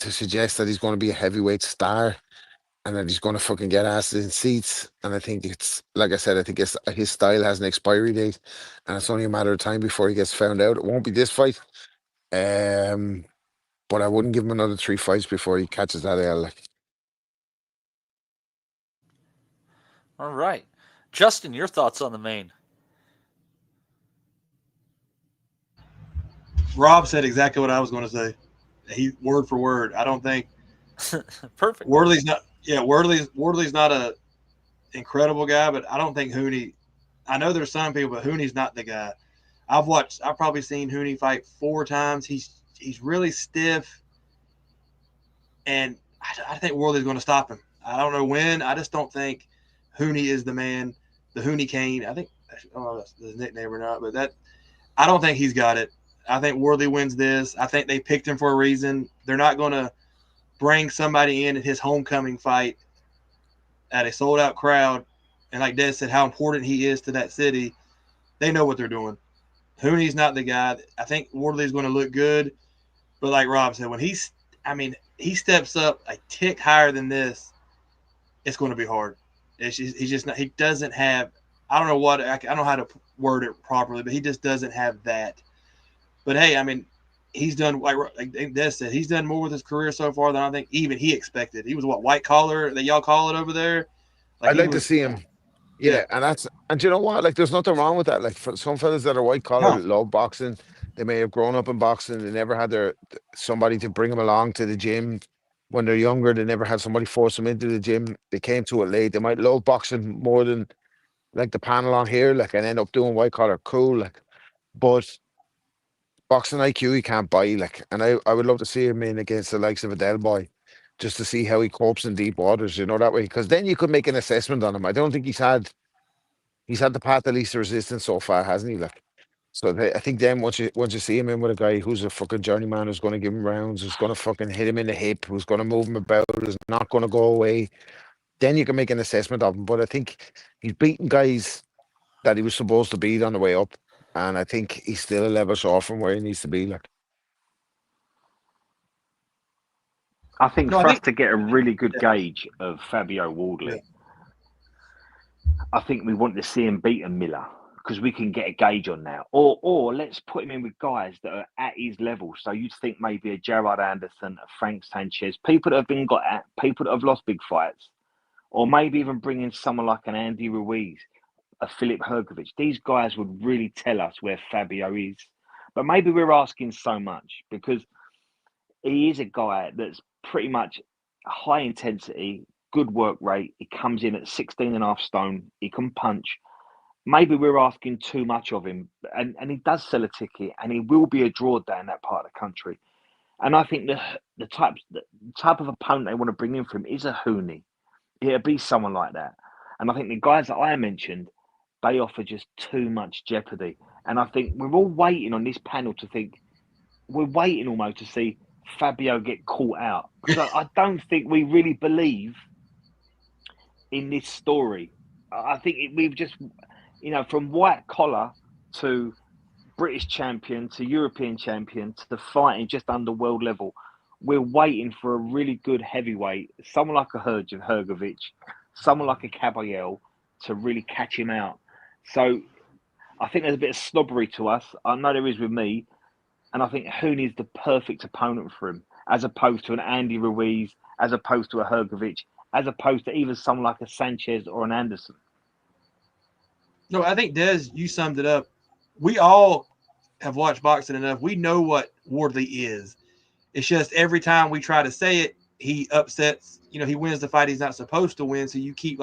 to suggest that he's going to be a heavyweight star and that he's going to fucking get asses in seats. And I think it's, like I said, I think his style has an expiry date, and it's only a matter of time before he gets found out. It won't be this fight. But I wouldn't give him another 3 fights before he catches that L. Like. All right. Justin, your thoughts on the main? Rob said exactly what I was going to say. He word for word. I don't think perfect. Wley's not a incredible guy, but I don't think Hooney. I know there's some people, but Hooney's not the guy. I've probably seen Hooney fight 4 times. He's really stiff, and I think Wley's going to stop him. I don't know when. I just don't think Hooney is the man, the Hooney Kane. I think, I don't know if that's his nickname or not, but I don't think he's got it. I think Wley wins this. I think they picked him for a reason. They're not going to bring somebody in at his homecoming fight at a sold-out crowd. And like Des said, how important he is to that city. They know what they're doing. Hooney's not the guy. I think Wardley's going to look good, but like Rob said, when he steps up a tick higher than this, it's going to be hard. He's just not. He doesn't have. I don't know what. I don't know how to word it properly, but he just doesn't have that. But hey, I mean, he's done like Des said. He's done more with his career so far than I think even he expected. He was white collar that y'all call it over there. I'd like to see him. Yeah, and you know what? Like, there's nothing wrong with that. Like, for some fellas that are white collar, love boxing. They may have grown up in boxing. They never had somebody to bring them along to the gym when they're younger. They never had somebody force them into the gym. They came to it late. They might love boxing more than like the panel on here. Like, and end up doing white collar. Cool. Like, but boxing IQ he can't buy. Like, and I would love to see him in against the likes of a Del Boy, just to see how he copes in deep waters. You know, that way, because then you could make an assessment on him. I don't think he's had the path of least resistance so far, hasn't he? Like, so I think then once you see him in with a guy who's a fucking journeyman, who's going to give him rounds, who's going to fucking hit him in the hip, who's going to move him about, who's not going to go away, then you can make an assessment of him. But I think he's beaten guys that he was supposed to beat on the way up, and I think he's still a level short from where he needs to be. Like, I think for us to get a really good gauge of Fabio Wley, I think we want to see him beat a Miller, because we can get a gauge on that. Or let's put him in with guys that are at his level. So you'd think maybe a Gerard Anderson, a Frank Sanchez, people that have been got at, people that have lost big fights. Or maybe even bring in someone like an Andy Ruiz, a Filip Hrgovic. These guys would really tell us where Fabio is. But maybe we're asking so much, because he is a guy that's pretty much high intensity, good work rate. He comes in at 16.5 stone. He can punch. Maybe we're asking too much of him, and he does sell a ticket, and he will be a draw down that part of the country. And I think the type of opponent they want to bring in for him is a Hooney. It'll be someone like that. And I think the guys that I mentioned, they offer just too much jeopardy. And I think we're all waiting on this panel to think, we're waiting almost to see Fabio get caught out. Because I don't think we really believe in this story. I think we've just, from white collar to British champion to European champion to the fighting just under world level, we're waiting for a really good heavyweight, someone like a Hrgovic, someone like a Caballero, to really catch him out. So I think there's a bit of snobbery to us. I know there is with me. And I think Hooney's the perfect opponent for him, as opposed to an Andy Ruiz, as opposed to a Hrgovic, as opposed to even someone like a Sanchez or an Anderson. No, I think, Des, you summed it up. We all have watched boxing enough. We know what Wardley is. It's just every time we try to say it, he upsets. He wins the fight he's not supposed to win. So you keep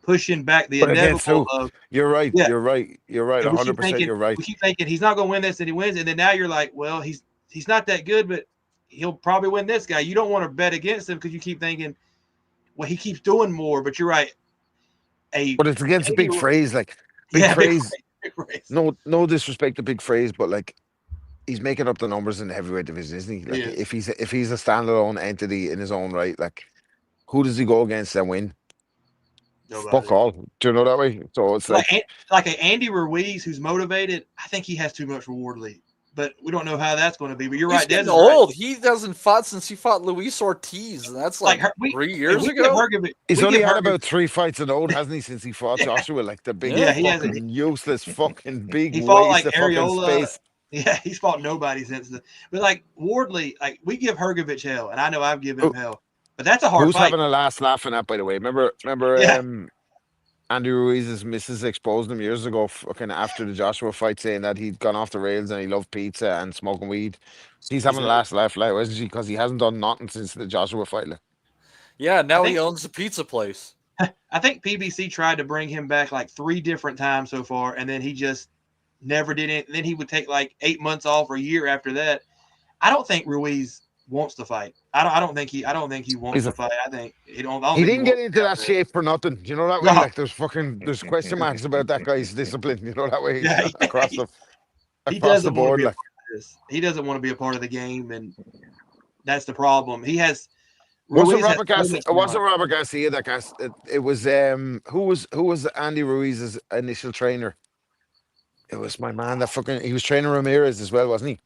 pushing back the inevitable of. You're right. Yeah. You're right. 100%. You're right. We keep thinking he's not going to win this, and he wins, and then now you're like, well, he's not that good, but he'll probably win this guy. You don't want to bet against him because you keep thinking, well, he keeps doing more. But you're right. But it's against a big phrase, big phrase. No disrespect to big phrase, but he's making up the numbers in the heavyweight division, isn't he? If he's a standalone entity in his own right, who does he go against and win? Nobody. Fuck all. Do you know that way? So it's like an Andy Ruiz who's motivated. I think he has too much for Wardley, but we don't know how that's going to be. But you're right. He's getting old. Right. He hasn't fought since he fought Luis Ortiz. And that's 3 years ago. He's only had about 3 fights and old, hasn't he? Since he fought Joshua, the big, useless fucking big. He fought Areola. Yeah, he's fought nobody since then. But Wardley, we give Hrgovic hell, and I know I've given him hell. But that's a hard Who's fight. Having a last laugh in that, by the way? Remember Andy Ruiz's missus exposed him years ago, fucking after the Joshua fight, saying that he'd gone off the rails and he loved pizza and smoking weed. So he's having a last laugh, isn't she? Because he hasn't done nothing since the Joshua fight. Yeah, now he owns the pizza place. I think PBC tried to bring him back 3 different times so far, and then he just never did it. Then he would take 8 months off or a year after that. I don't think Ruiz wants to fight. I don't think he wants to fight. I think he didn't get into that shape for nothing. You know that way? No. There's question marks about that guy's discipline. You know that way? Yeah, across the board. He doesn't want to be a part of the game, and that's the problem. He has. Wasn't Robert Garcia that guy? It was who was Andy Ruiz's initial trainer? It was my man that fucking. He was training Ramirez as well, wasn't he?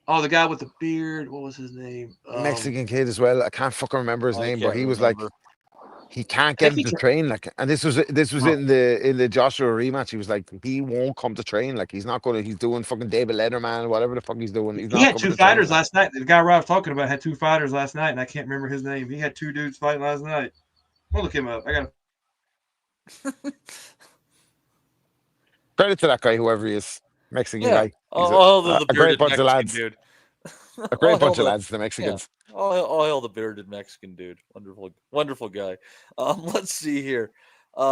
Oh, the guy with the beard. What was his name? Mexican kid as well. I can't fucking remember his name, but he was like, he can't I get think him to train. Like, and this was in the Joshua rematch. He was like, he won't come to train. Like, he's not gonna. He's doing fucking David Letterman, whatever the fuck he's doing. He's He not had coming two to train. fighters last night. The guy Rob was talking about had two fighters last night, and I can't remember his name. He had two dudes fighting last night. I'll look him up. I got. Credit to that guy, whoever he is, Mexican guy. He's the a great bearded bunch of Mexican lads. dude. A great bunch of lads, the Mexicans. All hail the bearded Mexican dude. Wonderful guy. Let's see here. We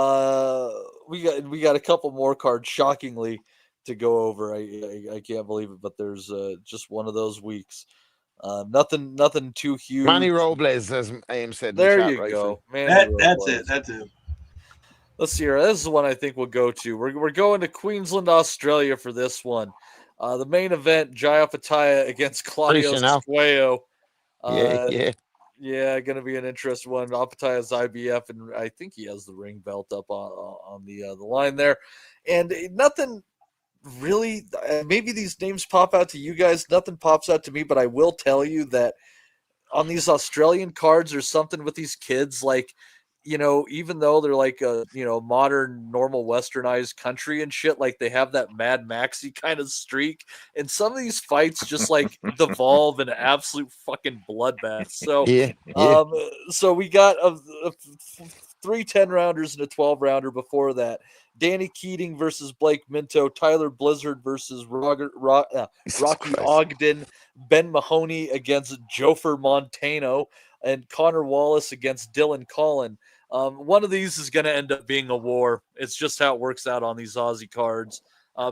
got a couple more cards, shockingly, to go over. I can't believe it, but there's just one of those weeks. Nothing too huge. Manny Robles, as Aim said. There in the chat, you go. That's it. That's it. Let's see here. This is one I think we'll go to. We're going to Queensland, Australia for this one. The main event, Jaya Pataya against Claudio Squayo. Yeah, going to be an interesting one. Apataya's IBF, and I think he has the ring belt up on the line there. And nothing really, maybe these names pop out to you guys. Nothing pops out to me, but I will tell you that on these Australian cards, there's something with these kids, like, even though they're like a, modern, normal, westernized country and shit, like they have that Mad Maxy kind of streak. And some of these fights just like devolve into absolute fucking bloodbath. So, so we got three 10-rounders and a 12-rounder before that. Danny Keating versus Blake Minto, Tyler Blizzard versus Rocky Ogden, Ben Mahoney against Jofer Montano, and Connor Wallace against Dylan Collin. One of these is going to end up being a war. It's just how it works out on these Aussie cards.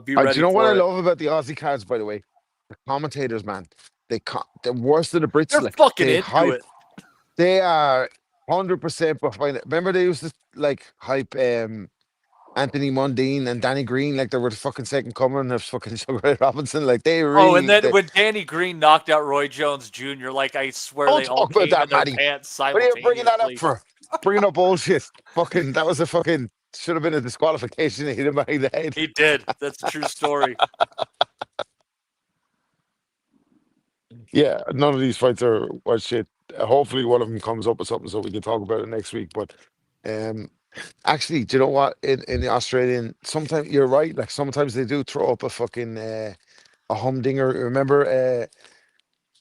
Be ready. Do you know what I for it. love about the Aussie cards, by the way? The commentators, man. They're worse than the Brits. They're fucking into it. They are 100% behind it. Remember they used to hype Anthony Mundine and Danny Green like they were the fucking second coming of fucking Sugar Ray Robinson. Like they really. Oh, and then when Danny Green knocked out Roy Jones Jr., like I swear they all came in their pants simultaneously. What are you bringing that up for? Bringing up bullshit. Fucking, that was a fucking, should have been a disqualification. He hit him behind the head. He did. That's a true story. Yeah, none of these fights are shit. Hopefully one of them comes up with something so we can talk about it next week. But actually, do you know what? In the Australian, sometimes you're right. Like sometimes they do throw up a fucking a humdinger. Remember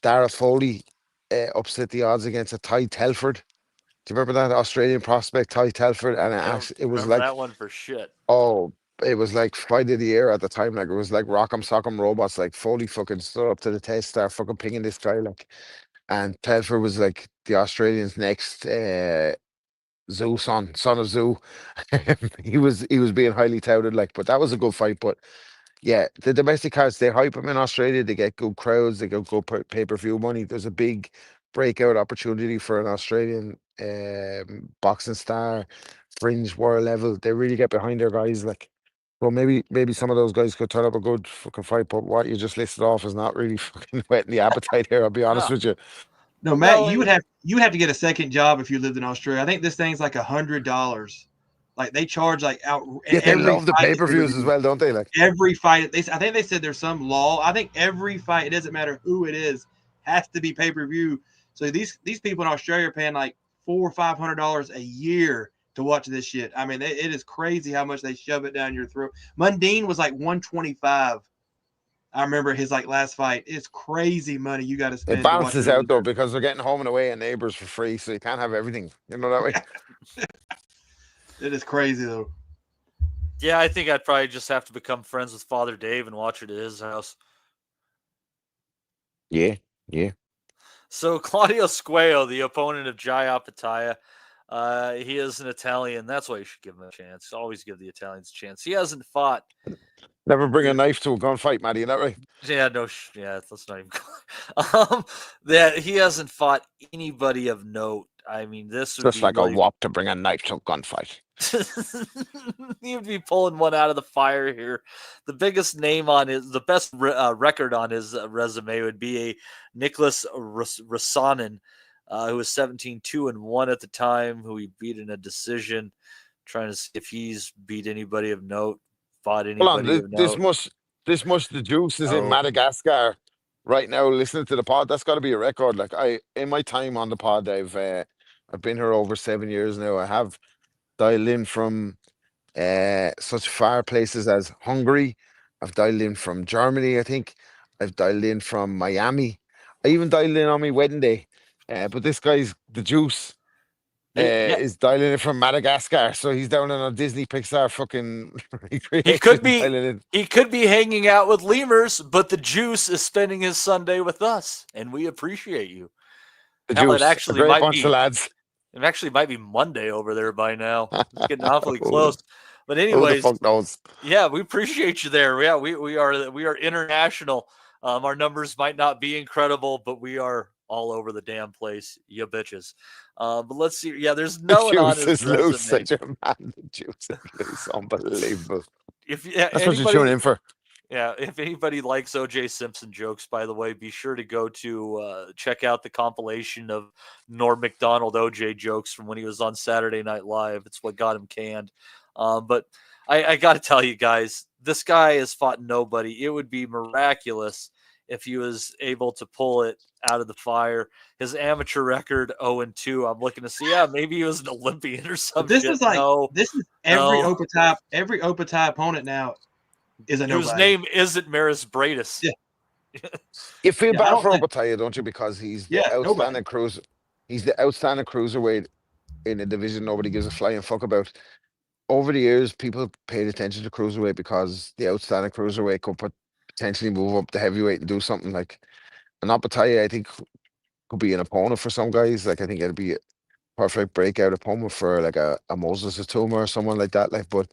Dara Foley upset the odds against a Ty Telford. Do you remember that Australian prospect Ty Telford? And it was like that one for shit. Oh, it was like fight of the year at the time. Like it was like Rock'em Sock'em Robots. Like Foley fucking stood up to the test, started fucking pinging this guy. Like, and Telford was like the Australians' next Zoo son of Zoo. he was being highly touted. Like, but that was a good fight. But yeah, the domestic cards, they hype them in Australia. They get good crowds. They get good pay-per-view money. There's a big breakout opportunity for an Australian boxing star, fringe world level. They really get behind their guys. Like, well, maybe some of those guys could turn up a good fucking fight. But what you just listed off is not really fucking whetting the appetite here. I'll be honest with you. No, Matt, you would have to get a second job if you lived in Australia. I think this thing's like $100. Like they charge like out. Yeah, they love the pay-per-views as well, don't they? Like every fight, I think they said there's some law. I think every fight, it doesn't matter who it is, has to be pay-per-view. So these people in Australia are paying like $400 or $500 a year to watch this shit. I mean, it is crazy how much they shove it down your throat. Mundine was like $125. I remember his like last fight. It's crazy money you got to spend. It balances out though because they're getting home and away and neighbors for free, so you can't have everything. You know that way. It is crazy though. Yeah, I think I'd probably just have to become friends with Father Dave and watch it at his house. Yeah. So Claudio Squayo, the opponent of Jaya Pataya, he is an Italian. That's why you should give him a chance. Always give the Italians a chance. He hasn't fought. Never bring a knife to a gunfight, Matty. Is that right? Yeah, no. Yeah, let's not even. That he hasn't fought anybody of note. I mean, this would just be like a wop to bring a knife to a gunfight. He would be pulling one out of the fire here. The biggest name on the best record on his resume would be a Nicholas Rasanen, who was 17-2-1 at the time, who he beat in a decision. Trying to see if he's beat anybody of note. fought Hold on, anybody of note. this much the juice is in Oh. Madagascar right now. Listening to the pod, that's got to be a record. Like in my time on the pod, I've been here over 7 years now. I have dialed in from such far places as Hungary. I've dialed in from Germany. I think I've dialed in from Miami. I even dialed in on my wedding day. But this guy's the juice. Is dialing in from Madagascar, so he's down in a Disney Pixar fucking recreation. He could be hanging out with lemurs, but the juice is spending his Sunday with us, and we appreciate you. The Hell, juice, it actually a great might bunch be, of lads. It actually might be Monday over there by now. It's getting awfully close. But Who the anyways, fuck knows? Yeah, we appreciate you there. Yeah, we are international. Our numbers might not be incredible, but we are all over the damn place, you bitches. But let's see. Yeah, there's no one on his Juice is loose, resume. such a man. The juice is loose, unbelievable. That's what you're tuning in for. Yeah, if anybody likes OJ Simpson jokes, by the way, be sure to go to check out the compilation of Norm Macdonald OJ jokes from when he was on Saturday Night Live. It's what got him canned. But I got to tell you guys, this guy has fought nobody. It would be miraculous if he was able to pull it out of the fire. His amateur record 0-2. I'm looking to see. Yeah, maybe he was an Olympian or something. This is like every Opatai opponent now is a nobody. Whose name isn't Maris Bradis. Yeah. You feel bad for Opatai, don't you? Because he's the outstanding nobody. cruiser. He's the outstanding cruiserweight in a division nobody gives a flying fuck about. Over the years, people paid attention to cruiserweight because the outstanding cruiserweight could potentially move up the heavyweight and do something like an Opatai. I think could be an opponent for some guys. Like I think it'd be a perfect breakout opponent for like a Moses Atuma or someone like that. Like, but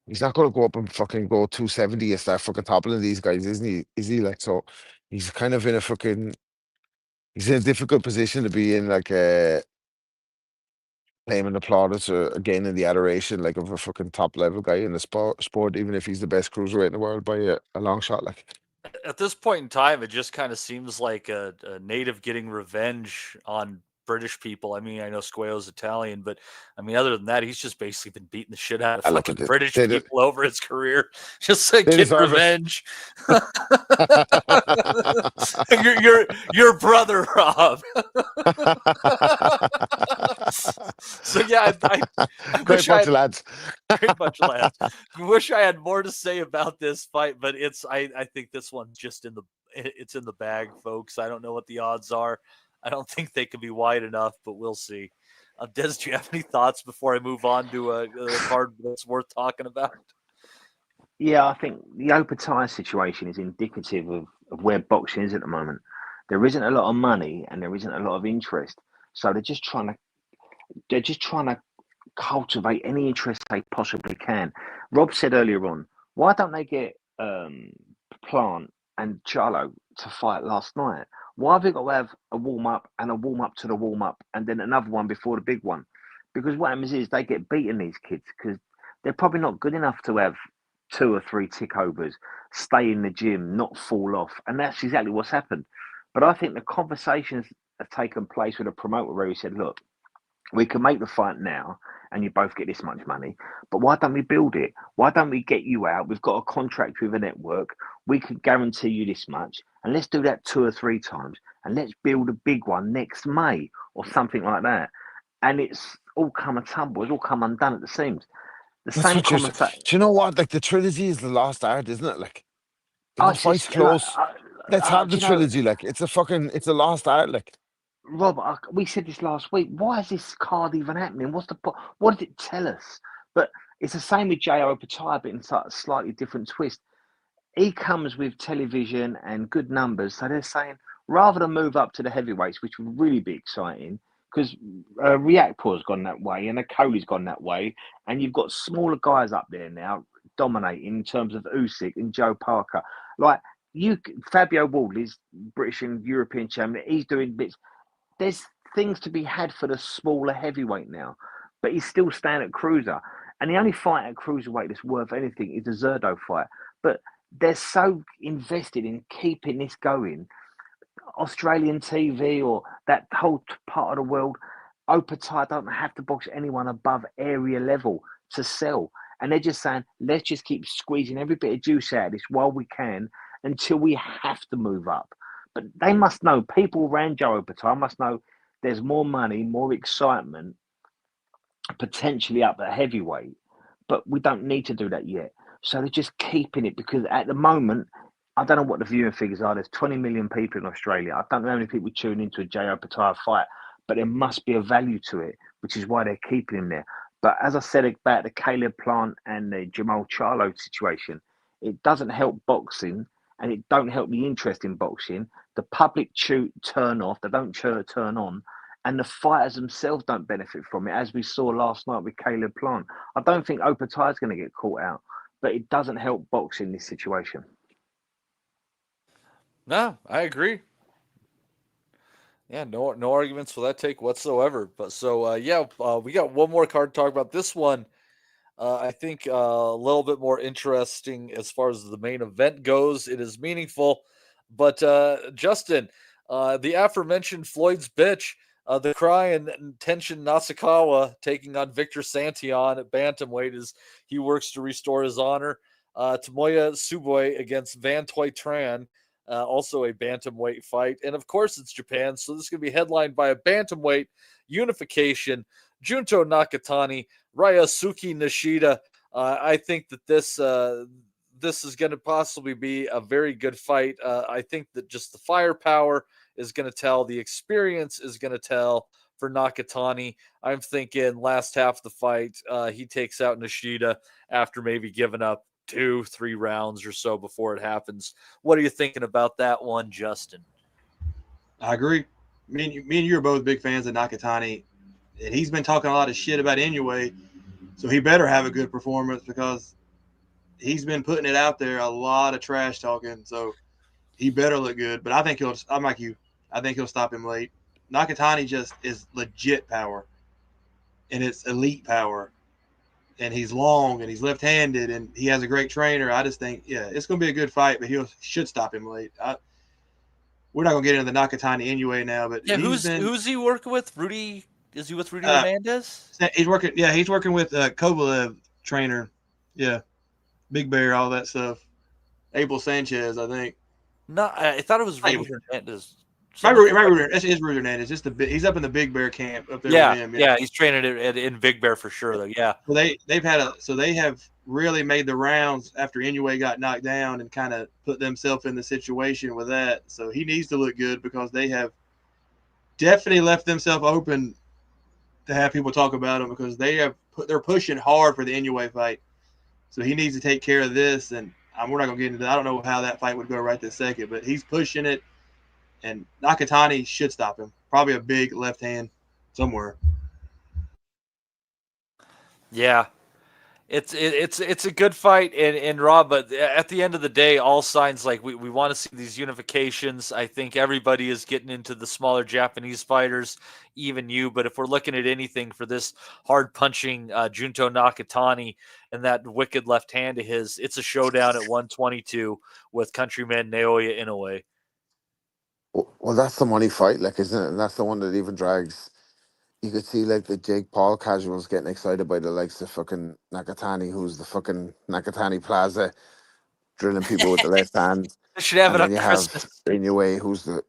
he's not going to go up and fucking go 270 and start fucking toppling these guys, isn't he? Is he like so? He's kind of in a fucking. He's in a difficult position to be in, like claiming the plaudits or gaining the adoration like of a fucking top level guy in the sport, even if he's the best cruiserweight in the world by a long shot. Like at this point in time, it just kind of seems like a native getting revenge on British people. I mean, I know Squeo's Italian, but I mean, other than that, he's just basically been beating the shit out of fucking British people over his career, just like getting revenge. your brother, Rob. So yeah, I great bunch of lads. Great bunch of lads. I wish I had more to say about this fight, but I think this one's just in the bag, folks. I don't know what the odds are. I don't think they could be wide enough, but we'll see. Des, do you have any thoughts before I move on to a card that's worth talking about? Yeah, I think the Opatai situation is indicative of where boxing is at the moment. There isn't a lot of money and there isn't a lot of interest. So they're just trying to cultivate any interest they possibly can. Rob said earlier on, why don't they get Plant and Charlo to fight last night? Why have they got to have a warm-up and a warm-up to the warm-up and then another one before the big one? Because what happens is they get beaten, these kids, because they're probably not good enough to have 2 or 3 tick-overs, stay in the gym, not fall off. And that's exactly what's happened. But I think the conversations have taken place with a promoter where he said, look, we can make the fight now and you both get this much money, but why don't we build it? Why don't we get you out? We've got a contract with a network. We can guarantee you this much. And let's do that 2 or 3 times. And let's build a big one next May or something like that. And it's all come a tumble. It's all come undone at the seams. The same conversation. Do you know what? Like the trilogy is the last art, isn't it? Like the fight's close. Let's have the trilogy. Like it's a lost art. Like Rob, we said this last week. Why is this card even happening? What's the point? What did it tell us? But it's the same with J.O. Opatai, but in a slightly different twist. He comes with television and good numbers, so they're saying rather than move up to the heavyweights, which would really be exciting, because Riakpor's gone that way and Akoli's gone that way, and you've got smaller guys up there now dominating in terms of Usyk and Joe Parker. Like Fabio Wley's British and European champion, he's doing bits. There's things to be had for the smaller heavyweight now, but he's still staying at cruiser. And the only fight at cruiserweight that's worth anything is the Zerdo fight. But they're so invested in keeping this going. Australian TV or that whole part of the world, Opatai don't have to box anyone above area level to sell. And they're just saying, let's just keep squeezing every bit of juice out of this while we can until we have to move up. But they must know, people around Joe Opetaia must know there's more money, more excitement, potentially up at heavyweight. But we don't need to do that yet. So they're just keeping it because at the moment, I don't know what the viewing figures are. There's 20 million people in Australia. I don't know how many people tune into a Joe Opetaia fight, but there must be a value to it, which is why they're keeping him there. But as I said about the Caleb Plant and the Jermall Charlo situation, it doesn't help boxing and it don't help the interest in boxing. The public turn off, they don't turn on, and the fighters themselves don't benefit from it, as we saw last night with Caleb Plant. I don't think Opetaia is going to get caught out, but it doesn't help boxing in this situation. No, I agree. Yeah, no arguments for that take whatsoever. But so we got one more card to talk about. This one, I think a little bit more interesting as far as the main event goes. It is meaningful, but Justin, the aforementioned Floyd's bitch, the Cry and Tenshin Nasukawa taking on Victor Santillan at bantamweight as he works to restore his honor. Tomoya Suboi against Van Toy Tran. Also a bantamweight fight. And of course it's Japan, so this is going to be headlined by a bantamweight unification. Junto Nakatani, Ryosuke Nishida. I think that this is going to possibly be a very good fight. I think that just the firepower is going to tell. The experience is going to tell for Nakatani. I'm thinking last half of the fight, he takes out Nishida after maybe giving up 2-3 rounds or so before it happens. What are you thinking about that one, Justin? I agree. Me and you are both big fans of Nakatani, and he's been talking a lot of shit about Inoue, so he better have a good performance because he's been putting it out there, a lot of trash talking, so he better look good. But I think I'm like you. I think he'll stop him late. Nakatani just is legit power, and it's elite power. And he's long and he's left-handed and he has a great trainer. I just think, it's going to be a good fight, but he should stop him late. We're not going to get into the Nakatani Inoue now, but who's he working with? Rudy? Is he with Rudy Hernandez? He's working with Kovalev trainer. Yeah, Big Bear, all that stuff. Abel Sanchez, I think. No, I thought it was Rudy Hernandez. Right, it's Rudy Hernandez. He's up in the Big Bear camp up there with him. Yeah, he's training in Big Bear for sure, though. Yeah. Well, they have really made the rounds after Inoue got knocked down and kind of put themselves in the situation with that. So he needs to look good because they have definitely left themselves open to have people talk about him because they're pushing hard for the Inoue fight. So he needs to take care of this, and we're not gonna get into that. I don't know how that fight would go right this second, but he's pushing it. And Nakatani should stop him. Probably a big left hand somewhere. Yeah, it's a good fight in Rob, but at the end of the day, all signs like we want to see these unifications. I think everybody is getting into the smaller Japanese fighters, even you. But if we're looking at anything for this hard punching Junto Nakatani and that wicked left hand of his, it's a showdown at 122 with countryman Naoya Inoue. Well, that's the money fight, isn't it? And that's the one that even drags. You could see, the Jake Paul casuals getting excited by the likes of fucking Nakatani, who's the fucking Nakatani Plaza, drilling people with the left hand. I should have and it then on you Christmas. have Inoue, who's the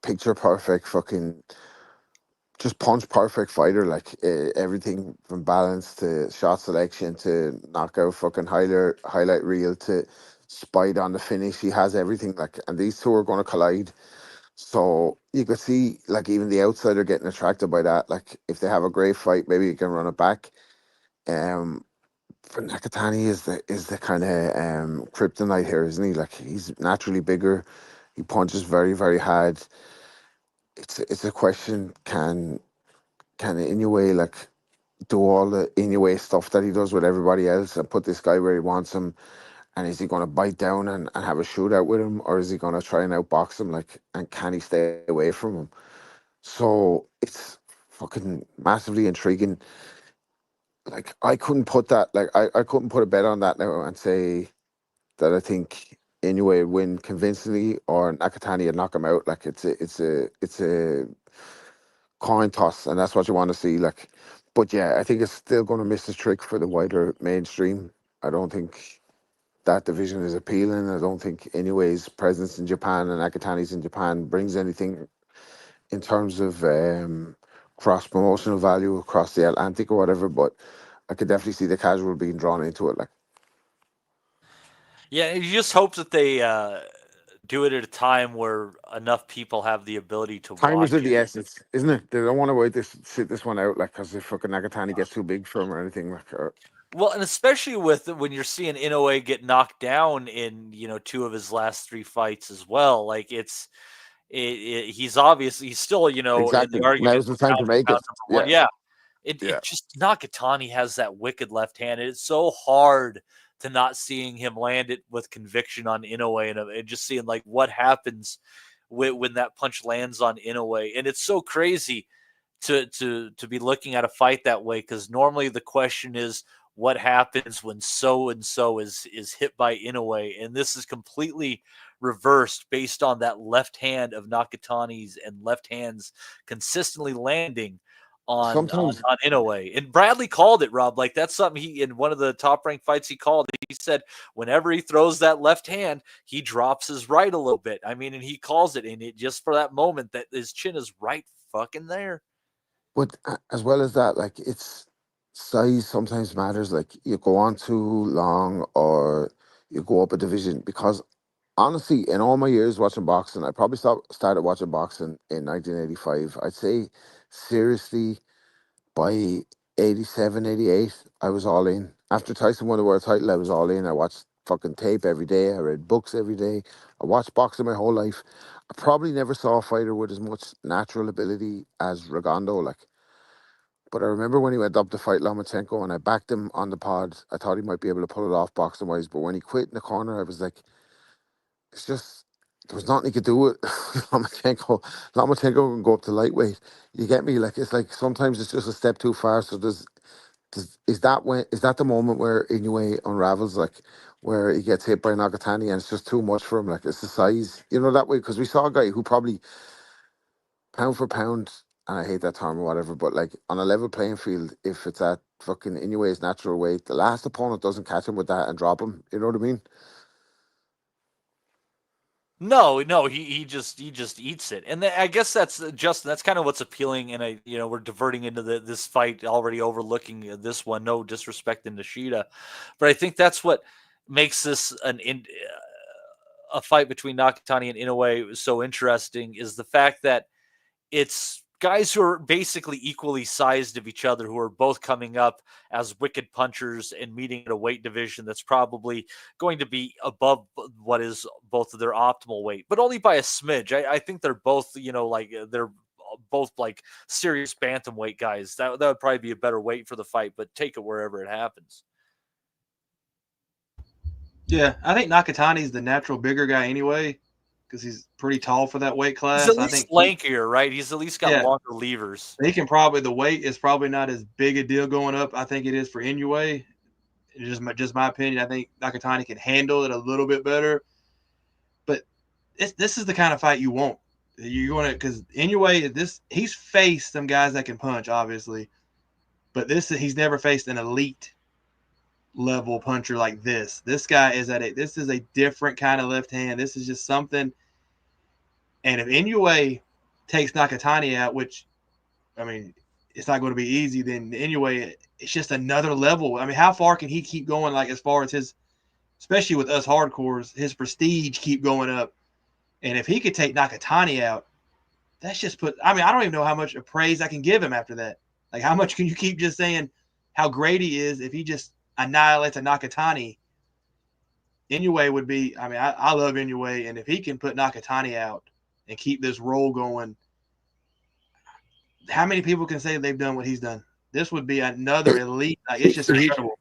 picture-perfect fucking, just punch-perfect fighter. Everything from balance to shot selection to knockout fucking highlight reel to spite on the finish. He has everything, and these two are going to collide. So you could see, even the outsider getting attracted by that. If they have a great fight, maybe you can run it back. For Nakatani is the kind of kryptonite here, isn't he? He's naturally bigger. He punches very, very hard. It's a question: can Inoue do all the Inoue stuff that he does with everybody else and put this guy where he wants him? And is he going to bite down and have a shootout with him, or is he going to try and outbox him? And can he stay away from him? So it's fucking massively intriguing. I couldn't put that. I couldn't put a bet on that now and say that I think Inoue would win convincingly or Nakatani would knock him out. It's a coin toss, and that's what you want to see. But yeah, I think it's still going to miss the trick for the wider mainstream. I don't think that division is appealing. I don't think Inoue's presence in Japan and Nakatani's in Japan brings anything in terms of cross promotional value across the Atlantic or whatever. But I could definitely see the casual being drawn into it. Like, Yeah, you just hope that they do it at a time where enough people have the ability to timers watch are the it. essence, isn't it? They don't want to wait this sit this one out, like, because if fucking Nakatani gets too big for him or anything. Like, Well, and especially with when you're seeing Inoue get knocked down in 2 of his last 3 fights as well. Like he's obviously he's still in exactly. the argument Now's the time to make it. number 1. Yeah. Yeah, it just Nakatani has that wicked left hand. It's so hard to not seeing him land it with conviction on Inoue and just seeing like what happens when that punch lands on Inoue. And it's so crazy to be looking at a fight that way, because normally the question is what happens when so and so is hit by Inoue, and this is completely reversed based on that left hand of Nakatani's and left hands consistently landing on Inoue. And Bradley called it, Rob. Like, that's something he, in one of the top ranked fights he called, he said whenever he throws that left hand, he drops his right a little bit. I mean, and he calls it, and it just for that moment that his chin is right fucking there. But as well as that, like, it's size sometimes matters. Like, you go on too long or you go up a division. Because honestly, in all my years watching boxing, I probably started watching boxing in 1985. I'd say seriously by 87, 88, I was all in. After Tyson won the world title, I was all in. I watched fucking tape every day. I read books every day. I watched boxing my whole life. I probably never saw a fighter with as much natural ability as Rigondeaux. Like, but I remember when he went up to fight Lomachenko and I backed him on the pod. I thought he might be able to pull it off boxing wise. But when he quit in the corner, I was like, it's just, there was nothing he could do with Lomachenko. Lomachenko can go up to lightweight. You get me? Like, it's like sometimes it's just a step too far. So is that the moment where Inoue unravels, like where he gets hit by Nakatani and it's just too much for him? Like, it's the size, that way. Because we saw a guy who probably pound for pound, and I hate that term or whatever, but like on a level playing field, if it's at fucking Inoue's natural weight, the last opponent doesn't catch him with that and drop him. You know what I mean? No, he just eats it, and I guess that's Justin. That's kind of what's appealing. And we're diverting into this fight already, overlooking this one. No disrespect to Nishida, but I think that's what makes this a fight between Nakatani and Inoue so interesting, is the fact that it's guys who are basically equally sized of each other, who are both coming up as wicked punchers and meeting at a weight division that's probably going to be above what is both of their optimal weight, but only by a smidge. I think they're both, they're both like serious bantamweight guys. That would probably be a better weight for the fight, but take it wherever it happens. Yeah, I think Nakatani's the natural bigger guy anyway, because he's pretty tall for that weight class. He's at least lankier, right? He's at least got longer levers. He can probably, the weight is probably not as big a deal going up. I think it is for Inoue. Just my opinion. I think Nakatani can handle it a little bit better. But this is the kind of fight you want. You're going to, because Inoue, he's faced some guys that can punch, obviously. But he's never faced an elite level puncher like this. This guy is this is a different kind of left hand. This is just something. And if Inoue takes Nakatani out, which, I mean, it's not going to be easy, then Inoue, it's just another level. I mean, how far can he keep going, like, as far as his, especially with us hardcores, his prestige keep going up? And if he could take Nakatani out, that's just I don't even know how much praise I can give him after that. Like, how much can you keep just saying how great he is if he just annihilates a Nakatani? Inoue would be, I love Inoue, and if he can put Nakatani out and keep this roll going, how many people can say they've done what he's done? This would be another elite. Like, it's just incredible.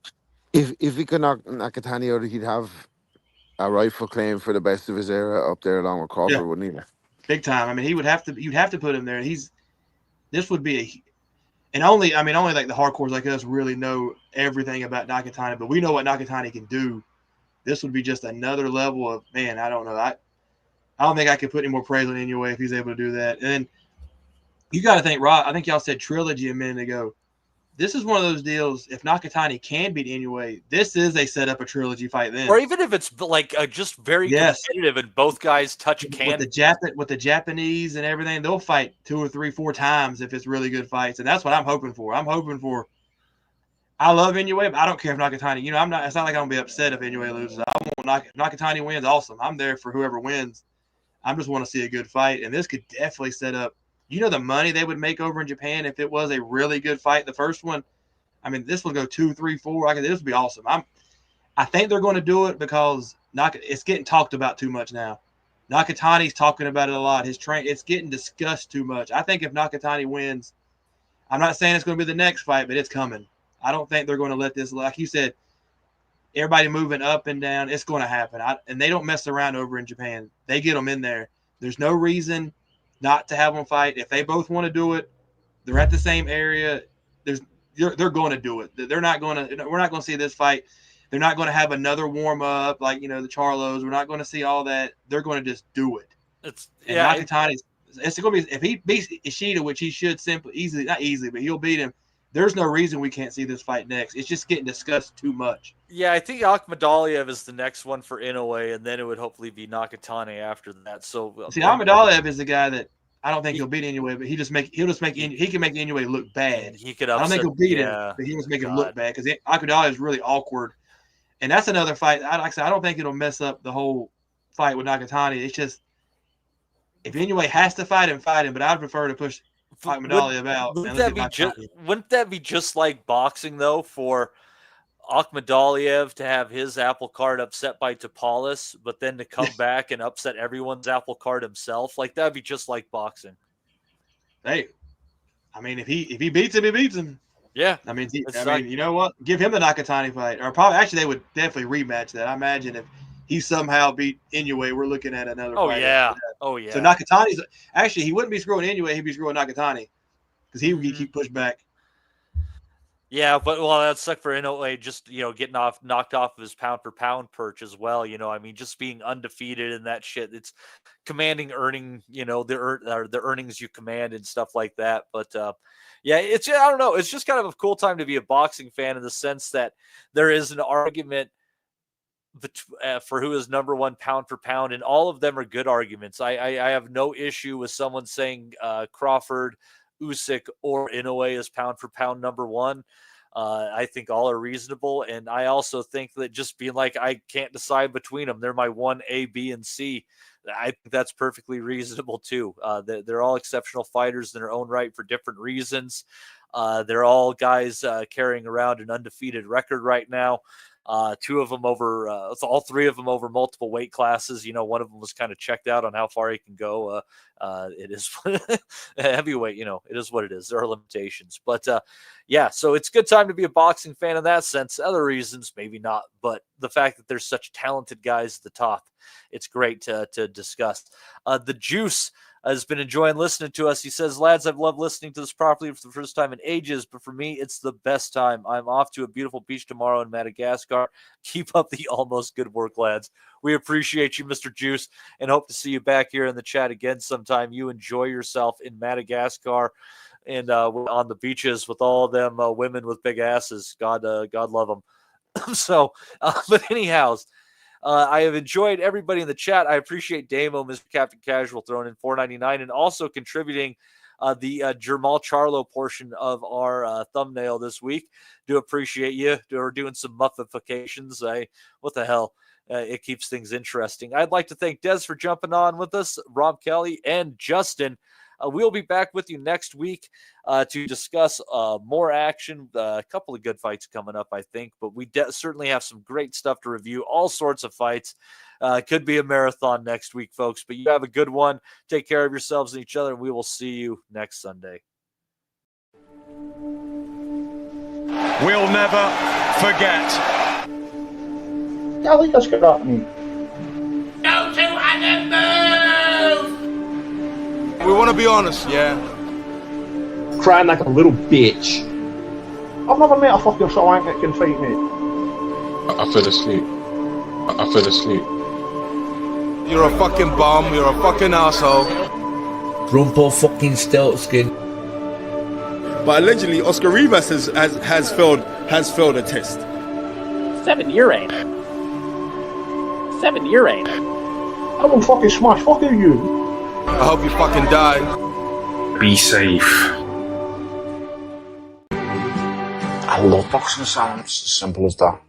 If he could knock Nakatani out, he'd have a rightful claim for the best of his era up there along with Crawford, wouldn't he? Big time. I mean, you'd have to put him there. This would be only like the hardcores like us really know everything about Nakatani, but we know what Nakatani can do. This would be just another level of, man, I don't know. I don't think I could put any more praise on Inoue if he's able to do that. And then you got to think, Rob, I think y'all said trilogy a minute ago. this is one of those deals. If Nakatani can beat Inoue, this is a set up a trilogy fight then. Or even if it's like just very competitive and both guys touch can. With the Japanese and everything, they'll fight 2 or 3, 4 times if it's really good fights. And that's what I'm hoping for. I love Inoue, but I don't care if Nakatani, it's not like I'm going to be upset if Inoue loses. If Nakatani wins, awesome. I'm there for whoever wins. I just want to see a good fight. And this could definitely set up, the money they would make over in Japan if it was a really good fight. The first one, I mean, this will go 2, 3, 4. This would be awesome. I think they're going to do it because it's getting talked about too much now. Nakatani's talking about it a lot. It's getting discussed too much. I think if Nakatani wins, I'm not saying it's going to be the next fight, but it's coming. I don't think they're going to let this, like you said, everybody moving up and down. It's going to happen. And they don't mess around over in Japan. They get them in there. There's no reason not to have them fight. If they both want to do it, they're at the same area. They're going to do it. We're not going to see this fight. They're not going to have another warm up like the Charlos. We're not going to see all that. They're going to just do it. Nakatani's. It's going to be if he beats Ishida, which he should not easily, but he'll beat him. There's no reason we can't see this fight next. It's just getting discussed too much. Yeah, I think Akhmadaliev is the next one for Inoue, and then it would hopefully be Nakatani after that. So Akhmadaliev is the guy that I don't think he'll beat Inoue, but he can make Inoue look bad. He could. I don't think he'll beat him, but he just make him look bad because Akhmadaliev is really awkward, and that's another fight. Like I said, I don't think it'll mess up the whole fight with Nakatani. It's just if Inoue has to fight him, but I'd prefer to push Akhmadaliev out. Wouldn't that be just like boxing though for Akhmadaliev to have his apple cart upset by Topples, but then to come back and upset everyone's apple cart himself? Like that'd be just like boxing. Hey, I mean, if he beats him, he beats him. Yeah, I mean, you know what? Give him the Nakatani fight, or probably actually they would definitely rematch that. I imagine if he somehow beat Inoue, we're looking at another fight. Oh, yeah. So Nakatani's – actually, he wouldn't be screwing Inoue. He'd be screwing Nakatani because he would keep pushed back. Yeah, but, that sucked for Inoue just, getting knocked off of his pound-for-pound perch as well. I mean, just being undefeated and that shit. It's commanding earning, the earnings you command and stuff like that. But, I don't know. It's just kind of a cool time to be a boxing fan in the sense that there is an argument for who is number one pound for pound, and all of them are good arguments. I have no issue with someone saying Crawford, Usyk, or Inoue is pound for pound number one. I think all are reasonable, and I also think that just being like I can't decide between them, they're my 1A, B, and C. I think that's perfectly reasonable too. They're all exceptional fighters in their own right for different reasons. They're all guys carrying around an undefeated record right now. Two of them over, all three of them over multiple weight classes. One of them was kind of checked out on how far he can go. It is heavyweight, it is what it is. There are limitations, but so it's a good time to be a boxing fan in that sense. Other reasons, maybe not, but the fact that there's such talented guys at the top, it's great to discuss. The Juice has been enjoying listening to us. He says, lads, I've loved listening to this properly for the first time in ages, but for me, it's the best time. I'm off to a beautiful beach tomorrow in Madagascar. Keep up the almost good work, lads. We appreciate you, Mr. Juice, and hope to see you back here in the chat again sometime. You enjoy yourself in Madagascar and on the beaches with all them women with big asses. God love them. But anyhow, I have enjoyed everybody in the chat. I appreciate Damo, Mr. Captain Casual, throwing in $4.99 and also contributing the Jermall Charlo portion of our thumbnail this week. Do appreciate you. We're doing some muffifications. What the hell? It keeps things interesting. I'd like to thank Des for jumping on with us, Rob Kelly, and Justin. We'll be back with you next week to discuss more action. A couple of good fights coming up, I think, but we certainly have some great stuff to review, all sorts of fights. Could be a marathon next week, folks, but you have a good one. Take care of yourselves and each other, and we will see you next Sunday. We'll never forget. Golly, that's good at me. Go to animals! We want to be honest, yeah? Crying like a little bitch. I've never met a fucking swank that can fight me. I fell asleep. You're a fucking bum, you're a fucking asshole. Rumple fucking Stiltskin. but allegedly Oscar Rivas has failed a test. 7-year ain't it? 7-year ain't it? I won't fucking smash. Fuck you. I hope you fucking die. Be safe. I love boxing sounds. Simple as that.